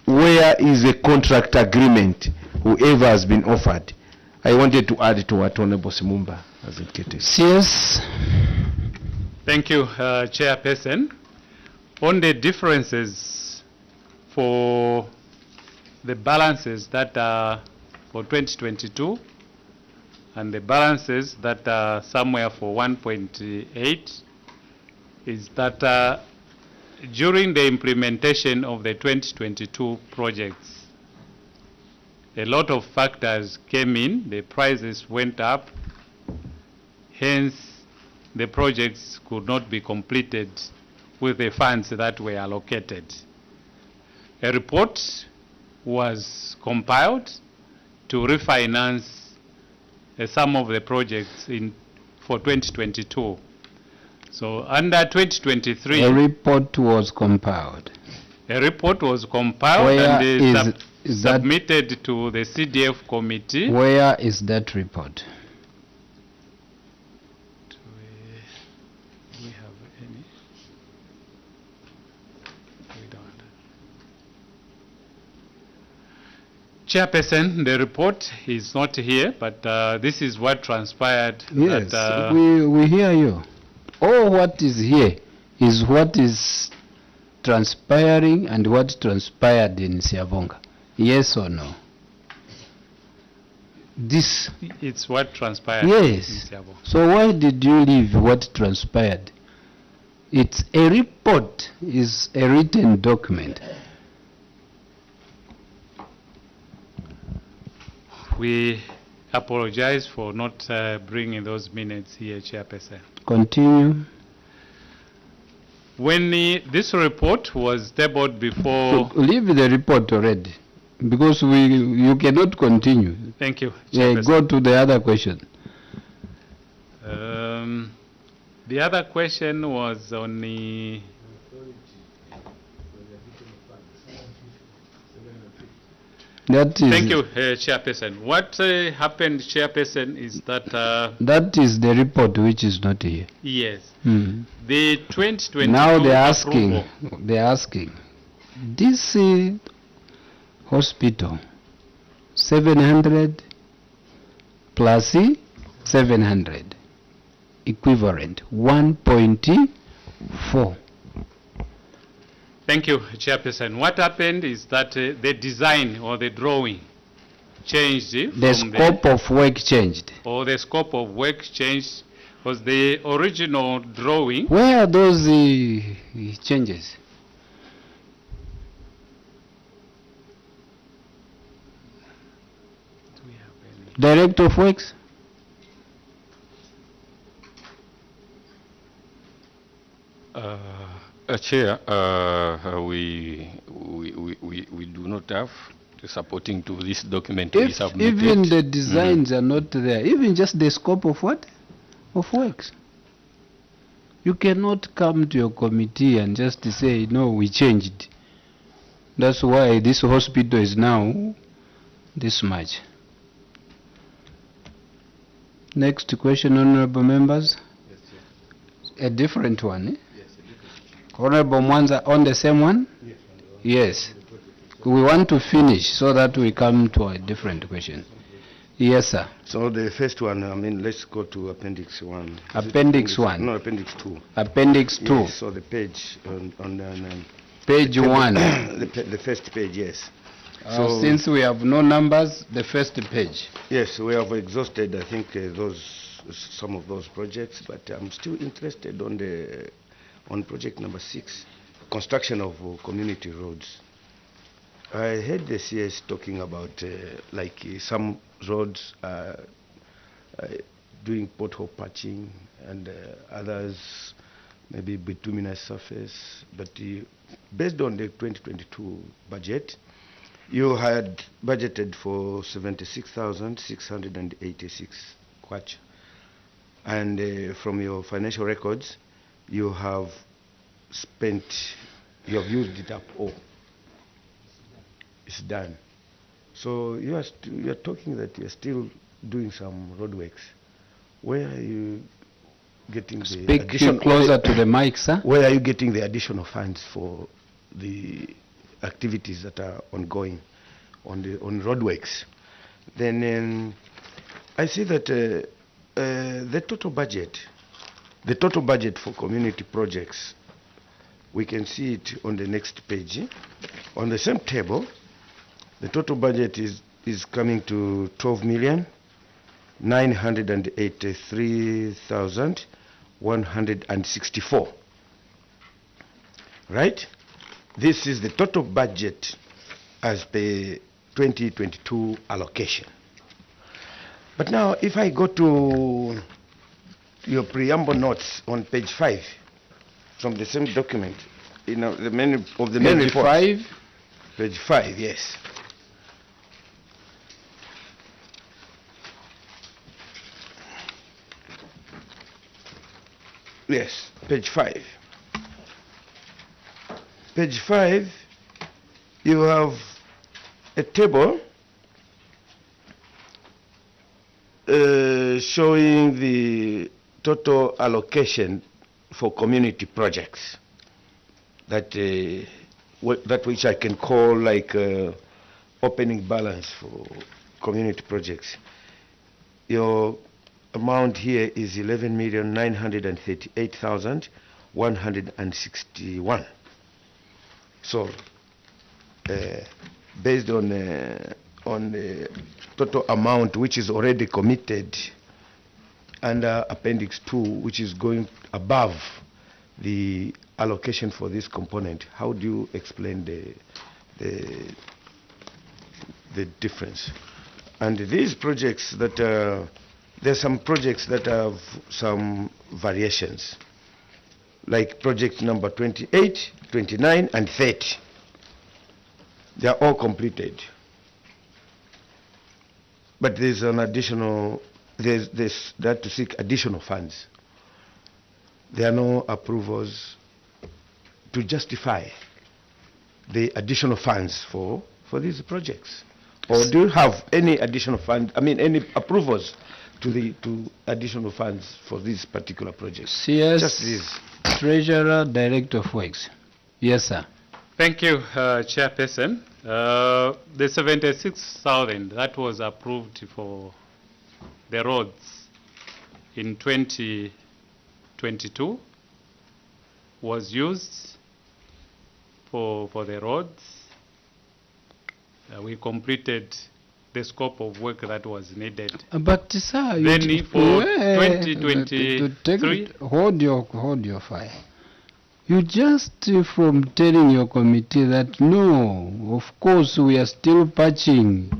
Speaker 26: where is a contract agreement, whoever has been offered? I wanted to add to what Honorable Simumba has indicated.
Speaker 2: Yes.
Speaker 18: Thank you, Chairperson. On the differences for the balances that are for 2022 and the balances that are somewhere for 1.8 is that during the implementation of the 2022 projects, a lot of factors came in, the prices went up, hence the projects could not be completed with the funds that were allocated. A report was compiled to refinance some of the projects for 2022. So under 2023,
Speaker 2: a report was compiled.
Speaker 18: A report was compiled
Speaker 2: Where
Speaker 18: and
Speaker 2: is
Speaker 18: submitted to the CDF committee.
Speaker 2: Where is that report?
Speaker 18: Do we have any? We don't. Chairperson, the report is not here, but this is what transpired.
Speaker 2: Yes,
Speaker 18: that,
Speaker 2: we hear you. All what is here is what is transpiring and what transpired in Siavonga. Yes or no? This.
Speaker 18: It's what transpired.
Speaker 2: Yes.
Speaker 18: In Siavonga.
Speaker 2: So why did you leave what transpired? It's a report, is a written document.
Speaker 18: We apologize for not bringing those minutes here, Chairperson.
Speaker 2: Continue.
Speaker 18: When this report was tabled before...
Speaker 2: So leave the report already, because you cannot continue.
Speaker 18: Thank you,
Speaker 2: Chairperson. Go to the other question.
Speaker 18: The other question was on the...
Speaker 2: That is
Speaker 18: Thank you, Chairperson. What happened, Chairperson, is that...
Speaker 2: that is the report which is not here.
Speaker 18: Yes.
Speaker 2: Hmm.
Speaker 18: The 2022
Speaker 2: Now
Speaker 18: approval.
Speaker 2: they're asking, this hospital, 700 plus 700, equivalent 1.4.
Speaker 18: Thank you, Chairperson. What happened is that the design or the drawing changed.
Speaker 2: The scope of work changed.
Speaker 18: Or the scope of work changed, was the original drawing.
Speaker 2: Where are those changes? Director of Works?
Speaker 23: Chair, we do not have the supporting to this document we
Speaker 2: If
Speaker 23: submitted.
Speaker 2: even the designs are not there, even just the scope of what? Of works. You cannot come to your committee and just say, no, we changed. That's why this hospital is now this much. Next question, honorable members. A different one, eh? Honorable Mwanza, on the same one? Yes. We want to finish so that we come to a different question. Yes, sir.
Speaker 26: So the first one, I mean, let's go to Appendix 1.
Speaker 2: Appendix 1?
Speaker 26: No, Appendix 2.
Speaker 2: Appendix 2.
Speaker 26: Yes, so the page on
Speaker 2: page 1.
Speaker 26: The first page, yes.
Speaker 2: So since we have no numbers, the first page.
Speaker 26: Yes, we have exhausted, I think, some of those projects, but I'm still interested on project number 6, construction of community roads. I heard the CS talking about some roads doing pothole patching and others maybe bituminous surface, but based on the 2022 budget, you had budgeted for 76,686 kwacha, and from your financial records, you have used it up all. It's done. So you are talking that you are still doing some roadworks. Where are you getting the additional?
Speaker 2: Closer to the mic, sir.
Speaker 26: Where are you getting the additional funds for the activities that are ongoing on roadworks? Then I see that the total budget for community projects, we can see it on the next page. On the same table, the total budget is coming to 12,983,164. Right? This is the total budget as per 2022 allocation. But now, if I go to your preamble notes on page 5 from the same document, the main reports.
Speaker 2: Page 5?
Speaker 26: Page 5, yes. Yes, page 5. Page 5, you have a table showing the total allocation for community projects. That which I can call like opening balance for community projects. Your amount here is 11,938,161. So, based on the total amount which is already committed under Appendix 2, which is going above the allocation for this component, how do you explain the difference? And these projects that there's some projects that have some variations, like project number 28, 29, and 30. They are all completed. But there's an additional, there's that to seek additional funds. There are no approvals to justify the additional funds for these projects. Or do you have any additional funds, any approvals to additional funds for these particular projects?
Speaker 2: Yes,
Speaker 26: just this.
Speaker 2: Treasurer, Director of Works. Yes, sir.
Speaker 18: Thank you, Chairperson. The 76,000 that was approved for the roads in 2022 was used for the roads. We completed the scope of work that was needed.
Speaker 2: But sir,
Speaker 18: then for 2023,
Speaker 2: hold your fire. You just from telling your committee that no, of course we are still patching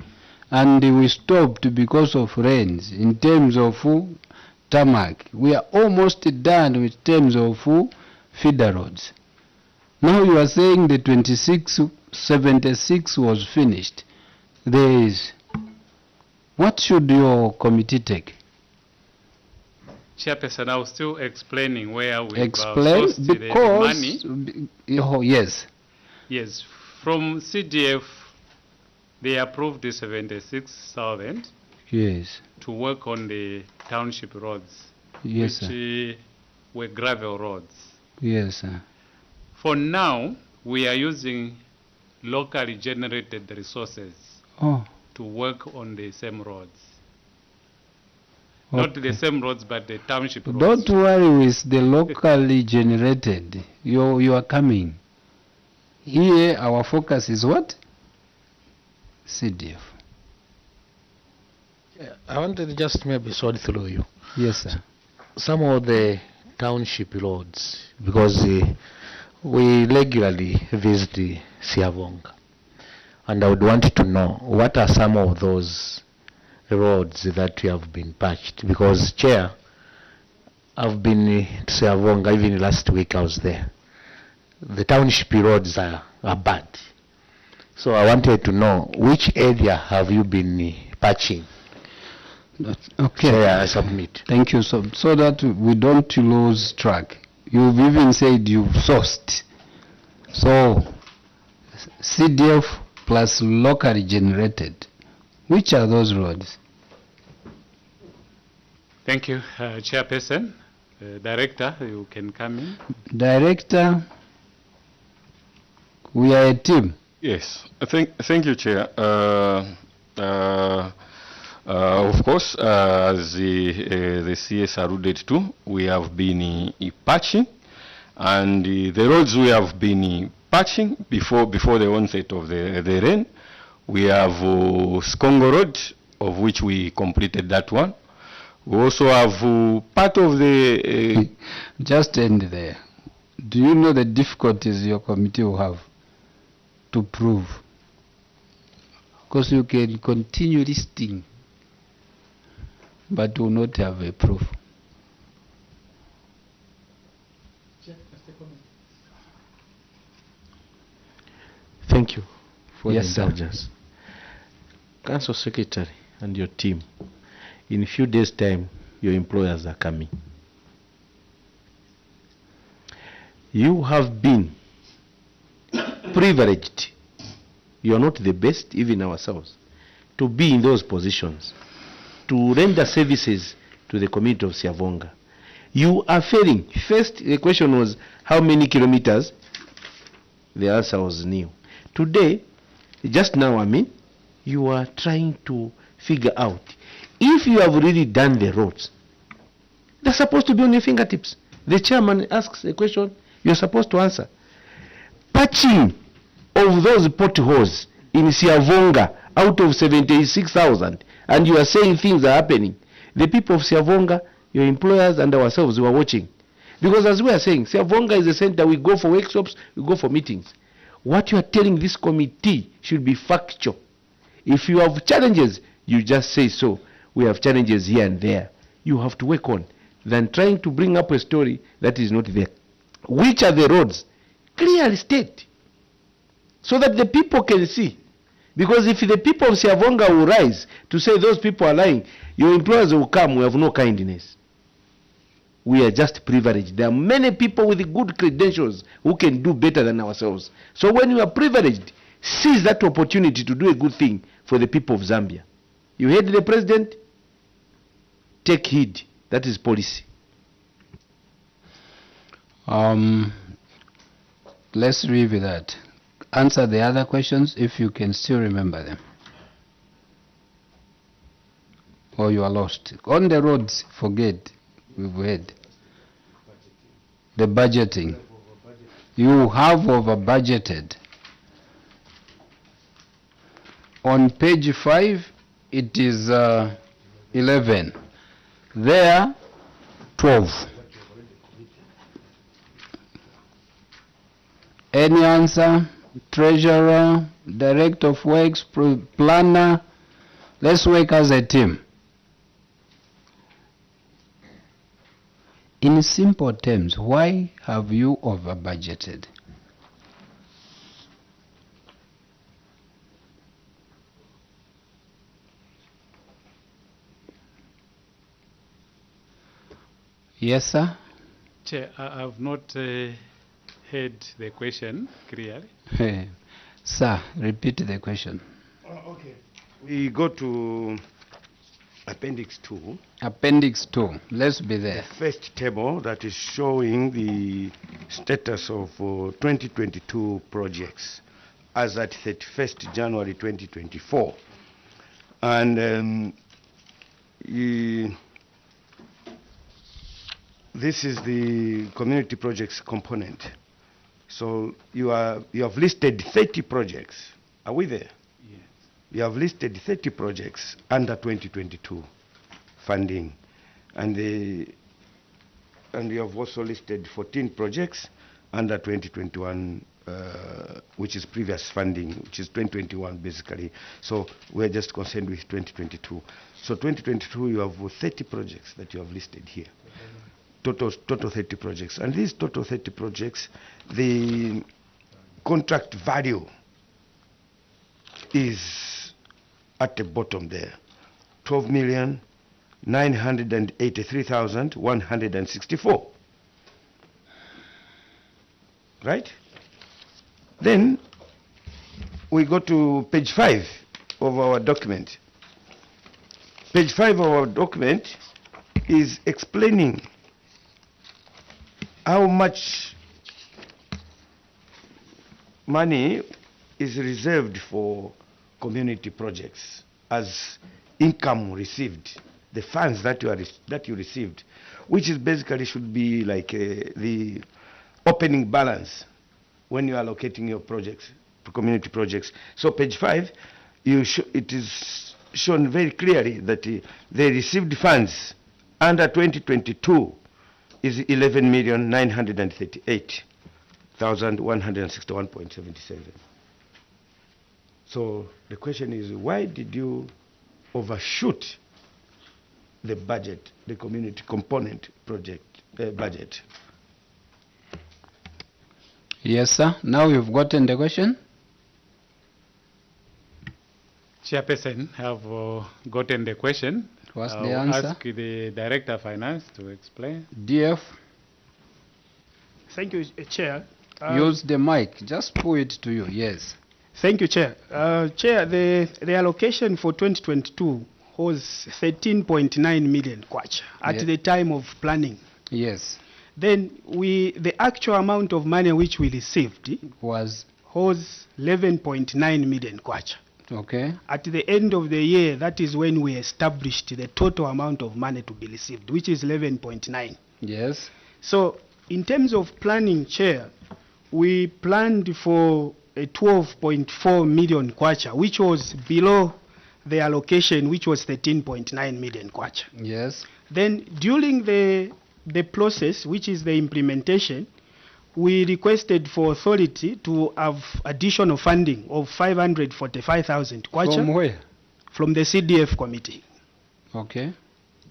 Speaker 2: and we stopped because of rains in terms of tarmac. We are almost done with terms of feeder roads. Now you are saying the 76 was finished. There is. What should your committee take?
Speaker 18: Chairperson, I was still explaining where we
Speaker 2: Explain
Speaker 18: sourced the money.
Speaker 2: Oh, yes.
Speaker 18: Yes, from CDF, they approved the 76,000
Speaker 2: Yes.
Speaker 18: to work on the township roads,
Speaker 2: Yes,
Speaker 18: which were gravel roads.
Speaker 2: Yes, sir.
Speaker 18: For now, we are using locally generated resources to work on the same roads. Not the same roads, but the township roads.
Speaker 2: Don't worry with the locally generated. You are coming. Here, our focus is what? CDF.
Speaker 1: I wanted to just maybe sort through you.
Speaker 2: Yes, sir.
Speaker 1: Some of the township roads, because we regularly visit Siavonga, and I would want to know what are some of those roads that we have been patched. Because, Chair, I've been to Siavonga, even last week I was there. The township roads are bad. So I wanted to know which area have you been patching?
Speaker 2: Okay.
Speaker 1: Chair, I submit.
Speaker 2: Thank you. So that we don't lose track. You've even said you've sourced. So, CDF plus locally generated. Which are those roads?
Speaker 18: Thank you, Chairperson. Director, you can come in.
Speaker 2: Director, we are a team.
Speaker 23: Yes, thank you, Chair. Of course, as the CS alluded to, we have been patching, and the roads we have been patching before the onset of the rain. We have Skongo Road, of which we completed that one. We also have part of the...
Speaker 2: Just end there. Do you know the difficulties your committee will have to prove? Because you can continue listing, but will not have a proof.
Speaker 1: Thank you for
Speaker 2: Yes,
Speaker 1: the
Speaker 2: sir.
Speaker 1: indulgence. Council Secretary and your team, in a few days' time, your employers are coming. You have been privileged. You are not the best, even ourselves, to be in those positions, to render services to the community of Siavonga. You are failing. First, the question was, how many kilometers? The answer was new. Today, just now, you are trying to figure out if you have really done the roads. They're supposed to be on your fingertips. The chairman asks a question, you're supposed to answer. Patching of those potholes in Siavonga out of 76,000, and you are saying things are happening. The people of Siavonga, your employers and ourselves, we are watching. Because as we are saying, Siavonga is a center, we go for workshops, we go for meetings. What you are telling this committee should be factual. If you have challenges, you just say so. We have challenges here and there. You have to work on, than trying to bring up a story that is not there. Which are the roads? Clearly state, so that the people can see. Because if the people of Siavonga will rise to say those people are lying, your employers will come, we have no kindness. We are just privileged. There are many people with good credentials who can do better than ourselves. So when you are privileged, seize that opportunity to do a good thing for the people of Zambia. You heard the president? Take heed. That is policy.
Speaker 2: Let's leave that. Answer the other questions if you can still remember them. Or you are lost. On the roads, forget. We've heard. The budgeting. You have over budgeted. On page 5, it is 11. There, 12. Any answer? Treasurer, Director of Works, Planner, Let's work as a team. In simple terms, why have you over budgeted? Yes, sir.
Speaker 18: Chair, I've not heard the question clearly.
Speaker 2: Sir, repeat the question.
Speaker 26: Okay. We go to Appendix 2.
Speaker 2: Appendix 2. Let's be there.
Speaker 26: The first table that is showing the status of 2022 projects as at 31st January 2024. And this is the community projects component. So you have listed 30 projects. Are we there?
Speaker 18: Yes.
Speaker 26: You have listed 30 projects under 2022 funding, and you have also listed 14 projects under 2021, which is previous funding, which is 2021 basically. So we're just concerned with 2022. So 2022, you have 30 projects that you have listed here. Total 30 projects. And these total 30 projects, the contract value is at the bottom there. 12,983,164. Right? Then we go to page 5 of our document. Page 5 of our document is explaining how much money is reserved for community projects as income received, the funds that you received, which is basically should be like the opening balance when you are allocating your projects, community projects. So page 5, it is shown very clearly that they received funds under 2022 is 11,938,161.77. So the question is, why did you overshoot the budget, the community component project budget?
Speaker 2: Yes, sir. Now you've gotten the question.
Speaker 18: Chairperson, have gotten the question.
Speaker 2: What's the
Speaker 18: I'll
Speaker 2: answer?
Speaker 18: ask the Director of Finance to explain.
Speaker 2: DF,
Speaker 19: Thank you, Chair.
Speaker 2: use the mic. Just pull it to you. Yes.
Speaker 19: Thank you, Chair. Chair, the allocation for 2022 was 13.9 million kwacha at the time of planning.
Speaker 2: Yes.
Speaker 19: Then the actual amount of money which we received
Speaker 2: was
Speaker 19: 11.9 million kwacha.
Speaker 2: Okay.
Speaker 19: At the end of the year, that is when we established the total amount of money to be received, which is 11.9.
Speaker 2: Yes.
Speaker 19: So in terms of planning, Chair, we planned for a 12.4 million kwacha, which was below the allocation, which was 13.9 million kwacha.
Speaker 2: Yes.
Speaker 19: Then during the process, which is the implementation, we requested for authority to have additional funding of 545,000 kwacha.
Speaker 2: From where?
Speaker 19: From the CDF committee.
Speaker 2: Okay.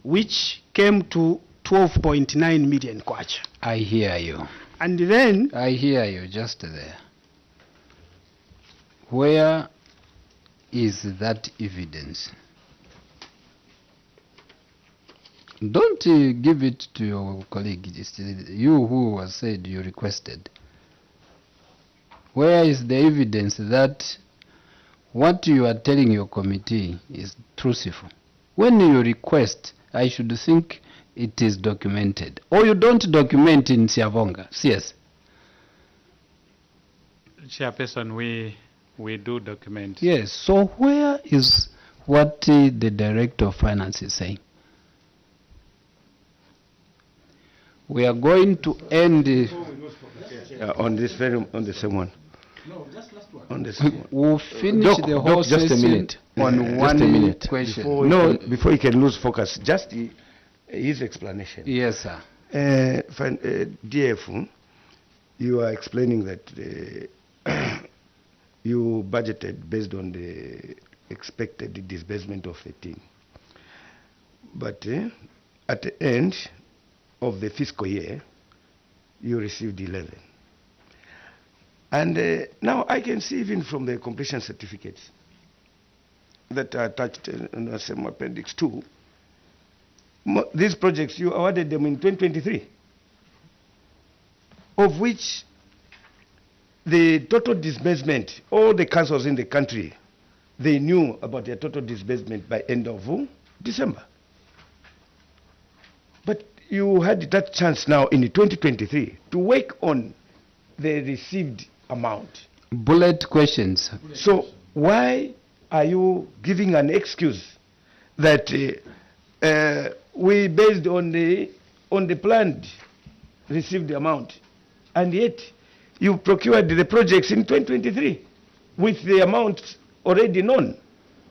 Speaker 19: Which came to 12.9 million kwacha.
Speaker 2: I hear you.
Speaker 19: And then
Speaker 2: I hear you just there. Where is that evidence? Don't give it to your colleague. It's you who was said you requested. Where is the evidence that what you are telling your committee is truthful? When you request, I should think it is documented. Or you don't document in Siavonga. Yes.
Speaker 18: Chairperson, we do document.
Speaker 2: Yes. So where is what the Director of Finance is saying? We are going to end
Speaker 26: on the same one.
Speaker 2: No, just last one.
Speaker 26: On the same one.
Speaker 2: We'll finish the whole
Speaker 26: just a minute.
Speaker 2: on
Speaker 26: Just a minute.
Speaker 2: question.
Speaker 26: Before you can lose focus, just his explanation.
Speaker 2: Yes, sir.
Speaker 26: DF, you are explaining that you budgeted based on the expected disbursement of 13. But at the end of the fiscal year, you received 11. And now I can see even from the completion certificates that are attached in the same appendix 2, these projects, you awarded them in 2023, of which the total disbursement, all the councils in the country, they knew about their total disbursement by end of December. But you had that chance now in 2023 to work on the received amount.
Speaker 2: Bullet questions.
Speaker 26: So why are you giving an excuse that we based on the planned received amount, and yet you procured the projects in 2023 with the amount already known?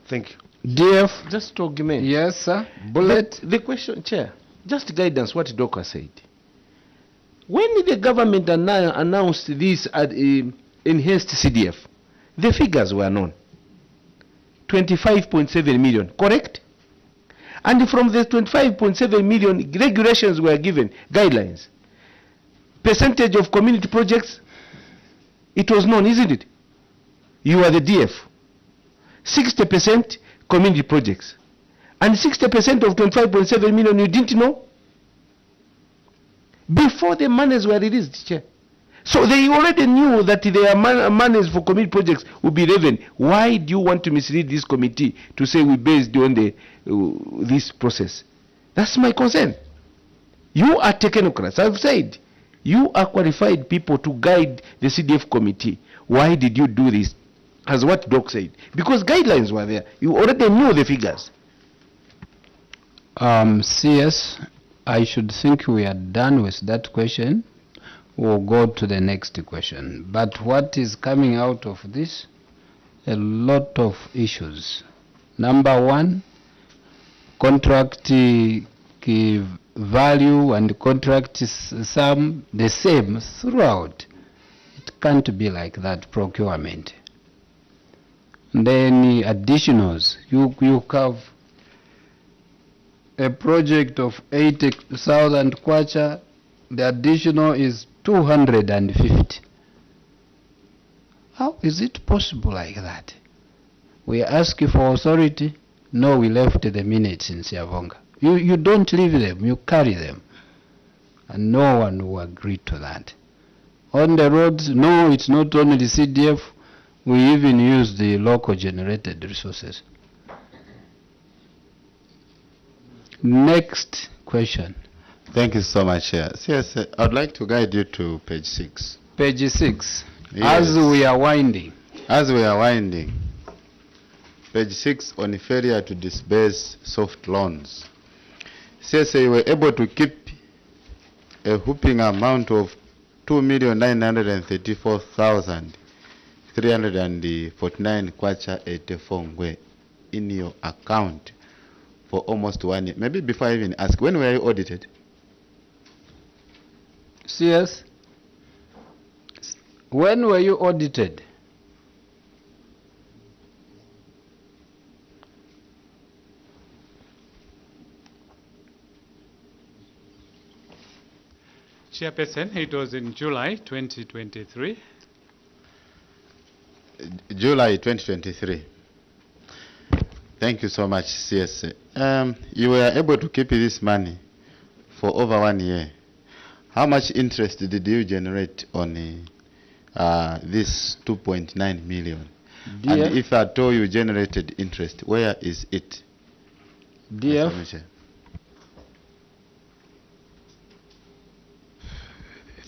Speaker 26: Thank you.
Speaker 2: DF.
Speaker 1: Just to augment.
Speaker 2: Yes, sir. Bullet.
Speaker 1: The question, Chair, just guidance what Doka said. When the government announced this enhanced CDF, the figures were known. 25.7 million, correct? And from the 25.7 million, regulations were given, guidelines. Percentage of community projects, it was known, isn't it? You are the DF. 60% community projects. And 60% of 25.7 million you didn't know? Before the monies were released, Chair. So they already knew that their monies for community projects would be 11. Why do you want to mislead this committee to say we based on this process? That's my concern. You are technocrats. I've said you are qualified people to guide the CDF committee. Why did you do this? As what Doc said. Because guidelines were there. You already knew the figures.
Speaker 2: CS, I should think we are done with that question. We'll go to the next question. But what is coming out of this? A lot of issues. Number one, contract value and contract sum the same throughout. It can't be like that, procurement. And then additionals. You have a project of 80,000 kwacha, the additional is 250. How is it possible like that? We ask for authority. No, we left the minutes in Siavonga. You don't leave them, you carry them. And no one will agree to that. On the roads, no, it's not only the CDF. We even use the local generated resources. Next question.
Speaker 8: Thank you so much, Chair. Yes, I'd like to guide you to page 6.
Speaker 2: Page 6.
Speaker 8: Yes.
Speaker 2: As we are winding.
Speaker 8: As we are winding. Page 6 on failure to disburse soft loans. CSA were able to keep a whooping amount of 2,934,349 kwacha etefongwe in your account for almost 1 year. Maybe before I even ask, when were you audited?
Speaker 2: CS, when were you audited?
Speaker 18: Chairperson, it was in July 2023.
Speaker 8: July 2023. Thank you so much, CSA. You were able to keep this money for over 1 year. How much interest did you generate on this 2.9 million? And if at all you generated interest, where is it?
Speaker 2: DF.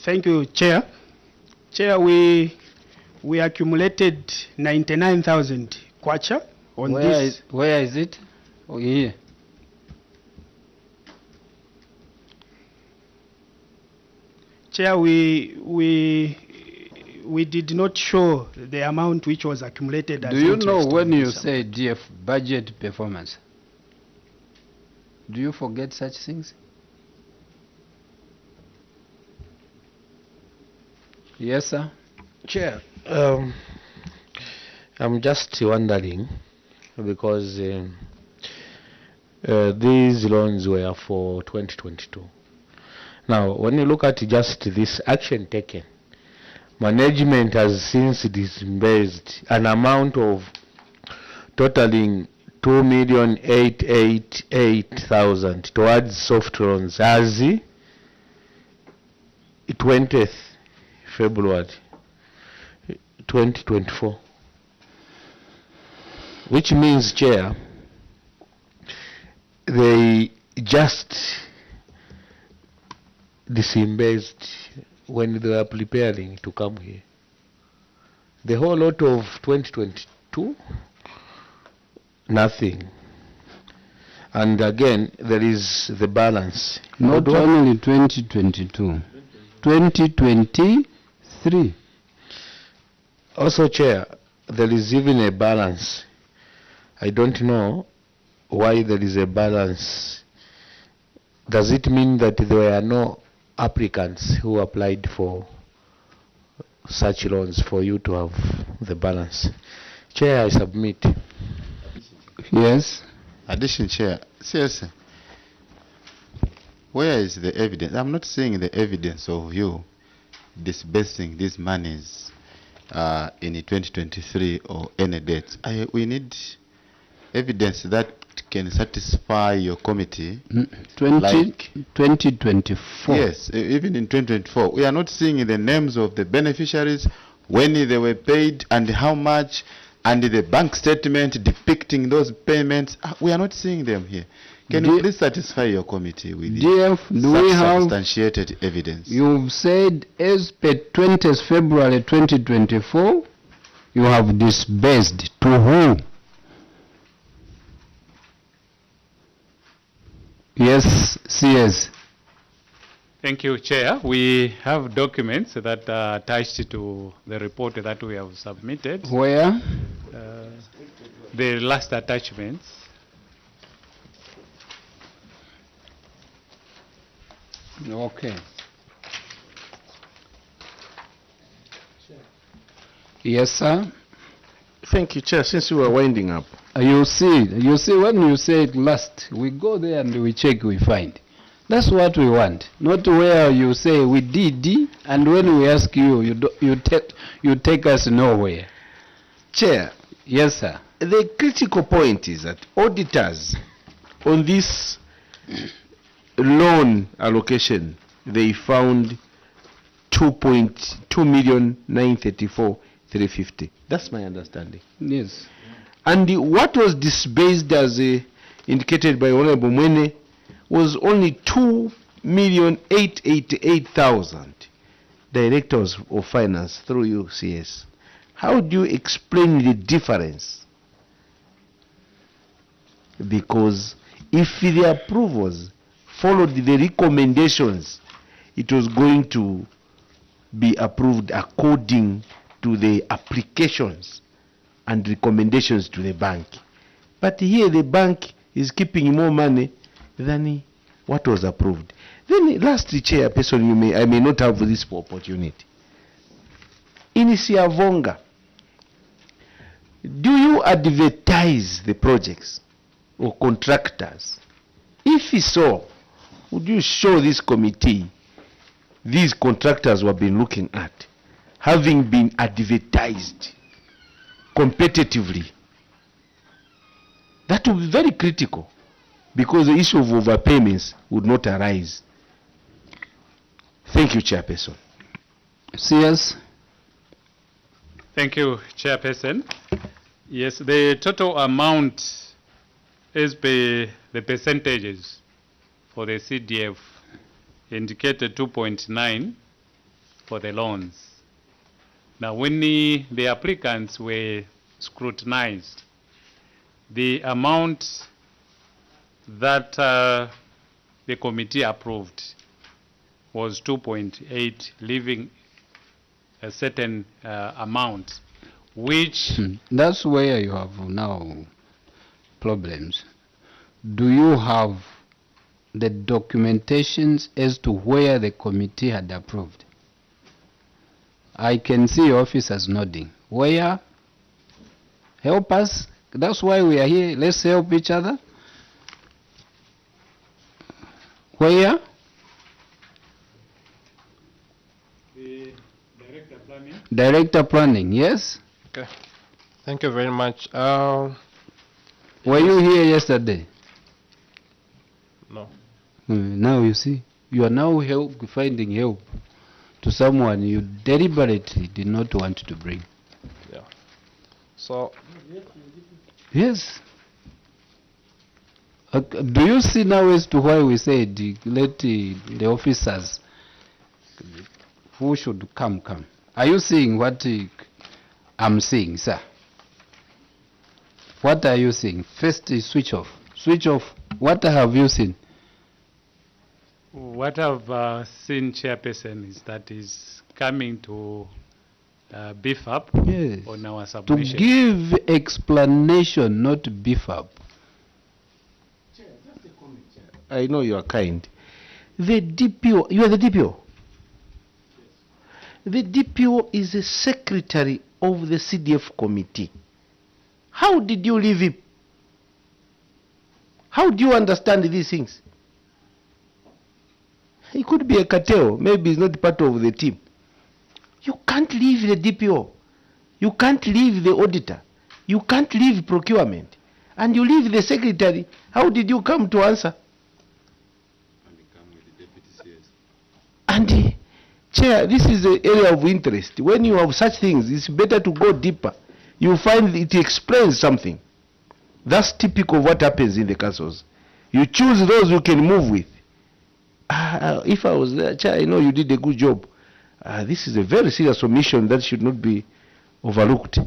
Speaker 19: Thank you, Chair. Chair, we accumulated 99,000 kwacha on this.
Speaker 2: Where is it? Oh, here.
Speaker 19: Chair, we did not show the amount which was accumulated as
Speaker 2: Do you
Speaker 19: interest
Speaker 2: know when
Speaker 19: on
Speaker 2: you
Speaker 19: this
Speaker 2: say DF budget performance? Do you forget such things? Yes, sir.
Speaker 1: Chair, I'm just wondering because these loans were for 2022. Now, when you look at just this action taken, management has since disbursed an amount of totaling 2,888,000 towards soft loans as 20th February 2024, which means, Chair, they just disbursed when they were preparing to come here. The whole lot of 2022, nothing. And again, there is the balance.
Speaker 2: Not only 2022, 2023.
Speaker 1: Also, Chair, there is even a balance. I don't know why there is a balance. Does it mean that there were no applicants who applied for such loans for you to have the balance? Chair, I submit.
Speaker 2: Yes.
Speaker 8: Addition, Chair. Seriously, where is the evidence? I'm not seeing the evidence of you disbursing these monies in 2023 or any date. We need evidence that can satisfy your committee.
Speaker 2: 2024.
Speaker 8: Yes, even in 2024. We are not seeing the names of the beneficiaries, when they were paid and how much, and the bank statement depicting those payments. We are not seeing them here. Can you please satisfy your committee with substantiated evidence?
Speaker 2: You've said as per 20th February 2024, you have disbursed to who? Yes, CS.
Speaker 18: Thank you, Chair. We have documents that are attached to the report that we have submitted.
Speaker 2: Where?
Speaker 18: The last attachments.
Speaker 2: Okay. Yes, sir.
Speaker 1: Thank you, Chair. Since we were winding up.
Speaker 2: You see, when you say it last, we go there and we check, we find. That's what we want. Not where you say we did, and when we ask you, you take us nowhere.
Speaker 1: Chair.
Speaker 2: Yes, sir.
Speaker 1: The critical point is that auditors on this loan allocation, they found 2,934,350. That's my understanding.
Speaker 2: Yes.
Speaker 1: And what was disbursed as indicated by Honorable Mwene was only 2,888,000. Directors of Finance through UCS. How do you explain the difference? Because if the approvals followed the recommendations, it was going to be approved according to the applications and recommendations to the bank. But here the bank is keeping more money than what was approved. Then lastly, Chairperson, I may not have this opportunity. In Siavonga, do you advertise the projects or contractors? If so, would you show this committee these contractors we have been looking at having been advertised competitively? That would be very critical, because the issue of overpayments would not arise. Thank you, Chairperson.
Speaker 2: CS.
Speaker 18: Thank you, Chairperson. Yes, the total amount as per the percentages for the CDF indicated 2.9 for the loans. Now, when the applicants were scrutinized, the amount that the committee approved was 2.8, leaving a certain amount, which...
Speaker 2: That's where you have now problems. Do you have the documentations as to where the committee had approved? I can see officers nodding. Where? Help us. That's why we are here. Let's help each other. Where?
Speaker 18: The Director Planning.
Speaker 2: Director Planning, yes?
Speaker 21: Okay. Thank you very much.
Speaker 2: Were you here yesterday?
Speaker 21: No.
Speaker 2: Now you see, you are now finding help to someone you deliberately did not want to bring.
Speaker 21: Yeah. So,
Speaker 2: Yes. Do you see now as to why we said let the officers who should come? Are you seeing what I'm seeing, sir? What are you seeing? First is switch off. Switch off. What have you seen?
Speaker 18: What I've seen, Chairperson, is that is coming to beef up
Speaker 2: Yes.
Speaker 18: on our
Speaker 2: To
Speaker 18: submission.
Speaker 2: give explanation, not beef up.
Speaker 1: I know you are kind. The DPO, you are the DPO? The DPO is a secretary of the CDF committee. How did you leave him? How do you understand these things? He could be a cartel. Maybe he's not part of the team. You can't leave the DPO. You can't leave the auditor. You can't leave procurement. And you leave the secretary. How did you come to answer? And Chair, this is an area of interest. When you have such things, it's better to go deeper. You find it explains something. That's typical of what happens in the councils. You choose those you can move with. If I was there, Chair, I know you did a good job. This is a very serious omission that should not be overlooked.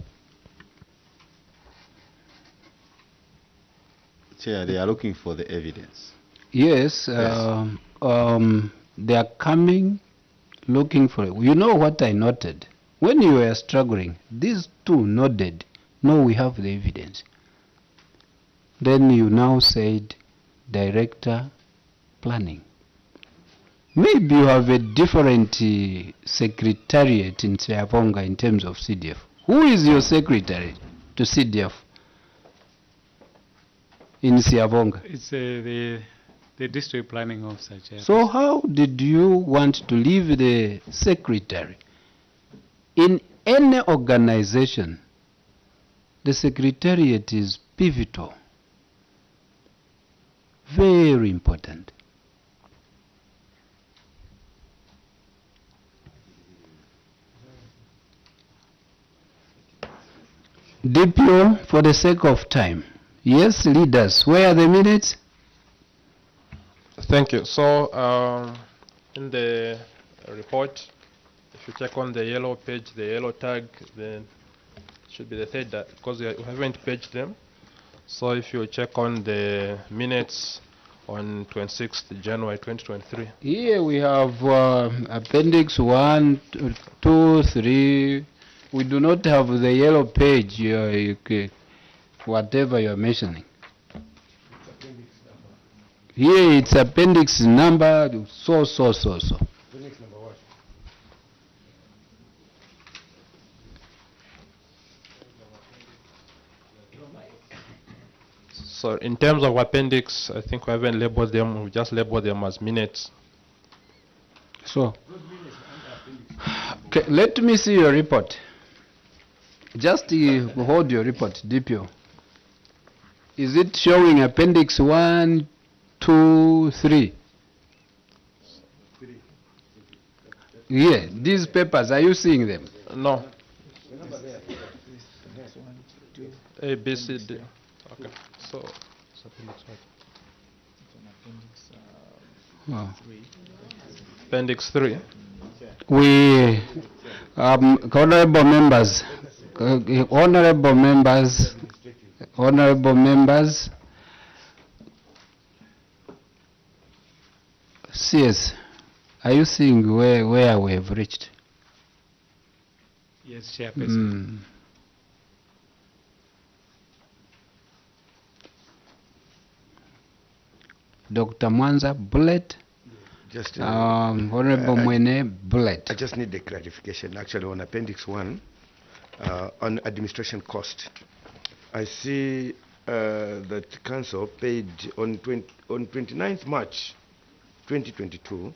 Speaker 8: Chair, they are looking for the evidence.
Speaker 2: Yes, they are coming looking for it. You know what I noted? When you were struggling, these two nodded, no, we have the evidence. Then you now said, Director Planning. Maybe you have a different secretariat in Siavonga in terms of CDF. Who is your secretary to CDF in Siavonga?
Speaker 18: It's the district planning officer, Chair.
Speaker 2: So how did you want to leave the secretary? In any organization, the secretariat is pivotal, very important. DPO, for the sake of time. Yes, leaders, where are the minutes?
Speaker 21: thank you. So, in the report, if you check on the yellow page, the yellow tag, then it should be the third, because we haven't paged them. So if you check on the minutes on 26th January 2023.
Speaker 2: Here we have appendix 1, 2, 3. We do not have the yellow page, whatever you are mentioning. Here it's appendix number so.
Speaker 21: So in terms of appendix, I think we haven't labeled them, we just labeled them as minutes.
Speaker 2: So, okay, let me see your report. Just hold your report, DPO. Is it showing appendix 1, 2, 3? Yeah, these papers, are you seeing them?
Speaker 21: No. A, B, C, D. Okay. So, it's appendix what?
Speaker 2: Oh.
Speaker 21: Appendix 3.
Speaker 2: We, honorable members, CS, are you seeing where we have reached?
Speaker 18: Yes, Chairperson.
Speaker 2: Dr. Mwanza, bullet.
Speaker 26: Just
Speaker 2: Honorable Mwene, bullet.
Speaker 26: I just need the clarification. Actually, on Appendix 1, on administration cost, I see that council paid on 29th March 2022,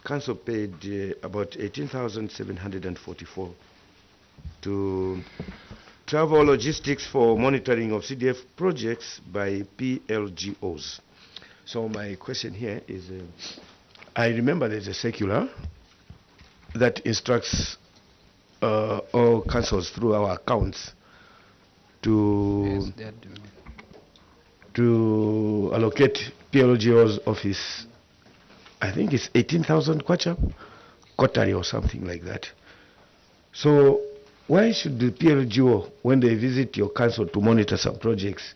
Speaker 26: council paid about 18,744 to travel logistics for monitoring of CDF projects by PLGOs. So my question here is, I remember there's a circular that instructs all councils through our accounts to allocate PLGO's office, I think it's 18,000 kwacha quarterly or something like that. So why should the PLGO, when they visit your council to monitor some projects,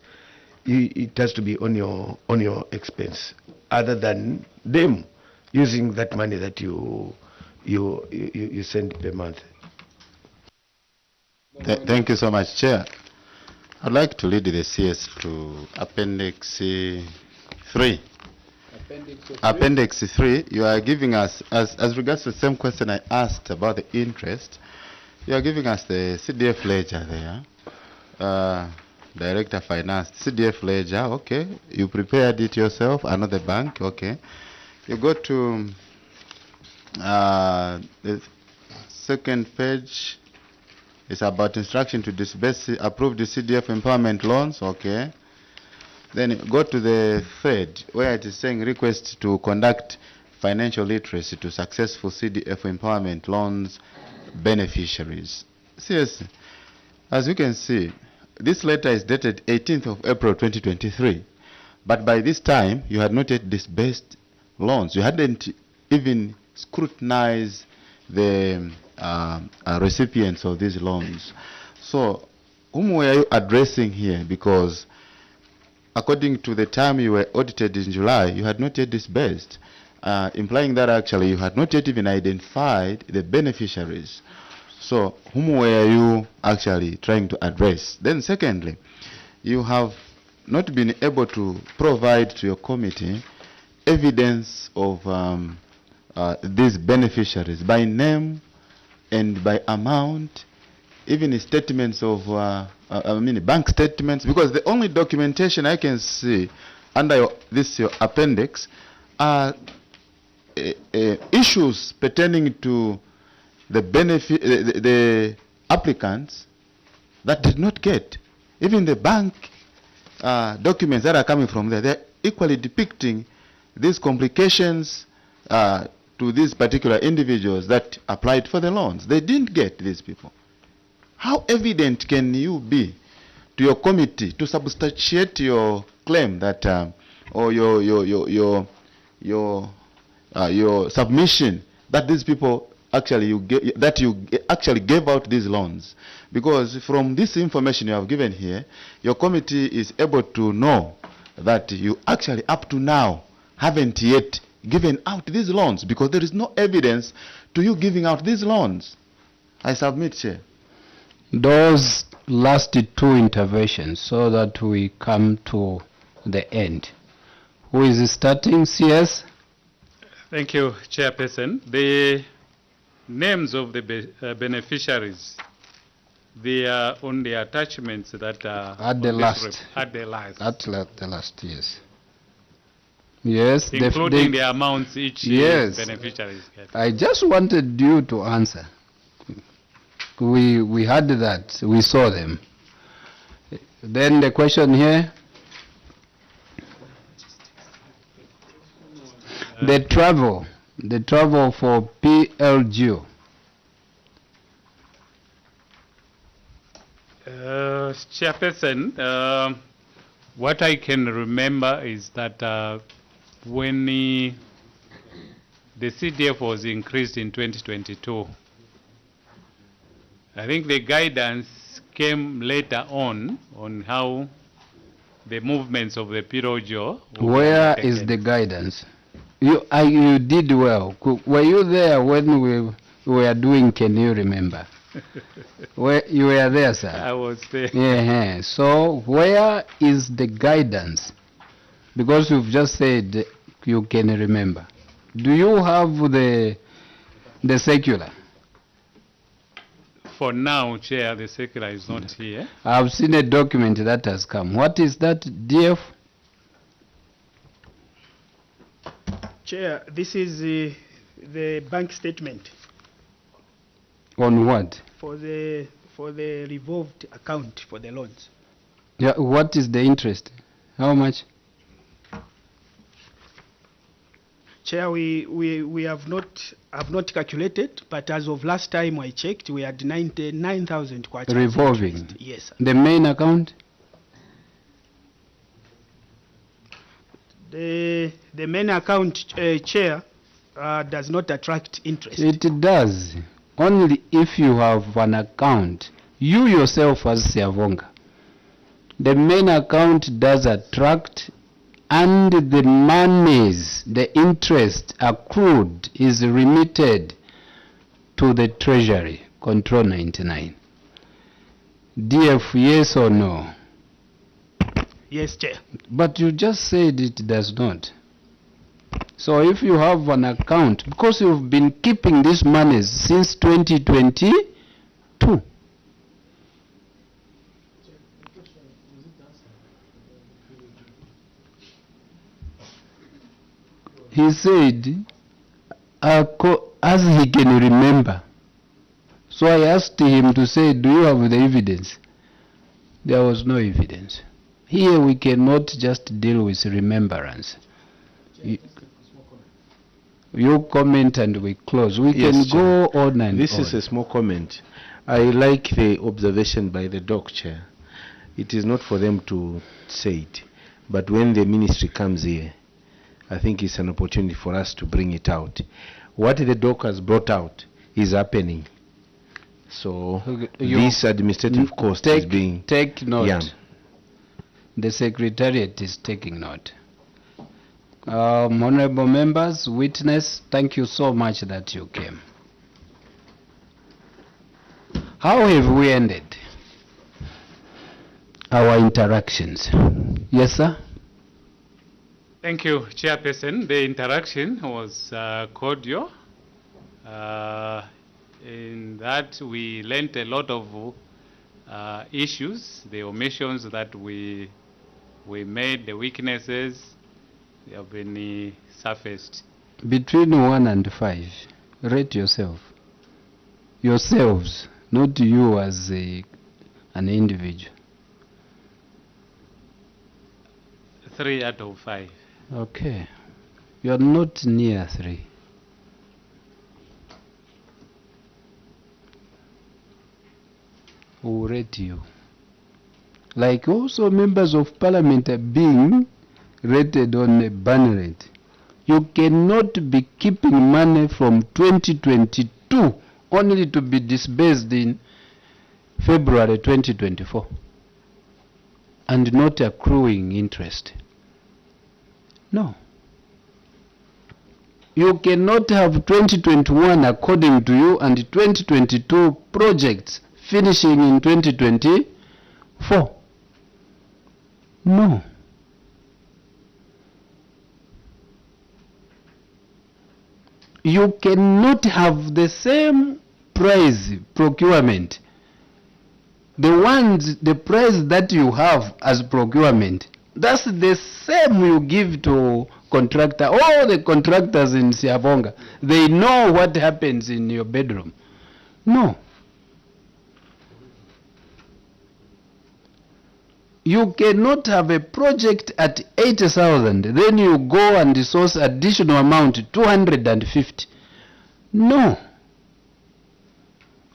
Speaker 26: it has to be on your expense, other than them using that money that you send per month?
Speaker 8: Thank you so much, Chair. I'd like to lead the CS to Appendix 3. Appendix 3, you are giving us, as regards to the same question I asked about the interest, you are giving us the CDF ledger there. Director Finance, CDF ledger, okay. You prepared it yourself, another bank, okay. You go to the second page. It's about instruction to disburse approved CDF empowerment loans, okay. Then you go to the third, where it is saying request to conduct financial literacy to successful CDF empowerment loans beneficiaries. Seriously, as you can see, this letter is dated 18th of April 2023, but by this time you had not yet disbursed loans. You hadn't even scrutinized the recipients of these loans. So whom were you addressing here? Because according to the time you were audited in July, you had not yet disbursed, implying that actually you had not yet even identified the beneficiaries. So whom were you actually trying to address? Then secondly, you have not been able to provide to your committee evidence of these beneficiaries by name and by amount, even statements of, bank statements, because the only documentation I can see under your appendix are issues pertaining to the applicants that did not get. Even the bank documents that are coming from there, they're equally depicting these complications to these particular individuals that applied for the loans. They didn't get these people. How evident can you be to your committee to substantiate your claim that, or your submission that these people actually you actually gave out these loans? Because from this information you have given here, your committee is able to know that you actually up to now haven't yet given out these loans, because there is no evidence to you giving out these loans. I submit, Chair.
Speaker 2: Those last two interventions, so that we come to the end. Who is starting? CS?
Speaker 18: Thank you, Chairperson. The names of the beneficiaries, they are on the attachments that are
Speaker 2: at the last.
Speaker 18: At the last.
Speaker 2: At the last, yes. Yes.
Speaker 18: Including the amounts each beneficiary is getting.
Speaker 2: I just wanted you to answer. We had that. We saw them. Then the question here. The travel for PLGO.
Speaker 18: Chairperson, what I can remember is that when the CDF was increased in 2022, I think the guidance came later on how the movements of the PLGO.
Speaker 2: Where is the guidance? You did well. Were you there when we were doing, can you remember? You were there, sir?
Speaker 18: I was there.
Speaker 2: Yeah. So where is the guidance? Because you've just said you can remember. Do you have the circular?
Speaker 18: For now, Chair, the secretary is not here.
Speaker 2: I've seen a document that has come. What is that, DF?
Speaker 19: Chair, this is the bank statement
Speaker 2: On what?
Speaker 19: for the revolved account for the loans.
Speaker 2: Yeah, what is the interest? How much?
Speaker 19: Chair, we have not calculated, but as of last time I checked, we had 99,000 kwacha.
Speaker 2: Revolving.
Speaker 19: Yes, sir.
Speaker 2: The main account?
Speaker 19: The main account, Chair, does not attract interest.
Speaker 2: It does. Only if you have an account, you yourself as Siavonga. The main account does attract, and the monies, the interest accrued is remitted to the Treasury, Control 99. DF, yes or no?
Speaker 19: Yes, Chair.
Speaker 2: But you just said it does not. So if you have an account, because you've been keeping these monies since 2022. He said, as he can remember. So I asked him to say, do you have the evidence? There was no evidence. Here we cannot just deal with remembrance. You comment and we close. We
Speaker 1: Yes,
Speaker 2: can
Speaker 1: Chair.
Speaker 2: go on and
Speaker 1: This
Speaker 2: on.
Speaker 1: is a small comment. I like the observation by the doc chair. It is not for them to say it, but when the ministry comes here, I think it's an opportunity for us to bring it out. What the doc has brought out is happening. So this administrative cost is being...
Speaker 2: Take note.
Speaker 1: Yeah.
Speaker 2: The Secretariat is taking note. Honorable members, witness, thank you so much that you came. How have we ended our interactions? Yes, sir?
Speaker 18: Thank you, Chairperson. The interaction was cordial. In that we learnt a lot of issues, the omissions that we made, the weaknesses, they have been surfaced.
Speaker 2: Between 1 and 5, rate yourself. Yourselves, not you as an individual.
Speaker 18: 3 out of 5.
Speaker 2: Okay. You are not near 3. Who will rate you? Like also members of parliament are being rated on a burn rate. You cannot be keeping money from 2022 only to be disbursed in February 2024 and not accruing interest. No. You cannot have 2021 according to you and 2022 projects finishing in 2024. No. You cannot have the same price procurement. The price that you have as procurement, that's the same you give to contractor. All the contractors in Siavonga, they know what happens in your bedroom. No. You cannot have a project at 80,000, then you go and source additional amount 250. No.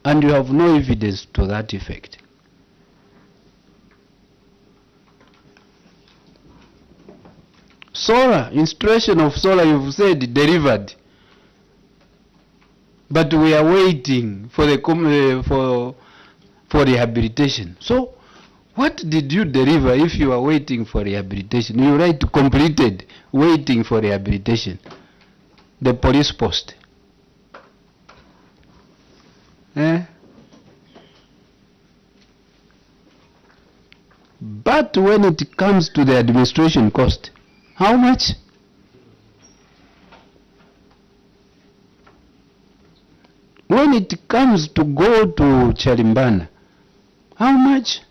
Speaker 2: And you have no evidence to that effect. Solar, installation of solar, you've said delivered. But we are waiting for the for rehabilitation. So, what did you deliver if you are waiting for rehabilitation? You write completed, waiting for rehabilitation. The police post. But when it comes to the administration cost, how much? when it comes to go to Chalimbana, how much?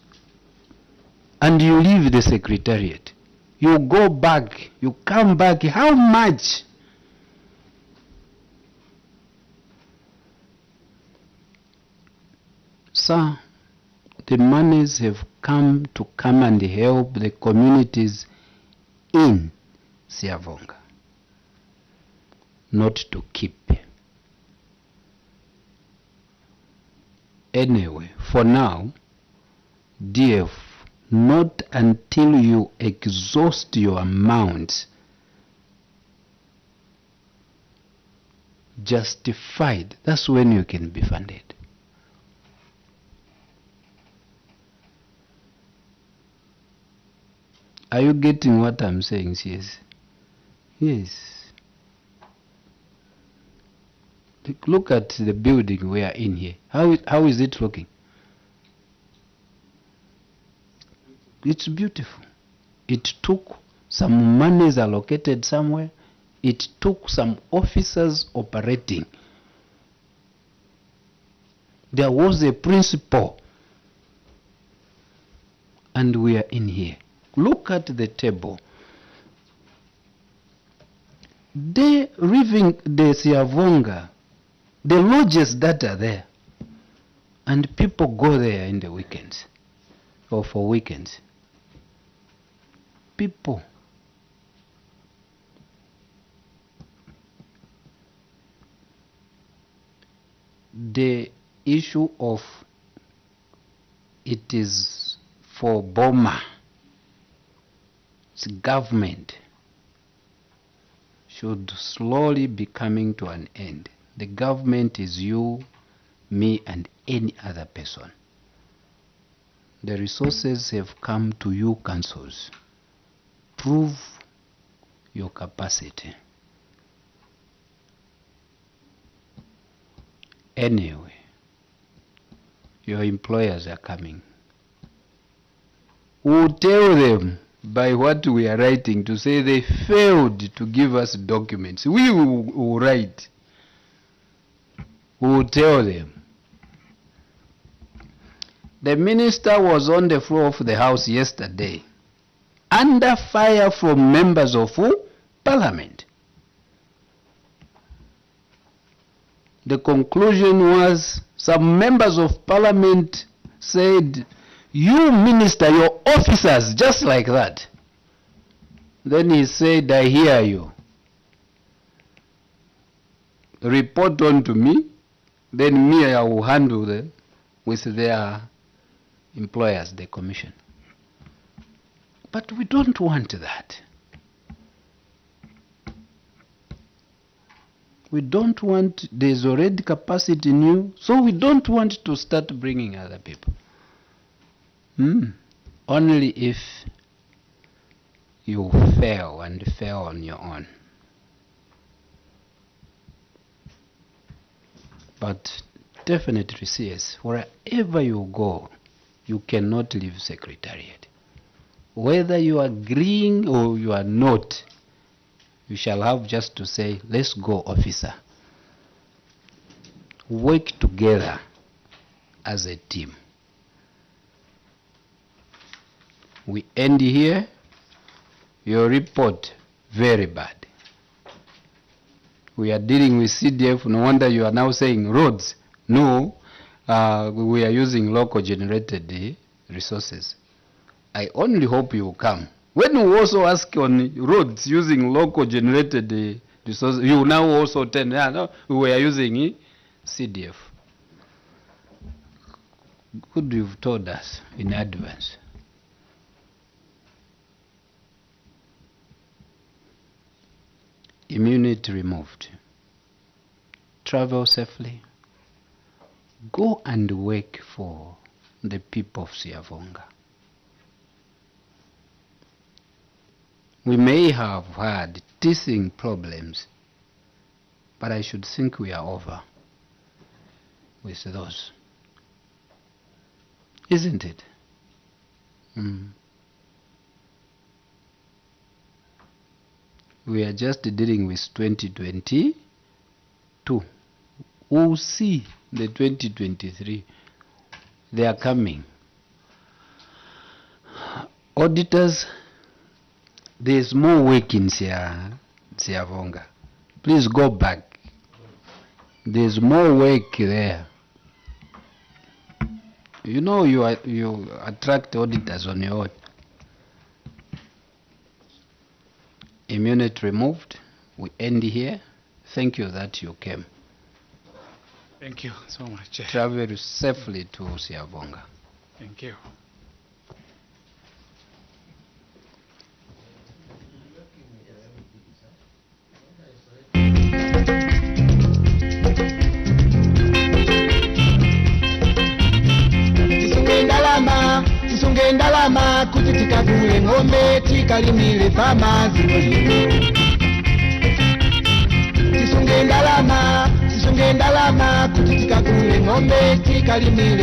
Speaker 2: And you leave the secretariat. You go back, you come back, how much? Sir, the monies have come and help the communities in Siavonga, not to keep. Anyway, for now, DF, not until you exhaust your amount justified, that's when you can be funded. Are you getting what I'm saying, CS? Yes. Look at the building we are in here. How is it looking? It's beautiful. It took some monies allocated somewhere. It took some officers operating. There was a principal. And we are in here. Look at the table. They living the Siavonga, the lodges that are there, and people go there in the weekends or for weekends. People. The issue of it is for Boma. It's government should slowly be coming to an end. The government is you, me, and any other person. The resources have come to you councils. Prove your capacity. Anyway, your employers are coming. We'll tell them by what we are writing to say they failed to give us documents. We will write. We will tell them. The minister was on the floor of the House yesterday under fire from members of Parliament. The conclusion was some members of Parliament said, you minister, your officers, just like that. Then he said, I hear you. Report on to me, then me I will handle them with their employers, the commission. But we don't want that. We don't want, there's already capacity in you, so we don't want to start bringing other people. Only if you fail and fail on your own. But definitely, CS, wherever you go, you cannot leave secretariat. Whether you are agreeing or you are not, you shall have just to say, let's go, officer. Work together as a team. We end here. Your report, very bad. We are dealing with CDF. No wonder you are now saying roads. No, we are using local generated resources. I only hope you will come. When you also ask on roads using local generated resources, you now also tell, no, we are using CDF. Good you've told us in advance. Immunity removed. Travel safely. Go and work for the people of Siavonga. We may have had teething problems, but I should think we are over with those. Isn't it? We are just dealing with 2022. we'll see the 2023. They are coming. Auditors, there's more work in Siavonga. Please go back. There's more work there. You know you attract auditors on your own. Immunity removed. We end here. Thank you that you came.
Speaker 18: Thank you so much, Chair.
Speaker 2: Travel safely to Siavonga.
Speaker 18: Thank you.
Speaker 3: Tisunge ndalama kuti tikagule ng'ombe tikalimile fama zino lino. Tisunge ndalama kuti tikagule ng'ombe tikalimile